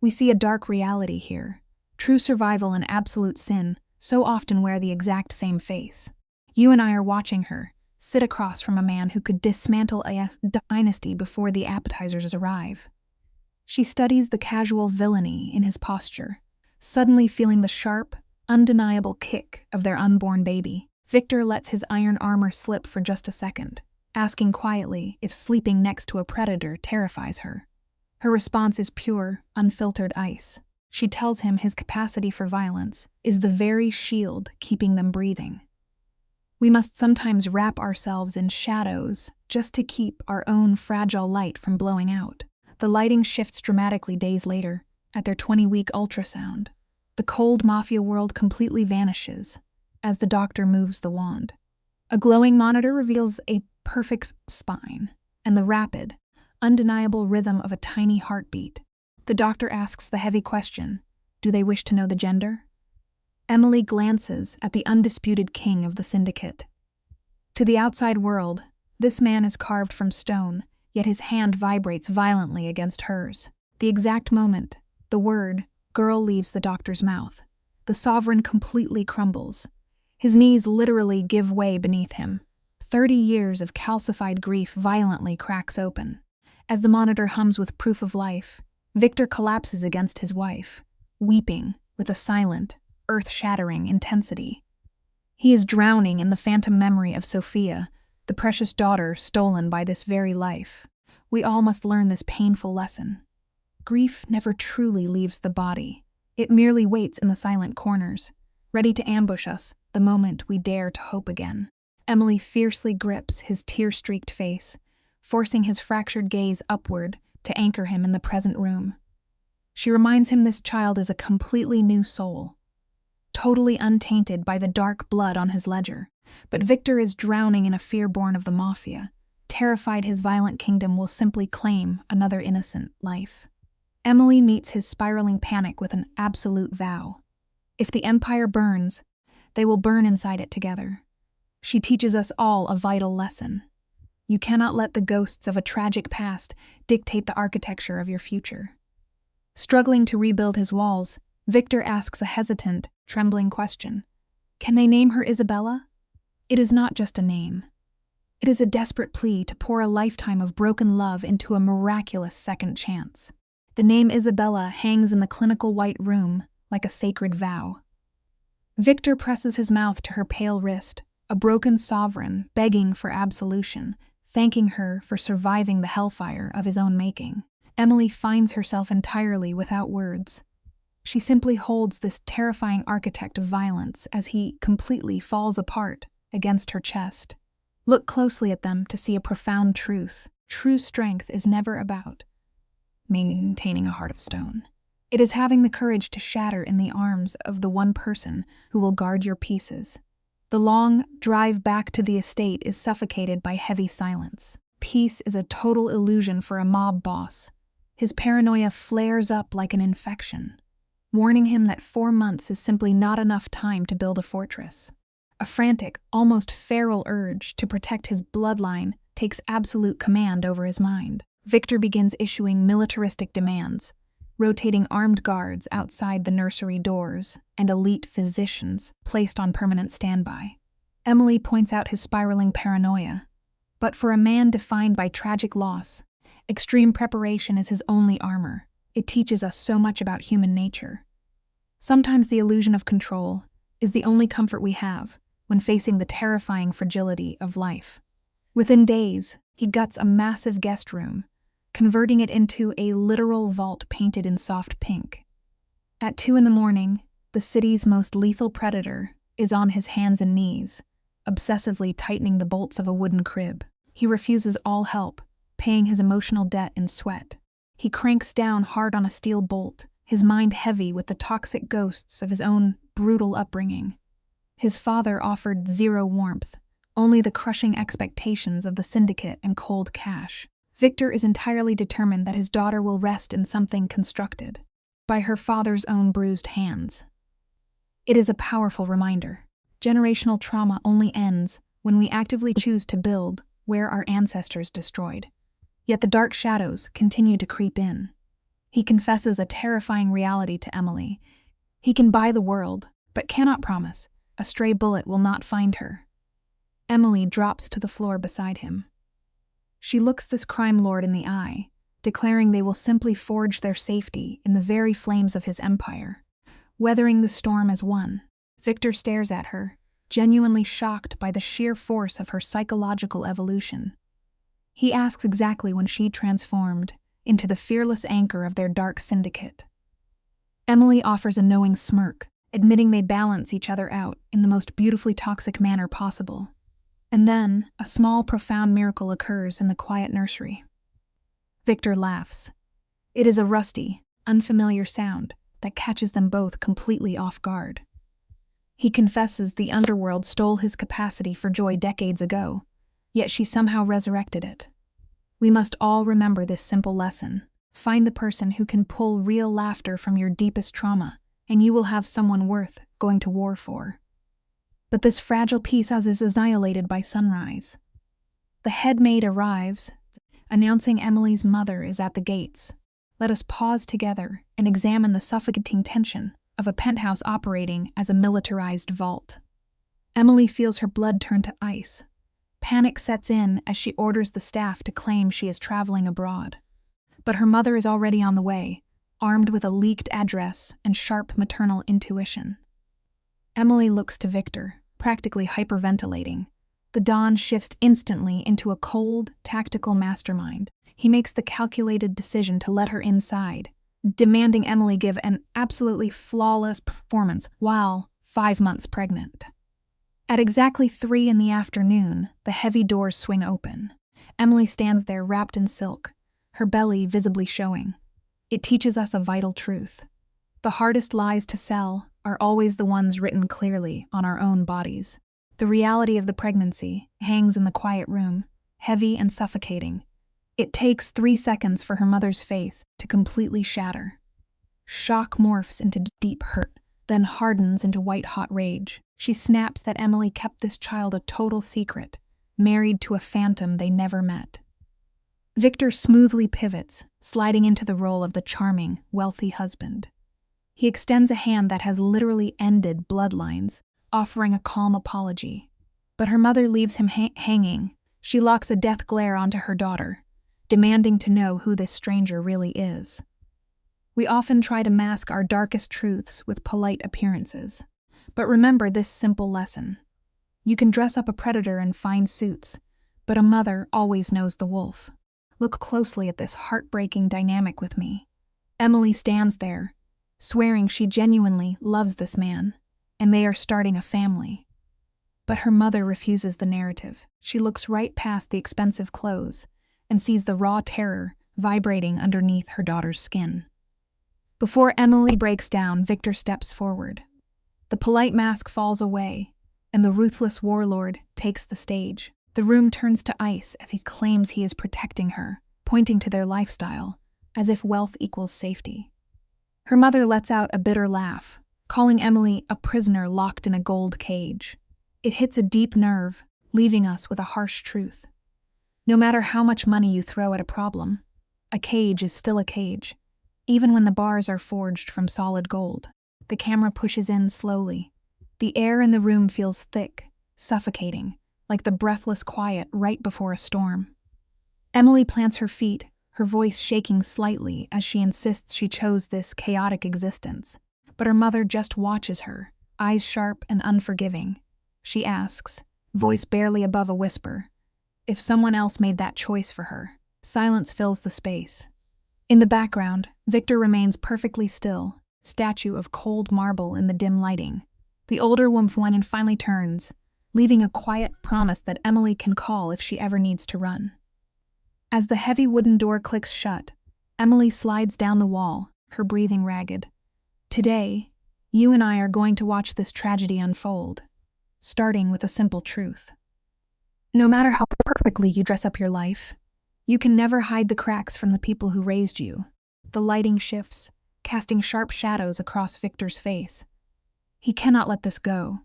We see a dark reality here. True survival and absolute sin so often wear the exact same face. You and I are watching her sit across from a man who could dismantle a dynasty before the appetizers arrive. She studies the casual villainy in his posture, suddenly feeling the sharp, undeniable kick of their unborn baby. Victor lets his iron armor slip for just a second, asking quietly if sleeping next to a predator terrifies her. Her response is pure, unfiltered ice. She tells him his capacity for violence is the very shield keeping them breathing. We must sometimes wrap ourselves in shadows just to keep our own fragile light from blowing out. The lighting shifts dramatically days later, at their 20-week ultrasound. The cold Mafia world completely vanishes as the doctor moves the wand. A glowing monitor reveals a perfect spine and the rapid, undeniable rhythm of a tiny heartbeat. The doctor asks the heavy question, do they wish to know the gender? Emily glances at the undisputed king of the syndicate. To the outside world, this man is carved from stone, yet his hand vibrates violently against hers. The exact moment the word girl leaves the doctor's mouth, the sovereign completely crumbles. His knees literally give way beneath him. 30 years of calcified grief violently cracks open. As the monitor hums with proof of life, Victor collapses against his wife, weeping with a silent, earth-shattering intensity. He is drowning in the phantom memory of Sophia, the precious daughter stolen by this very life. We all must learn this painful lesson. Grief never truly leaves the body. It merely waits in the silent corners, ready to ambush us the moment we dare to hope again. Emily fiercely grips his tear-streaked face, forcing his fractured gaze upward to anchor him in the present room. She reminds him this child is a completely new soul, totally untainted by the dark blood on his ledger. But Victor is drowning in a fear born of the Mafia, terrified his violent kingdom will simply claim another innocent life. Emily meets his spiraling panic with an absolute vow. If the Empire burns, they will burn inside it together. She teaches us all a vital lesson. You cannot let the ghosts of a tragic past dictate the architecture of your future. Struggling to rebuild his walls, Victor asks a hesitant, trembling question. Can they name her Isabella? It is not just a name. It is a desperate plea to pour a lifetime of broken love into a miraculous second chance. The name Isabella hangs in the clinical white room like a sacred vow. Victor presses his mouth to her pale wrist, a broken sovereign begging for absolution, thanking her for surviving the hellfire of his own making. Emily finds herself entirely without words. She simply holds this terrifying architect of violence as he completely falls apart against her chest. Look closely at them to see a profound truth. True strength is never about maintaining a heart of stone. It is having the courage to shatter in the arms of the one person who will guard your pieces. The long drive back to the estate is suffocated by heavy silence. Peace is a total illusion for a mob boss. His paranoia flares up like an infection, warning him that 4 months is simply not enough time to build a fortress. A frantic, almost feral urge to protect his bloodline takes absolute command over his mind. Victor begins issuing militaristic demands, rotating armed guards outside the nursery doors and elite physicians placed on permanent standby. Emily points out his spiraling paranoia. But for a man defined by tragic loss, extreme preparation is his only armor. It teaches us so much about human nature. Sometimes the illusion of control is the only comfort we have when facing the terrifying fragility of life. Within days, he guts a massive guest room, converting it into a literal vault painted in soft pink. At 2 a.m, the city's most lethal predator is on his hands and knees, obsessively tightening the bolts of a wooden crib. He refuses all help, paying his emotional debt in sweat. He cranks down hard on a steel bolt, his mind heavy with the toxic ghosts of his own brutal upbringing. His father offered zero warmth, only the crushing expectations of the syndicate and cold cash. Victor is entirely determined that his daughter will rest in something constructed by her father's own bruised hands. It is a powerful reminder. Generational trauma only ends when we actively choose to build where our ancestors destroyed. Yet the dark shadows continue to creep in. He confesses a terrifying reality to Emily. He can buy the world, but cannot promise a stray bullet will not find her. Emily drops to the floor beside him. She looks this crime lord in the eye, declaring they will simply forge their safety in the very flames of his empire, weathering the storm as one. Victor stares at her, genuinely shocked by the sheer force of her psychological evolution. He asks exactly when she transformed into the fearless anchor of their dark syndicate. Emily offers a knowing smirk, admitting they balance each other out in the most beautifully toxic manner possible. And then, a small, profound miracle occurs in the quiet nursery. Victor laughs. It is a rusty, unfamiliar sound that catches them both completely off guard. He confesses the underworld stole his capacity for joy decades ago, yet she somehow resurrected it. We must all remember this simple lesson. Find the person who can pull real laughter from your deepest trauma, and you will have someone worth going to war for. But this fragile piece is annihilated by sunrise. The head maid arrives, announcing Emily's mother is at the gates. Let us pause together and examine the suffocating tension of a penthouse operating as a militarized vault. Emily feels her blood turn to ice. Panic sets in as she orders the staff to claim she is traveling abroad. But her mother is already on the way, armed with a leaked address and sharp maternal intuition. Emily looks to Victor, practically hyperventilating. The dawn shifts instantly into a cold, tactical mastermind. He makes the calculated decision to let her inside, demanding Emily give an absolutely flawless performance while 5 months pregnant. At exactly 3 p.m, the heavy doors swing open. Emily stands there wrapped in silk, her belly visibly showing. It teaches us a vital truth. The hardest lies to sell are always the ones written clearly on our own bodies. The reality of the pregnancy hangs in the quiet room, heavy and suffocating. It takes 3 seconds for her mother's face to completely shatter. Shock morphs into deep hurt, then hardens into white-hot rage. She snaps that Emily kept this child a total secret, married to a phantom they never met. Victor smoothly pivots, sliding into the role of the charming, wealthy husband. He extends a hand that has literally ended bloodlines, offering a calm apology. But her mother leaves him hanging. She locks a death glare onto her daughter, demanding to know who this stranger really is. We often try to mask our darkest truths with polite appearances. But remember this simple lesson. You can dress up a predator in fine suits, but a mother always knows the wolf. Look closely at this heartbreaking dynamic with me. Emily stands there, swearing she genuinely loves this man, and they are starting a family. But her mother refuses the narrative. She looks right past the expensive clothes and sees the raw terror vibrating underneath her daughter's skin. Before Emily breaks down, Victor steps forward. The polite mask falls away, and the ruthless warlord takes the stage. The room turns to ice as he claims he is protecting her, pointing to their lifestyle, as if wealth equals safety. Her mother lets out a bitter laugh, calling Emily a prisoner locked in a gold cage. It hits a deep nerve, leaving us with a harsh truth. No matter how much money you throw at a problem, a cage is still a cage, even when the bars are forged from solid gold. The camera pushes in slowly. The air in the room feels thick, suffocating, like the breathless quiet right before a storm. Emily plants her feet, her voice shaking slightly as she insists she chose this chaotic existence. But her mother just watches her, eyes sharp and unforgiving. She asks, voice barely above a whisper, if someone else made that choice for her. Silence fills the space. In the background, Victor remains perfectly still, statue of cold marble in the dim lighting. The older woman finally turns, leaving a quiet promise that Emily can call if she ever needs to run. As the heavy wooden door clicks shut, Emily slides down the wall, her breathing ragged. Today, you and I are going to watch this tragedy unfold, starting with a simple truth. No matter how perfectly you dress up your life, you can never hide the cracks from the people who raised you. The lighting shifts, casting sharp shadows across Victor's face. He cannot let this go.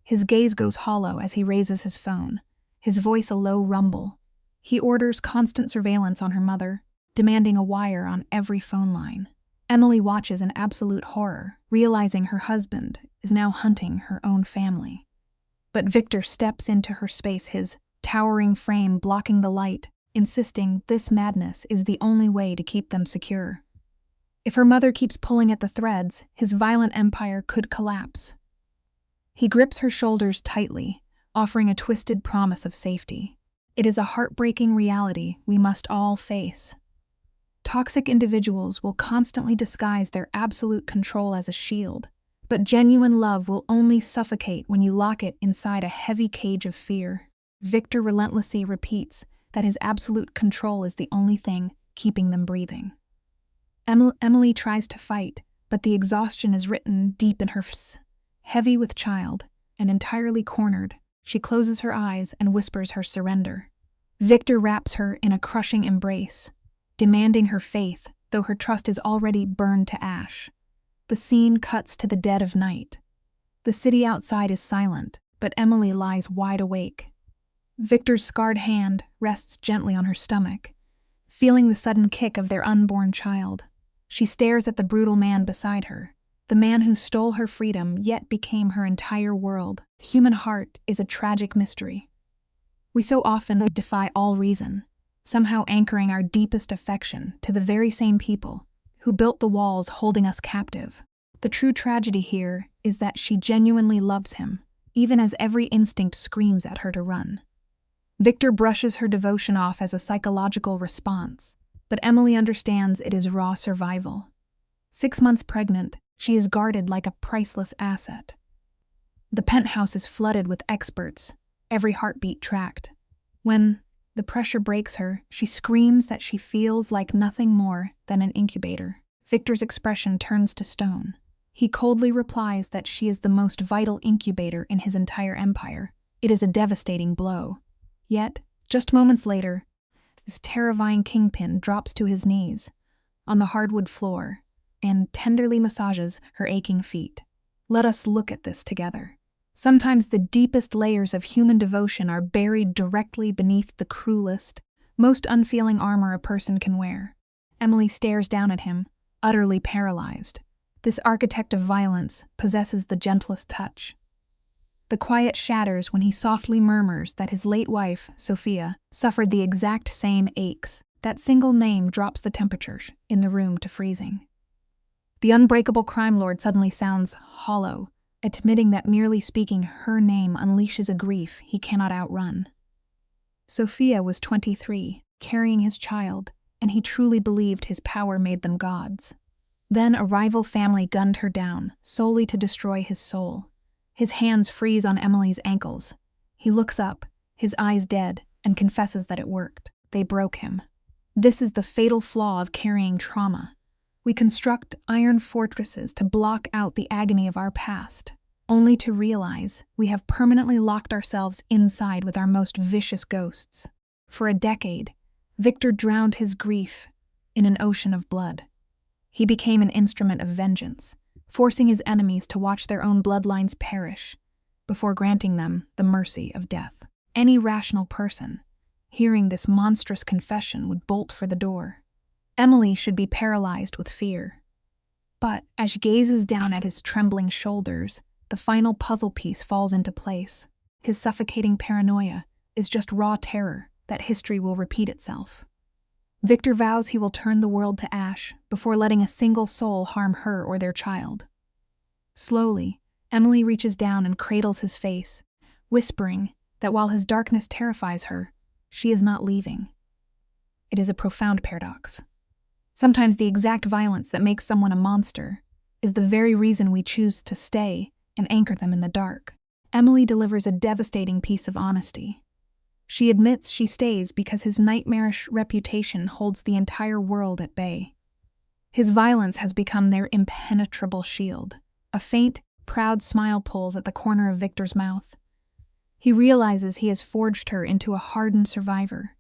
His gaze goes hollow as he raises his phone, his voice a low rumble. He orders constant surveillance on her mother, demanding a wire on every phone line. Emily watches in absolute horror, realizing her husband is now hunting her own family. But Victor steps into her space, his towering frame blocking the light, insisting this madness is the only way to keep them secure. If her mother keeps pulling at the threads, his violent empire could collapse. He grips her shoulders tightly, offering a twisted promise of safety. It is a heartbreaking reality we must all face. Toxic individuals will constantly disguise their absolute control as a shield, but genuine love will only suffocate when you lock it inside a heavy cage of fear. Victor relentlessly repeats that his absolute control is the only thing keeping them breathing. Emily tries to fight, but the exhaustion is written deep in her face. Heavy with child, and entirely cornered, she closes her eyes and whispers her surrender. Victor wraps her in a crushing embrace, demanding her faith, though her trust is already burned to ash. The scene cuts to the dead of night. The city outside is silent, but Emily lies wide awake. Victor's scarred hand rests gently on her stomach, feeling the sudden kick of their unborn child. She stares at the brutal man beside her, the man who stole her freedom yet became her entire world. The human heart is a tragic mystery. We so often defy all reason, somehow anchoring our deepest affection to the very same people who built the walls holding us captive. The true tragedy here is that she genuinely loves him, even as every instinct screams at her to run. Victor brushes her devotion off as a psychological response, but Emily understands it is raw survival. 6 months pregnant, she is guarded like a priceless asset. The penthouse is flooded with experts, every heartbeat tracked. When the pressure breaks her, she screams that she feels like nothing more than an incubator. Victor's expression turns to stone. He coldly replies that she is the most vital incubator in his entire empire. It is a devastating blow. Yet, just moments later, this terrifying kingpin drops to his knees on the hardwood floor and tenderly massages her aching feet. Let us look at this together. Sometimes the deepest layers of human devotion are buried directly beneath the cruelest, most unfeeling armor a person can wear. Emily stares down at him, utterly paralyzed. This architect of violence possesses the gentlest touch. The quiet shatters when he softly murmurs that his late wife, Sophia, suffered the exact same aches. That single name drops the temperature in the room to freezing. The unbreakable crime lord suddenly sounds hollow, admitting that merely speaking her name unleashes a grief he cannot outrun. Sophia was 23, carrying his child, and he truly believed his power made them gods. Then a rival family gunned her down, solely to destroy his soul. His hands freeze on Emily's ankles. He looks up, his eyes dead, and confesses that it worked. They broke him. This is the fatal flaw of carrying trauma. We construct iron fortresses to block out the agony of our past, only to realize we have permanently locked ourselves inside with our most vicious ghosts. For a decade, Victor drowned his grief in an ocean of blood. He became an instrument of vengeance, forcing his enemies to watch their own bloodlines perish before granting them the mercy of death. Any rational person, hearing this monstrous confession, would bolt for the door. Emily should be paralyzed with fear. But as she gazes down at his trembling shoulders, the final puzzle piece falls into place. His suffocating paranoia is just raw terror that history will repeat itself. Victor vows he will turn the world to ash before letting a single soul harm her or their child. Slowly, Emily reaches down and cradles his face, whispering that while his darkness terrifies her, she is not leaving. It is a profound paradox. Sometimes the exact violence that makes someone a monster is the very reason we choose to stay and anchor them in the dark. Emily delivers a devastating piece of honesty. She admits she stays because his nightmarish reputation holds the entire world at bay. His violence has become their impenetrable shield. A faint, proud smile pulls at the corner of Victor's mouth. He realizes he has forged her into a hardened survivor.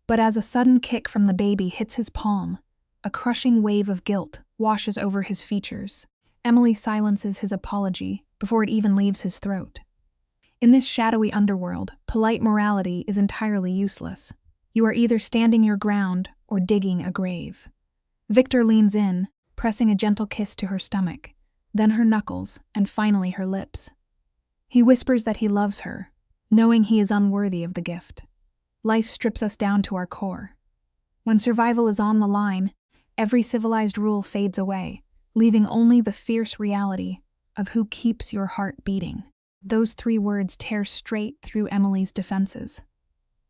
But as a sudden kick from the baby hits his palm, a crushing wave of guilt washes over his features. Emily silences his apology before it even leaves his throat. In this shadowy underworld, polite morality is entirely useless. You are either standing your ground or digging a grave. Victor leans in, pressing a gentle kiss to her stomach, then her knuckles, and finally her lips. He whispers that he loves her, knowing he is unworthy of the gift. Life strips us down to our core. When survival is on the line, every civilized rule fades away, leaving only the fierce reality of who keeps your heart beating. Those 3 words tear straight through Emily's defenses.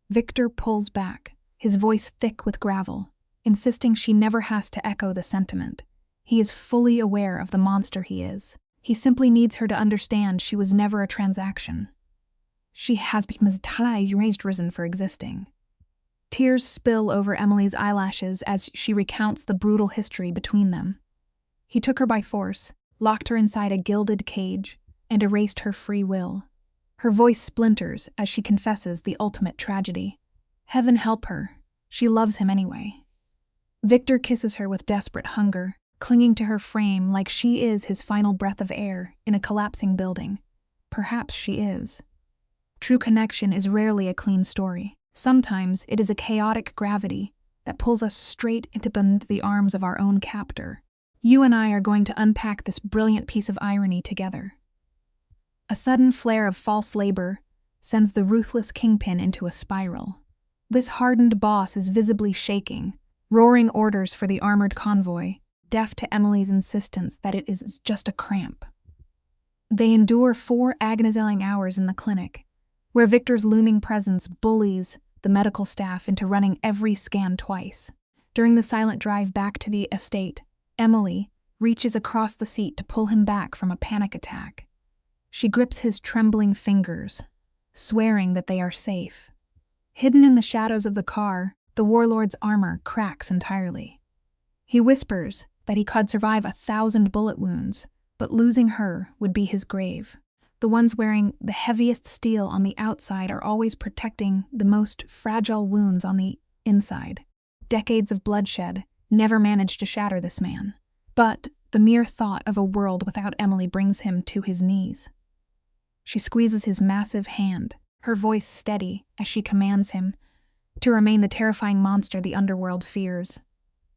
Victor pulls back, his voice thick with gravel, insisting she never has to echo the sentiment. He is fully aware of the monster he is. He simply needs her to understand she was never a transaction. She has become raised risen for existing. Tears spill over Emily's eyelashes as she recounts the brutal history between them. He took her by force, locked her inside a gilded cage, and erased her free will. Her voice splinters as she confesses the ultimate tragedy. Heaven help her, she loves him anyway. Victor kisses her with desperate hunger, clinging to her frame like she is his final breath of air in a collapsing building. Perhaps she is. True connection is rarely a clean story. Sometimes it is a chaotic gravity that pulls us straight into the arms of our own captor. You and I are going to unpack this brilliant piece of irony together. A sudden flare of false labor sends the ruthless kingpin into a spiral. This hardened boss is visibly shaking, roaring orders for the armored convoy, deaf to Emily's insistence that it is just a cramp. They endure 4 agonizing hours in the clinic, where Victor's looming presence bullies the medical staff into running every scan twice. During the silent drive back to the estate, Emily reaches across the seat to pull him back from a panic attack. She grips his trembling fingers, swearing that they are safe. Hidden in the shadows of the car, the warlord's armor cracks entirely. He whispers that he could survive 1,000 bullet wounds, but losing her would be his grave. The ones wearing the heaviest steel on the outside are always protecting the most fragile wounds on the inside. Decades of bloodshed never managed to shatter this man. But the mere thought of a world without Emily brings him to his knees. She squeezes his massive hand, her voice steady as she commands him to remain the terrifying monster the underworld fears.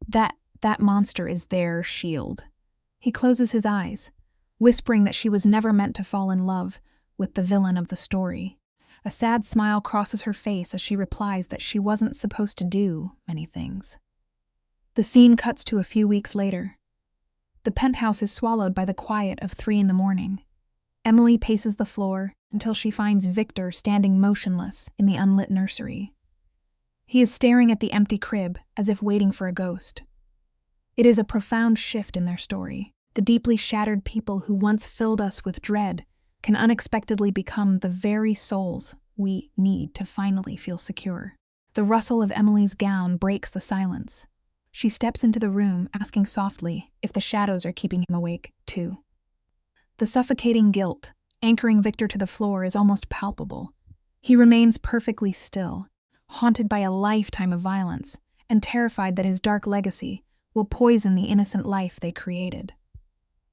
That monster is their shield. He closes his eyes, whispering that she was never meant to fall in love with the villain of the story. A sad smile crosses her face as she replies that she wasn't supposed to do many things. The scene cuts to a few weeks later. The penthouse is swallowed by the quiet of 3 a.m. Emily paces the floor until she finds Victor standing motionless in the unlit nursery. He is staring at the empty crib as if waiting for a ghost. It is a profound shift in their story. The deeply shattered people who once filled us with dread can unexpectedly become the very souls we need to finally feel secure. The rustle of Emily's gown breaks the silence. She steps into the room, asking softly if the shadows are keeping him awake, too. The suffocating guilt, anchoring Victor to the floor, is almost palpable. He remains perfectly still, haunted by a lifetime of violence, and terrified that his dark legacy will poison the innocent life they created.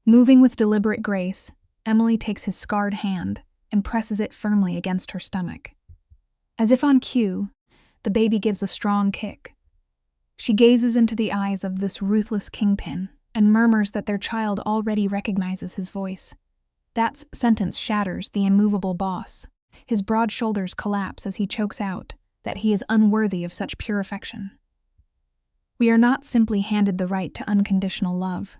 Moving with deliberate grace, Emily takes his scarred hand and presses it firmly against her stomach. As if on cue, the baby gives a strong kick. She gazes into the eyes of this ruthless kingpin and murmurs that their child already recognizes his voice. That sentence shatters the immovable boss. His broad shoulders collapse as he chokes out that he is unworthy of such pure affection. We are not simply handed the right to unconditional love.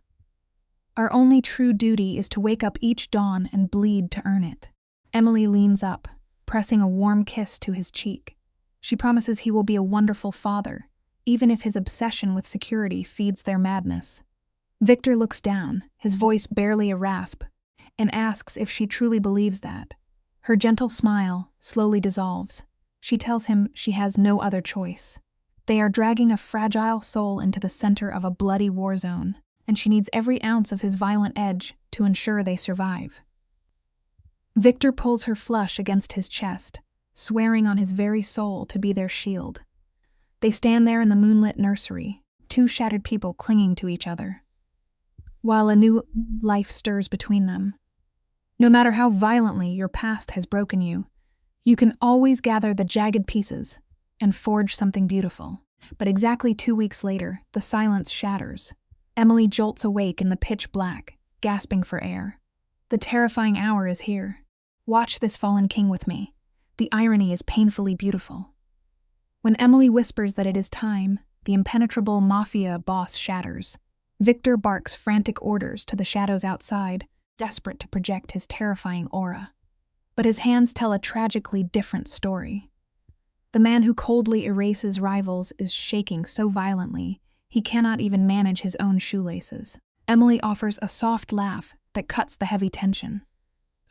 Our only true duty is to wake up each dawn and bleed to earn it. Emily leans up, pressing a warm kiss to his cheek. She promises he will be a wonderful father, even if his obsession with security feeds their madness. Victor looks down, his voice barely a rasp, and asks if she truly believes that. Her gentle smile slowly dissolves. She tells him she has no other choice. They are dragging a fragile soul into the center of a bloody war zone, and she needs every ounce of his violent edge to ensure they survive. Victor pulls her flush against his chest, swearing on his very soul to be their shield. They stand there in the moonlit nursery, 2 shattered people clinging to each other, while a new life stirs between them. No matter how violently your past has broken you, you can always gather the jagged pieces and forge something beautiful. But exactly 2 weeks later, the silence shatters. Emily jolts awake in the pitch black, gasping for air. The terrifying hour is here. Watch this fallen king with me. The irony is painfully beautiful. When Emily whispers that it is time, the impenetrable mafia boss shatters. Victor barks frantic orders to the shadows outside, desperate to project his terrifying aura. But his hands tell a tragically different story. The man who coldly erases rivals is shaking so violently he cannot even manage his own shoelaces. Emily offers a soft laugh that cuts the heavy tension.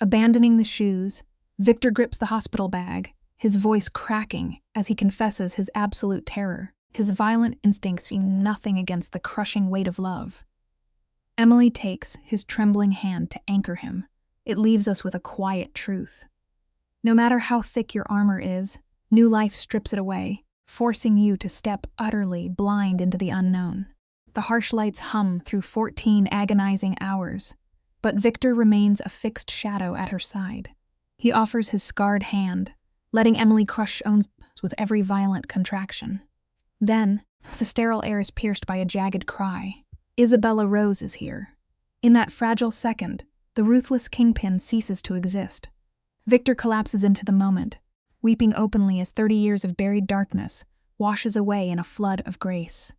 Abandoning the shoes, Victor grips the hospital bag, his voice cracking as he confesses his absolute terror. His violent instincts mean nothing against the crushing weight of love. Emily takes his trembling hand to anchor him. It leaves us with a quiet truth. No matter how thick your armor is, new life strips it away, forcing you to step utterly blind into the unknown. The harsh lights hum through 14 agonizing hours, but Victor remains a fixed shadow at her side. He offers his scarred hand, letting Emily crush own with every violent contraction. Then, the sterile air is pierced by a jagged cry. Isabella Rose is here. In that fragile second, the ruthless kingpin ceases to exist. Victor collapses into the moment, weeping openly as 30 years of buried darkness washes away in a flood of grace.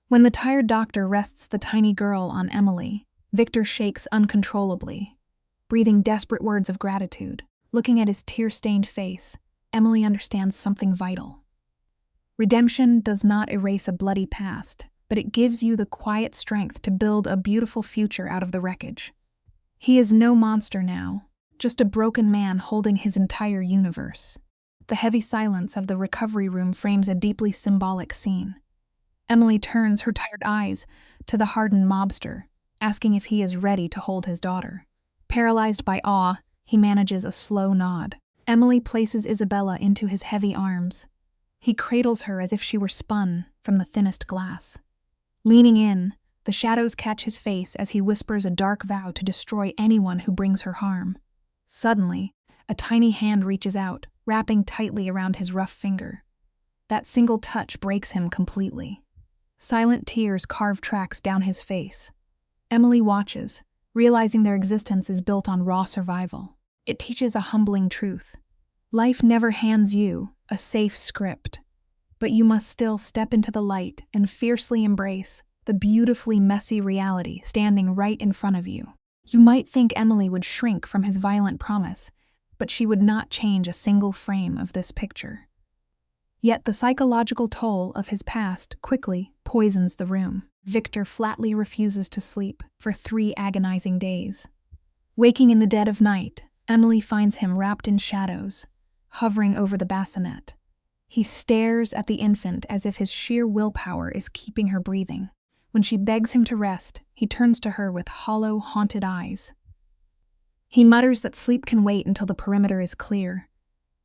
When the tired doctor rests the tiny girl on Emily, Victor shakes uncontrollably, breathing desperate words of gratitude. Looking at his tear-stained face, Emily understands something vital. Redemption does not erase a bloody past, but it gives you the quiet strength to build a beautiful future out of the wreckage. He is no monster now, just a broken man holding his entire universe. The heavy silence of the recovery room frames a deeply symbolic scene. Emily turns her tired eyes to the hardened mobster, asking if he is ready to hold his daughter. Paralyzed by awe, he manages a slow nod. Emily places Isabella into his heavy arms. He cradles her as if she were spun from the thinnest glass. Leaning in, the shadows catch his face as he whispers a dark vow to destroy anyone who brings her harm. Suddenly, a tiny hand reaches out, wrapping tightly around his rough finger. That single touch breaks him completely. Silent tears carve tracks down his face. Emily watches, realizing their existence is built on raw survival. It teaches a humbling truth. Life never hands you a safe script, but you must still step into the light and fiercely embrace the beautifully messy reality standing right in front of you. You might think Emily would shrink from his violent promise, but she would not change a single frame of this picture. Yet the psychological toll of his past quickly poisons the room. Victor flatly refuses to sleep for 3 agonizing days. Waking in the dead of night, Emily finds him wrapped in shadows, hovering over the bassinet. He stares at the infant as if his sheer willpower is keeping her breathing. When she begs him to rest, he turns to her with hollow, haunted eyes. He mutters that sleep can wait until the perimeter is clear,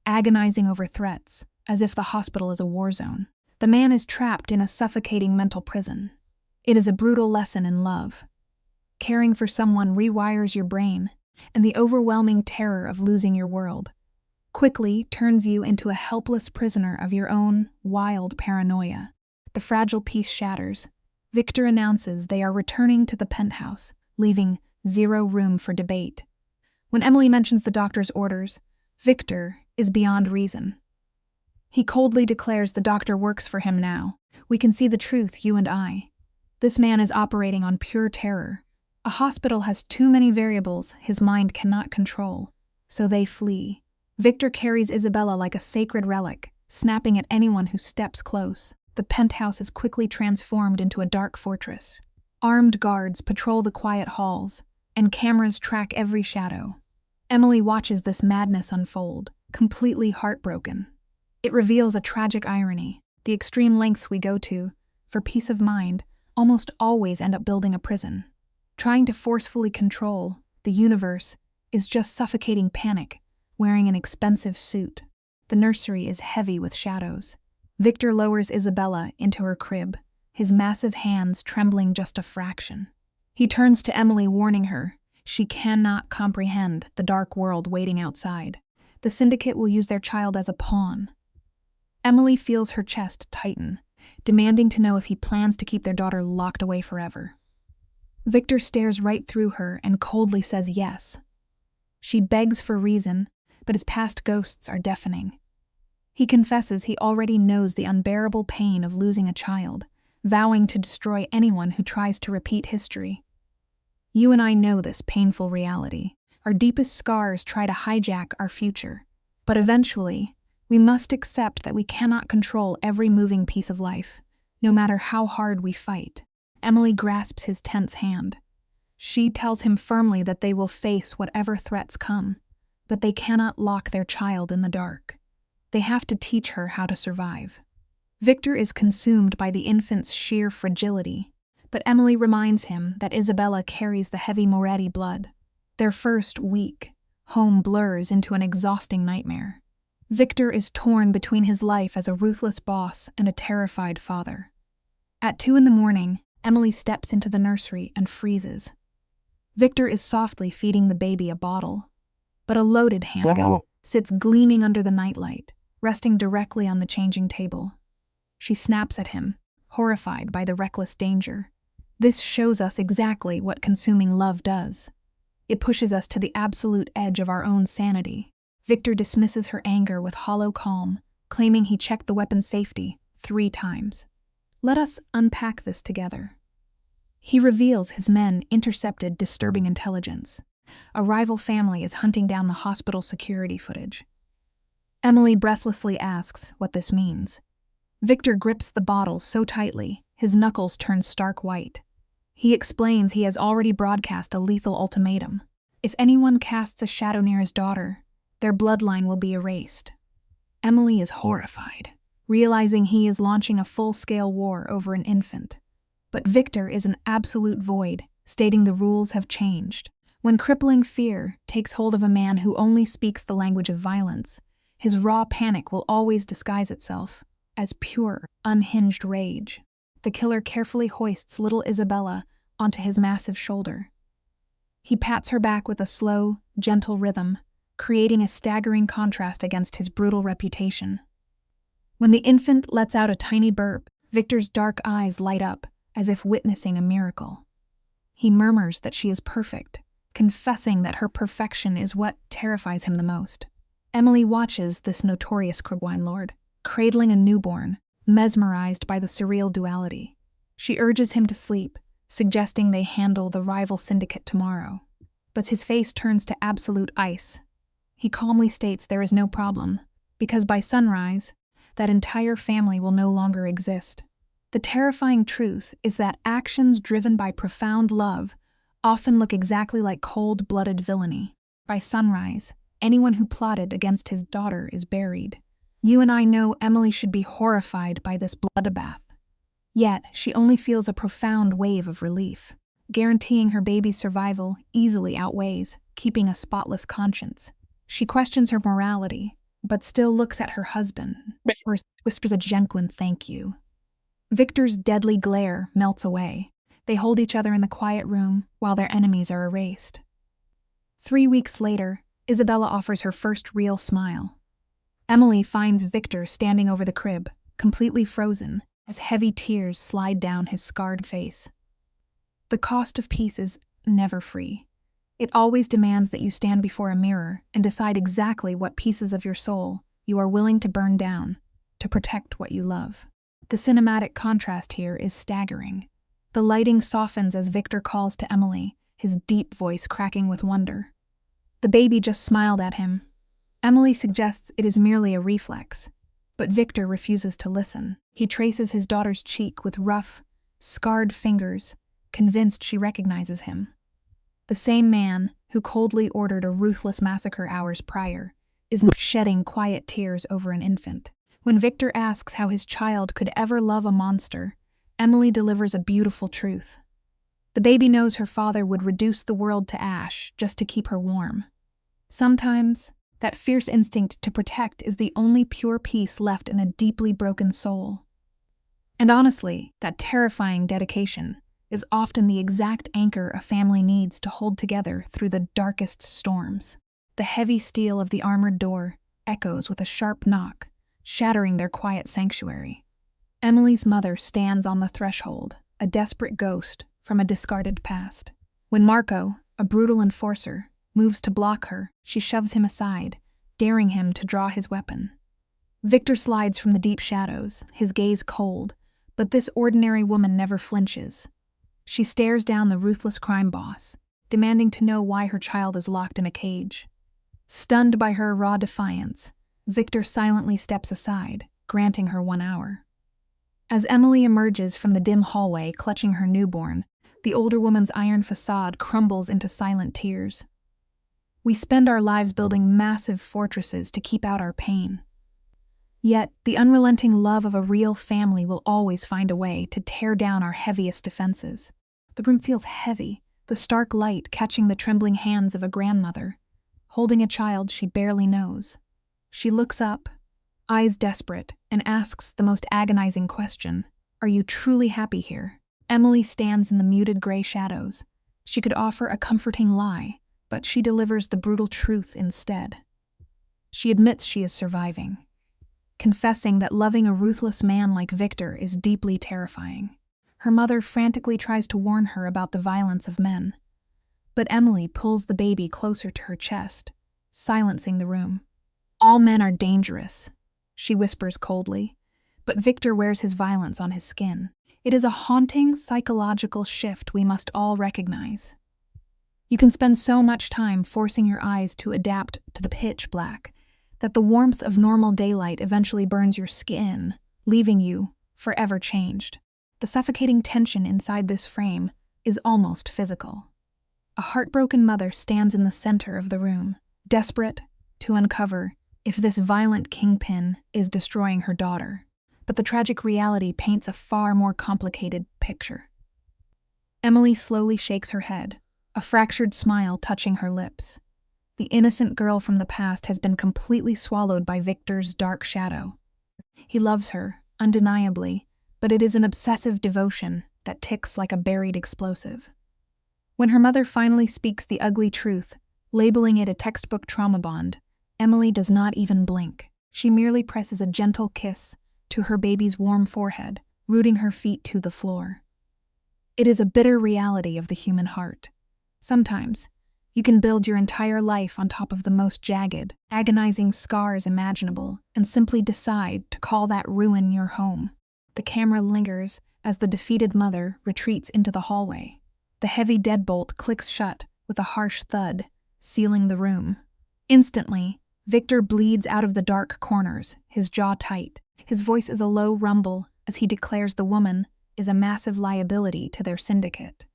agonizing over threats, as if the hospital is a war zone. The man is trapped in a suffocating mental prison. It is a brutal lesson in love. Caring for someone rewires your brain, and the overwhelming terror of losing your world quickly turns you into a helpless prisoner of your own wild paranoia. The fragile peace shatters. Victor announces they are returning to the penthouse, leaving 0 room for debate. When Emily mentions the doctor's orders, Victor is beyond reason. He coldly declares the doctor works for him now. We can see the truth, you and I. This man is operating on pure terror. A hospital has too many variables his mind cannot control, so they flee. Victor carries Isabella like a sacred relic, snapping at anyone who steps close. The penthouse is quickly transformed into a dark fortress. Armed guards patrol the quiet halls, and cameras track every shadow. Emily watches this madness unfold, completely heartbroken. It reveals a tragic irony. The extreme lengths we go to, for peace of mind, almost always end up building a prison. Trying to forcefully control the universe is just suffocating panic, wearing an expensive suit. The nursery is heavy with shadows. Victor lowers Isabella into her crib, his massive hands trembling just a fraction. He turns to Emily, warning her she cannot comprehend the dark world waiting outside. The syndicate will use their child as a pawn. Emily feels her chest tighten, demanding to know if he plans to keep their daughter locked away forever. Victor stares right through her and coldly says yes. She begs for reason, but his past ghosts are deafening. He confesses he already knows the unbearable pain of losing a child, vowing to destroy anyone who tries to repeat history. You and I know this painful reality. Our deepest scars try to hijack our future. But eventually, we must accept that we cannot control every moving piece of life, no matter how hard we fight. Emily grasps his tense hand. She tells him firmly that they will face whatever threats come, but they cannot lock their child in the dark. They have to teach her how to survive. Victor is consumed by the infant's sheer fragility, but Emily reminds him that Isabella carries the heavy Moretti blood. Their first week, home blurs into an exhausting nightmare. Victor is torn between his life as a ruthless boss and a terrified father. At 2 a.m, Emily steps into the nursery and freezes. Victor is softly feeding the baby a bottle, but a loaded handgun sits gleaming under the nightlight, resting directly on the changing table. She snaps at him, horrified by the reckless danger. This shows us exactly what consuming love does. It pushes us to the absolute edge of our own sanity. Victor dismisses her anger with hollow calm, claiming he checked the weapon's safety 3 times. Let us unpack this together. He reveals his men intercepted disturbing intelligence. A rival family is hunting down the hospital security footage. Emily breathlessly asks what this means. Victor grips the bottle so tightly, his knuckles turn stark white. He explains he has already broadcast a lethal ultimatum. If anyone casts a shadow near his daughter, their bloodline will be erased. Emily is horrified, realizing he is launching a full-scale war over an infant. But Victor is an absolute void, stating the rules have changed. When crippling fear takes hold of a man who only speaks the language of violence, his raw panic will always disguise itself as pure, unhinged rage. The killer carefully hoists little Isabella onto his massive shoulder. He pats her back with a slow, gentle rhythm, creating a staggering contrast against his brutal reputation. When the infant lets out a tiny burp, Victor's dark eyes light up as if witnessing a miracle. He murmurs that she is perfect, confessing that her perfection is what terrifies him the most. Emily watches this notorious Crogwine lord, cradling a newborn, mesmerized by the surreal duality. She urges him to sleep, suggesting they handle the rival syndicate tomorrow. But his face turns to absolute ice. He calmly states there is no problem, because by sunrise, that entire family will no longer exist. The terrifying truth is that actions driven by profound love often look exactly like cold-blooded villainy. By sunrise, anyone who plotted against his daughter is buried. You and I know Emily should be horrified by this bloodbath. Yet, she only feels a profound wave of relief. Guaranteeing her baby's survival easily outweighs keeping a spotless conscience. She questions her morality, but still looks at her husband, or whispers a genuine thank you. Victor's deadly glare melts away. They hold each other in the quiet room while their enemies are erased. 3 weeks later, Isabella offers her first real smile. Emily finds Victor standing over the crib, completely frozen, as heavy tears slide down his scarred face. The cost of peace is never free. It always demands that you stand before a mirror and decide exactly what pieces of your soul you are willing to burn down to protect what you love. The cinematic contrast here is staggering. The lighting softens as Victor calls to Emily, his deep voice cracking with wonder. The baby just smiled at him. Emily suggests it is merely a reflex, but Victor refuses to listen. He traces his daughter's cheek with rough, scarred fingers, convinced she recognizes him. The same man who coldly ordered a ruthless massacre hours prior is shedding quiet tears over an infant. When Victor asks how his child could ever love a monster, Emily delivers a beautiful truth. The baby knows her father would reduce the world to ash just to keep her warm. Sometimes, that fierce instinct to protect is the only pure peace left in a deeply broken soul. And honestly, that terrifying dedication is often the exact anchor a family needs to hold together through the darkest storms. The heavy steel of the armored door echoes with a sharp knock, shattering their quiet sanctuary. Emily's mother stands on the threshold, a desperate ghost from a discarded past. When Marco, a brutal enforcer, moves to block her, she shoves him aside, daring him to draw his weapon. Victor slides from the deep shadows, his gaze cold, but this ordinary woman never flinches. She stares down the ruthless crime boss, demanding to know why her child is locked in a cage. Stunned by her raw defiance, Victor silently steps aside, granting her 1 hour. As Emily emerges from the dim hallway clutching her newborn, the older woman's iron facade crumbles into silent tears. We spend our lives building massive fortresses to keep out our pain. Yet, the unrelenting love of a real family will always find a way to tear down our heaviest defenses. The room feels heavy, the stark light catching the trembling hands of a grandmother, holding a child she barely knows. She looks up, eyes desperate, and asks the most agonizing question, "Are you truly happy here?" Emily stands in the muted gray shadows. She could offer a comforting lie, but she delivers the brutal truth instead. She admits she is surviving, confessing that loving a ruthless man like Victor is deeply terrifying. Her mother frantically tries to warn her about the violence of men, but Emily pulls the baby closer to her chest, silencing the room. "All men are dangerous," she whispers coldly, but Victor wears his violence on his skin. It is a haunting psychological shift we must all recognize. You can spend so much time forcing your eyes to adapt to the pitch black that the warmth of normal daylight eventually burns your skin, leaving you forever changed. The suffocating tension inside this frame is almost physical. A heartbroken mother stands in the center of the room, desperate to uncover if this violent kingpin is destroying her daughter. But the tragic reality paints a far more complicated picture. Emily slowly shakes her head, a fractured smile touching her lips. The innocent girl from the past has been completely swallowed by Victor's dark shadow. He loves her, undeniably, but it is an obsessive devotion that ticks like a buried explosive. When her mother finally speaks the ugly truth, labeling it a textbook trauma bond, Emily does not even blink. She merely presses a gentle kiss to her baby's warm forehead, rooting her feet to the floor. It is a bitter reality of the human heart. Sometimes, you can build your entire life on top of the most jagged, agonizing scars imaginable and simply decide to call that ruin your home. The camera lingers as the defeated mother retreats into the hallway. The heavy deadbolt clicks shut with a harsh thud, sealing the room. Instantly, Victor bleeds out of the dark corners, his jaw tight. His voice is a low rumble as he declares the woman is a massive liability to their syndicate.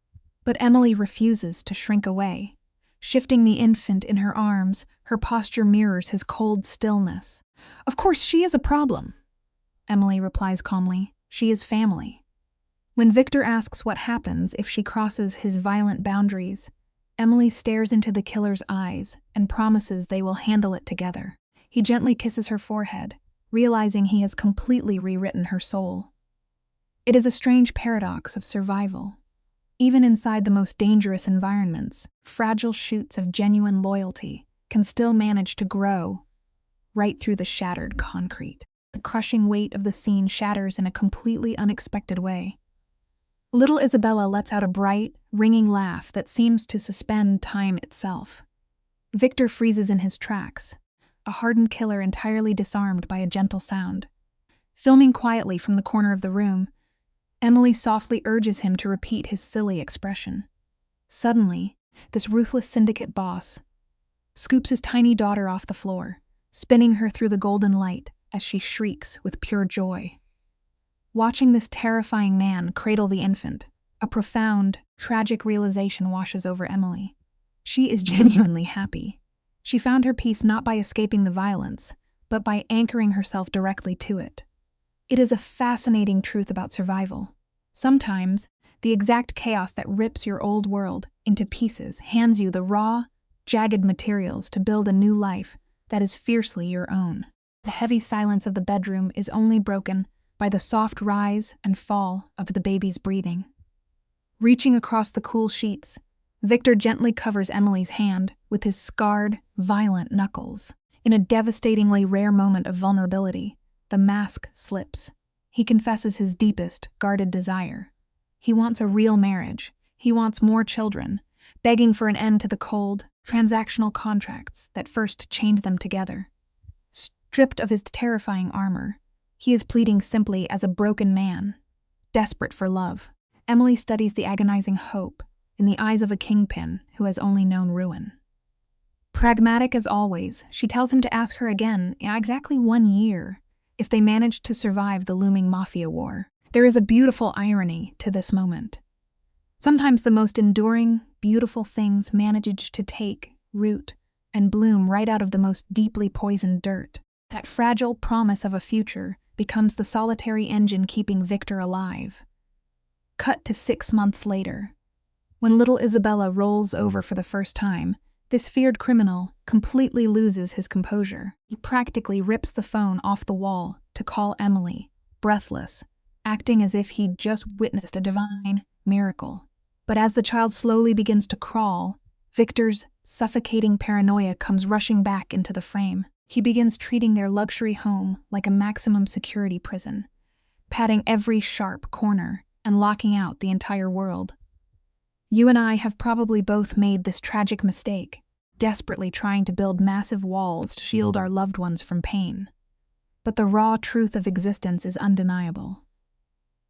But Emily refuses to shrink away. Shifting the infant in her arms, her posture mirrors his cold stillness. "Of course, she is a problem," Emily replies calmly. "She is family." When Victor asks what happens if she crosses his violent boundaries, Emily stares into the killer's eyes and promises they will handle it together. He gently kisses her forehead, realizing he has completely rewritten her soul. It is a strange paradox of survival. Even inside the most dangerous environments, fragile shoots of genuine loyalty can still manage to grow right through the shattered concrete. The crushing weight of the scene shatters in a completely unexpected way. Little Isabella lets out a bright, ringing laugh that seems to suspend time itself. Victor freezes in his tracks, a hardened killer entirely disarmed by a gentle sound. Filming quietly from the corner of the room, Emily softly urges him to repeat his silly expression. Suddenly, this ruthless syndicate boss scoops his tiny daughter off the floor, spinning her through the golden light as she shrieks with pure joy. Watching this terrifying man cradle the infant, a profound, tragic realization washes over Emily. She is genuinely happy. She found her peace not by escaping the violence, but by anchoring herself directly to it. It is a fascinating truth about survival. Sometimes, the exact chaos that rips your old world into pieces hands you the raw, jagged materials to build a new life that is fiercely your own. The heavy silence of the bedroom is only broken by the soft rise and fall of the baby's breathing. Reaching across the cool sheets, Victor gently covers Emily's hand with his scarred, violent knuckles. In a devastatingly rare moment of vulnerability, the mask slips. He confesses his deepest, guarded desire. He wants a real marriage. He wants more children, begging for an end to the cold, transactional contracts that first chained them together. Stripped of his terrifying armor, he is pleading simply as a broken man, desperate for love. Emily studies the agonizing hope in the eyes of a kingpin who has only known ruin. Pragmatic as always, she tells him to ask her again in exactly 1 year if they managed to survive the looming mafia war. There is a beautiful irony to this moment. Sometimes the most enduring, beautiful things manage to take root and bloom right out of the most deeply poisoned dirt. That fragile promise of a future becomes the solitary engine keeping Victor alive. Cut to 6 months later. When little Isabella rolls over for the first time, this feared criminal completely loses his composure. He practically rips the phone off the wall to call Emily, breathless, acting as if he'd just witnessed a divine miracle. But as the child slowly begins to crawl, Victor's suffocating paranoia comes rushing back into the frame. He begins treating their luxury home like a maximum security prison, padding every sharp corner and locking out the entire world. You and I have probably both made this tragic mistake, desperately trying to build massive walls to shield our loved ones from pain. But the raw truth of existence is undeniable.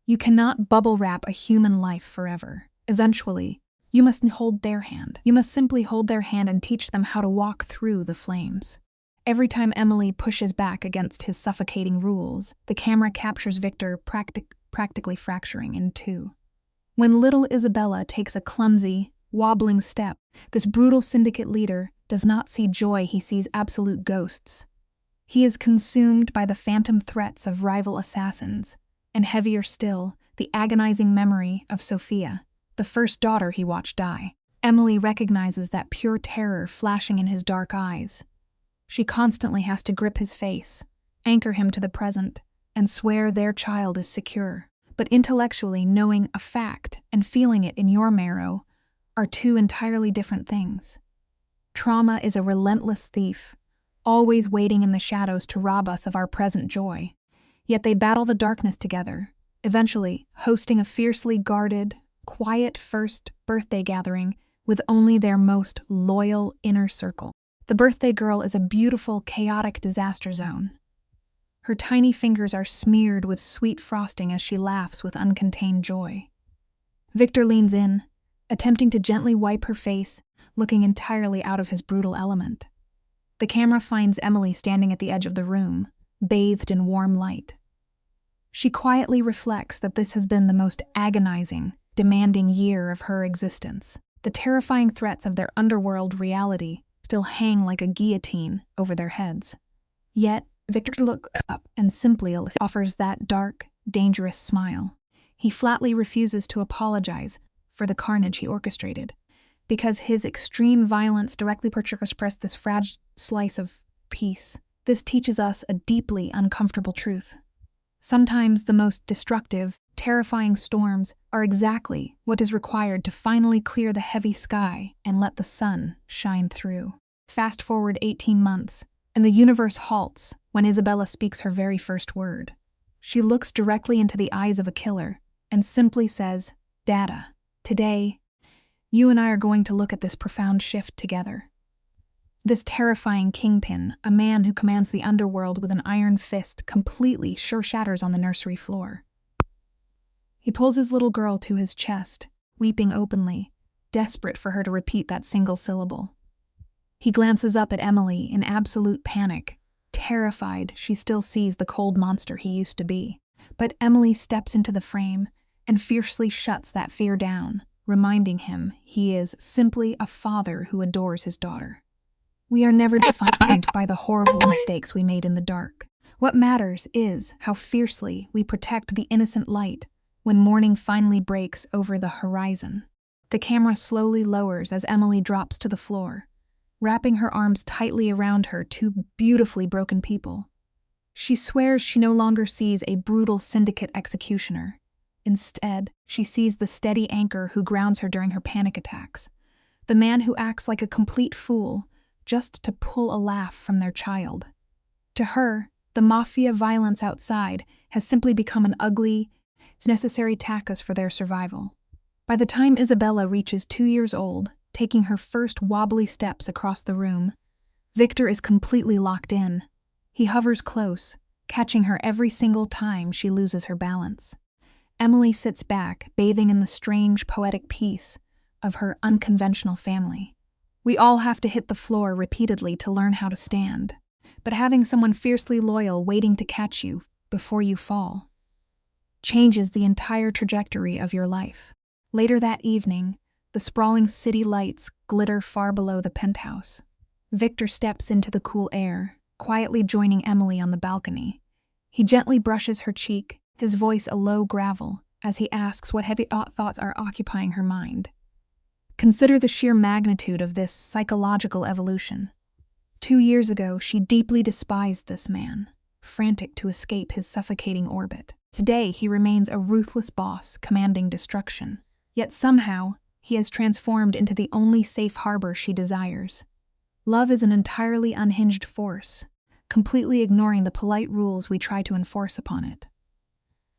You cannot bubble wrap a human life forever. Eventually, you must hold their hand. You must simply hold their hand and teach them how to walk through the flames. Every time Emily pushes back against his suffocating rules, the camera captures Victor practically fracturing in two. When little Isabella takes a clumsy, wobbling step, this brutal syndicate leader does not see joy, he sees absolute ghosts. He is consumed by the phantom threats of rival assassins, and heavier still, the agonizing memory of Sophia, the first daughter he watched die. Emily recognizes that pure terror flashing in his dark eyes. She constantly has to grip his face, anchor him to the present, and swear their child is secure. But intellectually knowing a fact and feeling it in your marrow are two entirely different things. Trauma is a relentless thief, always waiting in the shadows to rob us of our present joy. Yet they battle the darkness together, eventually hosting a fiercely guarded, quiet first birthday gathering with only their most loyal inner circle. The birthday girl is a beautiful, chaotic disaster zone. Her tiny fingers are smeared with sweet frosting as she laughs with uncontained joy. Victor leans in, attempting to gently wipe her face, looking entirely out of his brutal element. The camera finds Emily standing at the edge of the room, bathed in warm light. She quietly reflects that this has been the most agonizing, demanding year of her existence. The terrifying threats of their underworld reality still hang like a guillotine over their heads. Yet, Victor looks up and simply offers that dark, dangerous smile. He flatly refuses to apologize for the carnage he orchestrated, because his extreme violence directly suppressed this fragile slice of peace. This teaches us a deeply uncomfortable truth. Sometimes the most destructive, terrifying storms are exactly what is required to finally clear the heavy sky and let the sun shine through. Fast forward 18 months, and the universe halts when Isabella speaks her very first word. She looks directly into the eyes of a killer and simply says, "Dada, today, you and I are going to look at this profound shift together." This terrifying kingpin, a man who commands the underworld with an iron fist, completely shatters on the nursery floor. He pulls his little girl to his chest, weeping openly, desperate for her to repeat that single syllable. He glances up at Emily in absolute panic, terrified she still sees the cold monster he used to be. But Emily steps into the frame and fiercely shuts that fear down, reminding him he is simply a father who adores his daughter. We are never defined by the horrible mistakes we made in the dark. What matters is how fiercely we protect the innocent light when morning finally breaks over the horizon. The camera slowly lowers as Emily drops to the floor, wrapping her arms tightly around her two beautifully broken people. She swears she no longer sees a brutal syndicate executioner. Instead, she sees the steady anchor who grounds her during her panic attacks, the man who acts like a complete fool just to pull a laugh from their child. To her, the mafia violence outside has simply become an ugly, necessary tacos for their survival. By the time Isabella reaches 2 years old, taking her first wobbly steps across the room, Victor is completely locked in. He hovers close, catching her every single time she loses her balance. Emily sits back, bathing in the strange, poetic peace of her unconventional family. We all have to hit the floor repeatedly to learn how to stand, but having someone fiercely loyal waiting to catch you before you fall changes the entire trajectory of your life. Later that evening, the sprawling city lights glitter far below the penthouse. Victor steps into the cool air, quietly joining Emily on the balcony. He gently brushes her cheek, his voice a low gravel, as he asks what heavy thoughts are occupying her mind. Consider the sheer magnitude of this psychological evolution. 2 years ago, she deeply despised this man, frantic to escape his suffocating orbit. Today, he remains a ruthless boss, commanding destruction. Yet somehow, he has transformed into the only safe harbor she desires. Love is an entirely unhinged force, completely ignoring the polite rules we try to enforce upon it.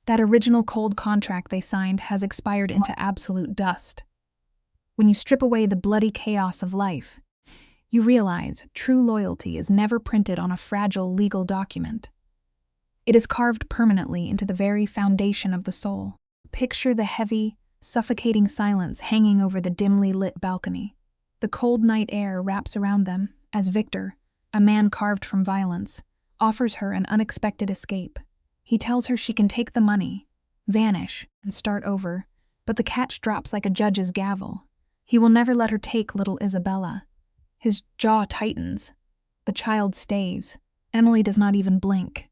That original cold contract they signed has expired into absolute dust. When you strip away the bloody chaos of life, you realize true loyalty is never printed on a fragile legal document. It is carved permanently into the very foundation of the soul. Picture the heavy, suffocating silence hanging over the dimly lit balcony. The cold night air wraps around them as Victor, a man carved from violence, offers her an unexpected escape. He tells her she can take the money, vanish, and start over, but the catch drops like a judge's gavel. He will never let her take little Isabella. His jaw tightens. The child stays. Emily does not even blink.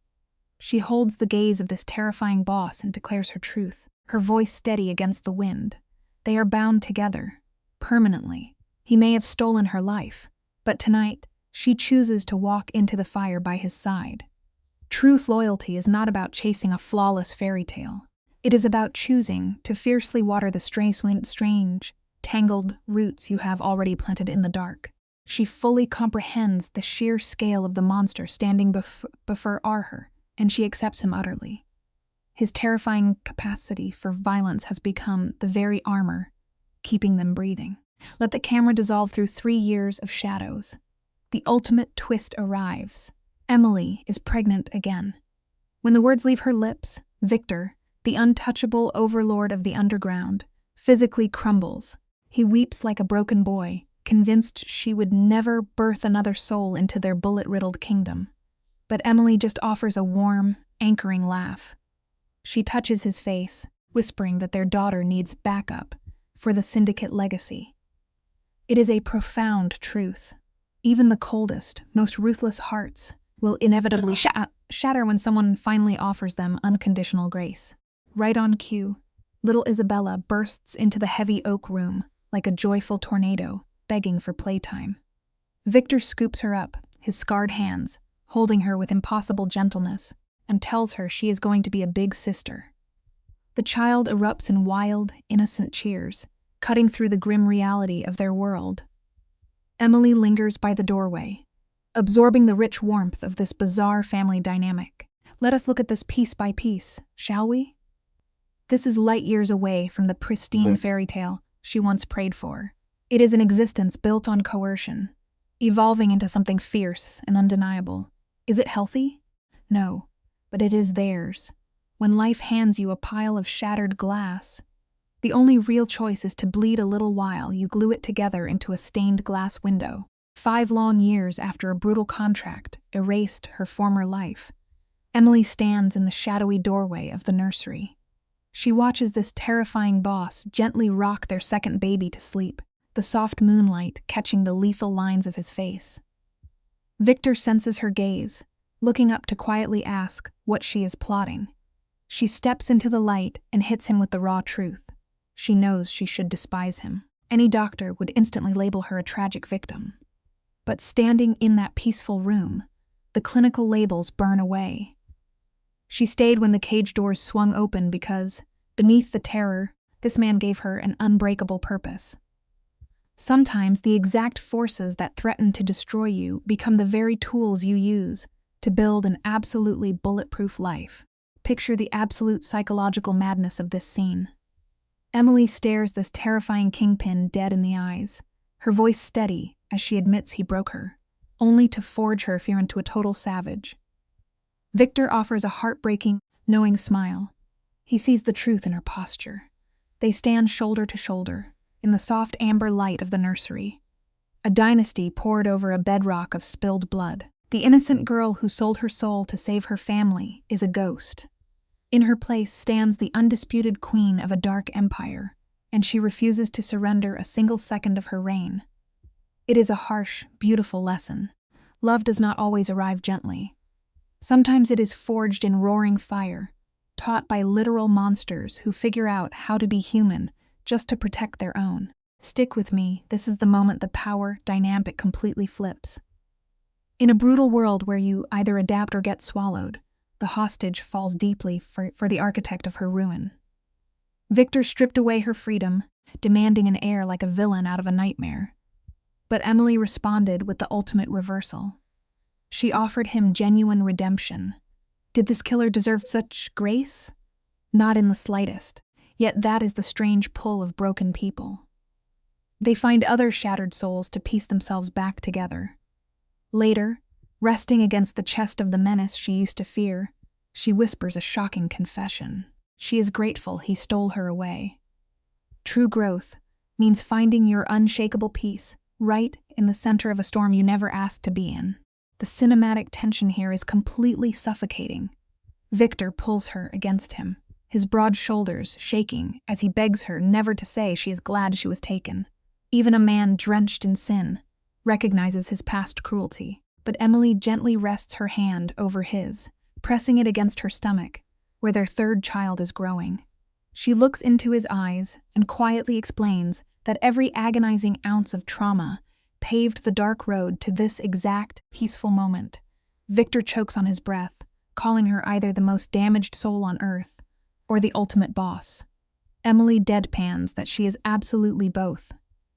She holds the gaze of this terrifying boss and declares her truth, her voice steady against the wind. They are bound together, permanently. He may have stolen her life, but tonight, she chooses to walk into the fire by his side. True loyalty is not about chasing a flawless fairy tale. It is about choosing to fiercely water the strange, tangled roots you have already planted in the dark. She fully comprehends the sheer scale of the monster standing before her, and she accepts him utterly. His terrifying capacity for violence has become the very armor, keeping them breathing. Let the camera dissolve through 3 years of shadows. The ultimate twist arrives. Emily is pregnant again. When the words leave her lips, Victor, the untouchable overlord of the underground, physically crumbles. He weeps like a broken boy, convinced she would never birth another soul into their bullet-riddled kingdom. But Emily just offers a warm, anchoring laugh. She touches his face, whispering that their daughter needs backup for the syndicate legacy. It is a profound truth. Even the coldest, most ruthless hearts will inevitably shatter when someone finally offers them unconditional grace. Right on cue, little Isabella bursts into the heavy oak room like a joyful tornado, begging for playtime. Victor scoops her up, his scarred hands, holding her with impossible gentleness, and tells her she is going to be a big sister. The child erupts in wild, innocent cheers, cutting through the grim reality of their world. Emily lingers by the doorway, absorbing the rich warmth of this bizarre family dynamic. Let us look at this piece by piece, shall we? This is light years away from the pristine fairy tale she once prayed for. It is an existence built on coercion, evolving into something fierce and undeniable. Is it healthy? No, but it is theirs. When life hands you a pile of shattered glass, the only real choice is to bleed a little while you glue it together into a stained glass window. 5 long years after a brutal contract erased her former life, Emily stands in the shadowy doorway of the nursery. She watches this terrifying boss gently rock their second baby to sleep, the soft moonlight catching the lethal lines of his face. Victor senses her gaze, looking up to quietly ask what she is plotting. She steps into the light and hits him with the raw truth. She knows she should despise him. Any doctor would instantly label her a tragic victim. But standing in that peaceful room, the clinical labels burn away. She stayed when the cage doors swung open because, beneath the terror, this man gave her an unbreakable purpose. Sometimes the exact forces that threaten to destroy you become the very tools you use to build an absolutely bulletproof life. Picture the absolute psychological madness of this scene. Emily stares this terrifying kingpin dead in the eyes, her voice steady as she admits he broke her, only to forge her fear into a total savage. Victor offers a heartbreaking, knowing smile. He sees the truth in her posture. They stand shoulder to shoulder, in the soft amber light of the nursery. A dynasty poured over a bedrock of spilled blood. The innocent girl who sold her soul to save her family is a ghost. In her place stands the undisputed queen of a dark empire, and she refuses to surrender a single second of her reign. It is a harsh, beautiful lesson. Love does not always arrive gently. Sometimes it is forged in roaring fire, taught by literal monsters who figure out how to be human just to protect their own. Stick with me, this is the moment the power dynamic completely flips. In a brutal world where you either adapt or get swallowed, the hostage falls deeply for the architect of her ruin. Victor stripped away her freedom, demanding an heir like a villain out of a nightmare. But Emily responded with the ultimate reversal. She offered him genuine redemption. Did this killer deserve such grace? Not in the slightest. Yet that is the strange pull of broken people. They find other shattered souls to piece themselves back together. Later, resting against the chest of the menace she used to fear, she whispers a shocking confession. She is grateful he stole her away. True growth means finding your unshakable peace right in the center of a storm you never asked to be in. The cinematic tension here is completely suffocating. Victor pulls her against him, his broad shoulders shaking as he begs her never to say she is glad she was taken. Even a man drenched in sin recognizes his past cruelty, but Emily gently rests her hand over his, pressing it against her stomach, where their third child is growing. She looks into his eyes and quietly explains that every agonizing ounce of trauma paved the dark road to this exact peaceful moment. Victor chokes on his breath, calling her either the most damaged soul on earth or the ultimate boss. Emily deadpans that she is absolutely both.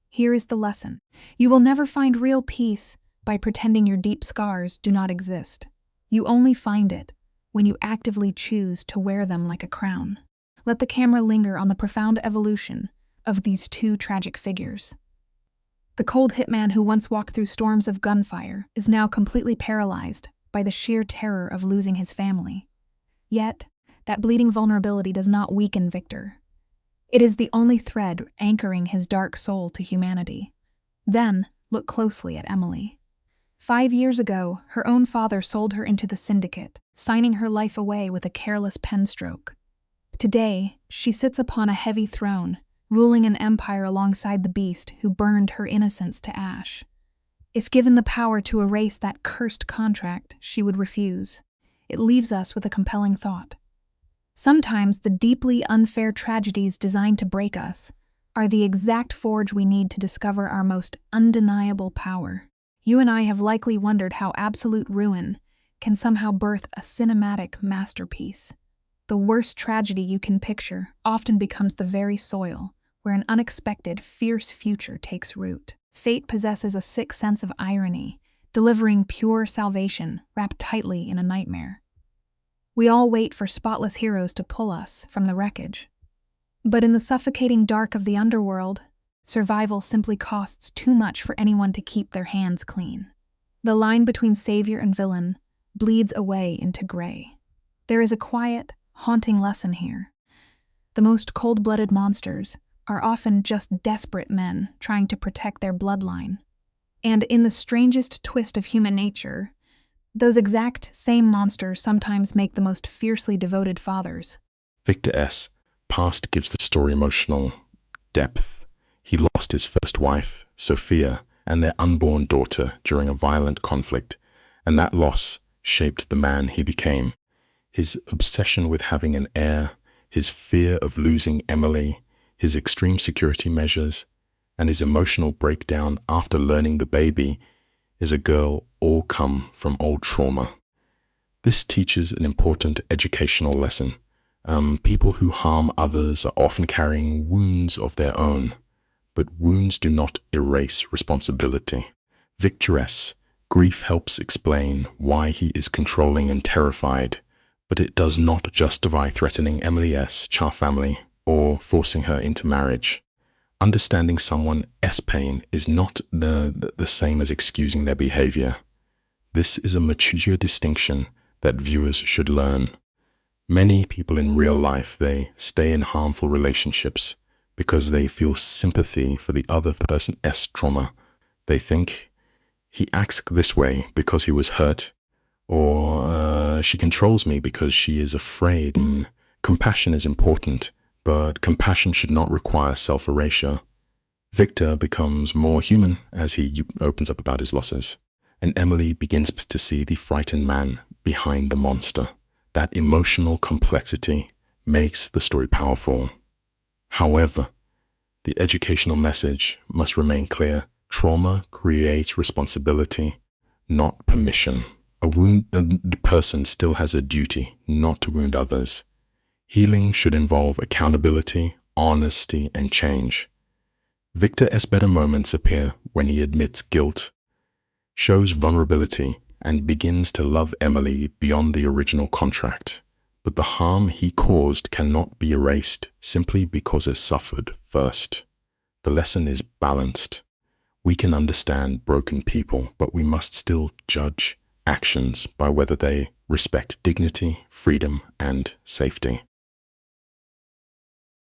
Here is the lesson. You will never find real peace by pretending your deep scars do not exist. You only find it when you actively choose to wear them like a crown. Let the camera linger on the profound evolution of these two tragic figures. The cold hitman who once walked through storms of gunfire is now completely paralyzed by the sheer terror of losing his family. Yet, that bleeding vulnerability does not weaken Victor. It is the only thread anchoring his dark soul to humanity. Then, look closely at Emily. 5 years ago, her own father sold her into the syndicate, signing her life away with a careless pen stroke. Today, she sits upon a heavy throne, ruling an empire alongside the beast who burned her innocence to ash. If given the power to erase that cursed contract, she would refuse. It leaves us with a compelling thought. Sometimes the deeply unfair tragedies designed to break us are the exact forge we need to discover our most undeniable power. You and I have likely wondered how absolute ruin can somehow birth a cinematic masterpiece. The worst tragedy you can picture often becomes the very soil where an unexpected, fierce future takes root. Fate possesses a sick sense of irony, delivering pure salvation wrapped tightly in a nightmare. We all wait for spotless heroes to pull us from the wreckage. But in the suffocating dark of the underworld, survival simply costs too much for anyone to keep their hands clean. The line between savior and villain bleeds away into gray. There is a quiet, haunting lesson here. The most cold-blooded monsters are often just desperate men trying to protect their bloodline. And in the strangest twist of human nature, those exact same monsters sometimes make the most fiercely devoted fathers. Victor S. Past gives the story emotional depth. He lost his first wife, Sophia, and their unborn daughter during a violent conflict, and that loss shaped the man he became. His obsession with having an heir, his fear of losing Emily, his extreme security measures, and his emotional breakdown after learning the baby is a girl all come from old trauma. This teaches an important educational lesson. People who harm others are often carrying wounds of their own, but wounds do not erase responsibility. Victor S. Grief helps explain why he is controlling and terrified, but it does not justify threatening Emily S. Char family or forcing her into marriage. Understanding someone's pain is not the same as excusing their behavior. This is a mature distinction that viewers should learn. Many people in real life, they stay in harmful relationships because they feel sympathy for the other person's trauma. They think he acts this way because he was hurt, or she controls me because she is afraid. Compassion is important, but compassion should not require self-erasure. Victor becomes more human as he opens up about his losses, and Emily begins to see the frightened man behind the monster. That emotional complexity makes the story powerful. However, the educational message must remain clear. Trauma creates responsibility, not permission. A wounded person still has a duty not to wound others. Healing should involve accountability, honesty, and change. Victor S. better moments appear when he admits guilt, shows vulnerability, and begins to love Emily beyond the original contract. But the harm he caused cannot be erased simply because it suffered first. The lesson is balanced. We can understand broken people, but we must still judge actions by whether they respect dignity, freedom, and safety.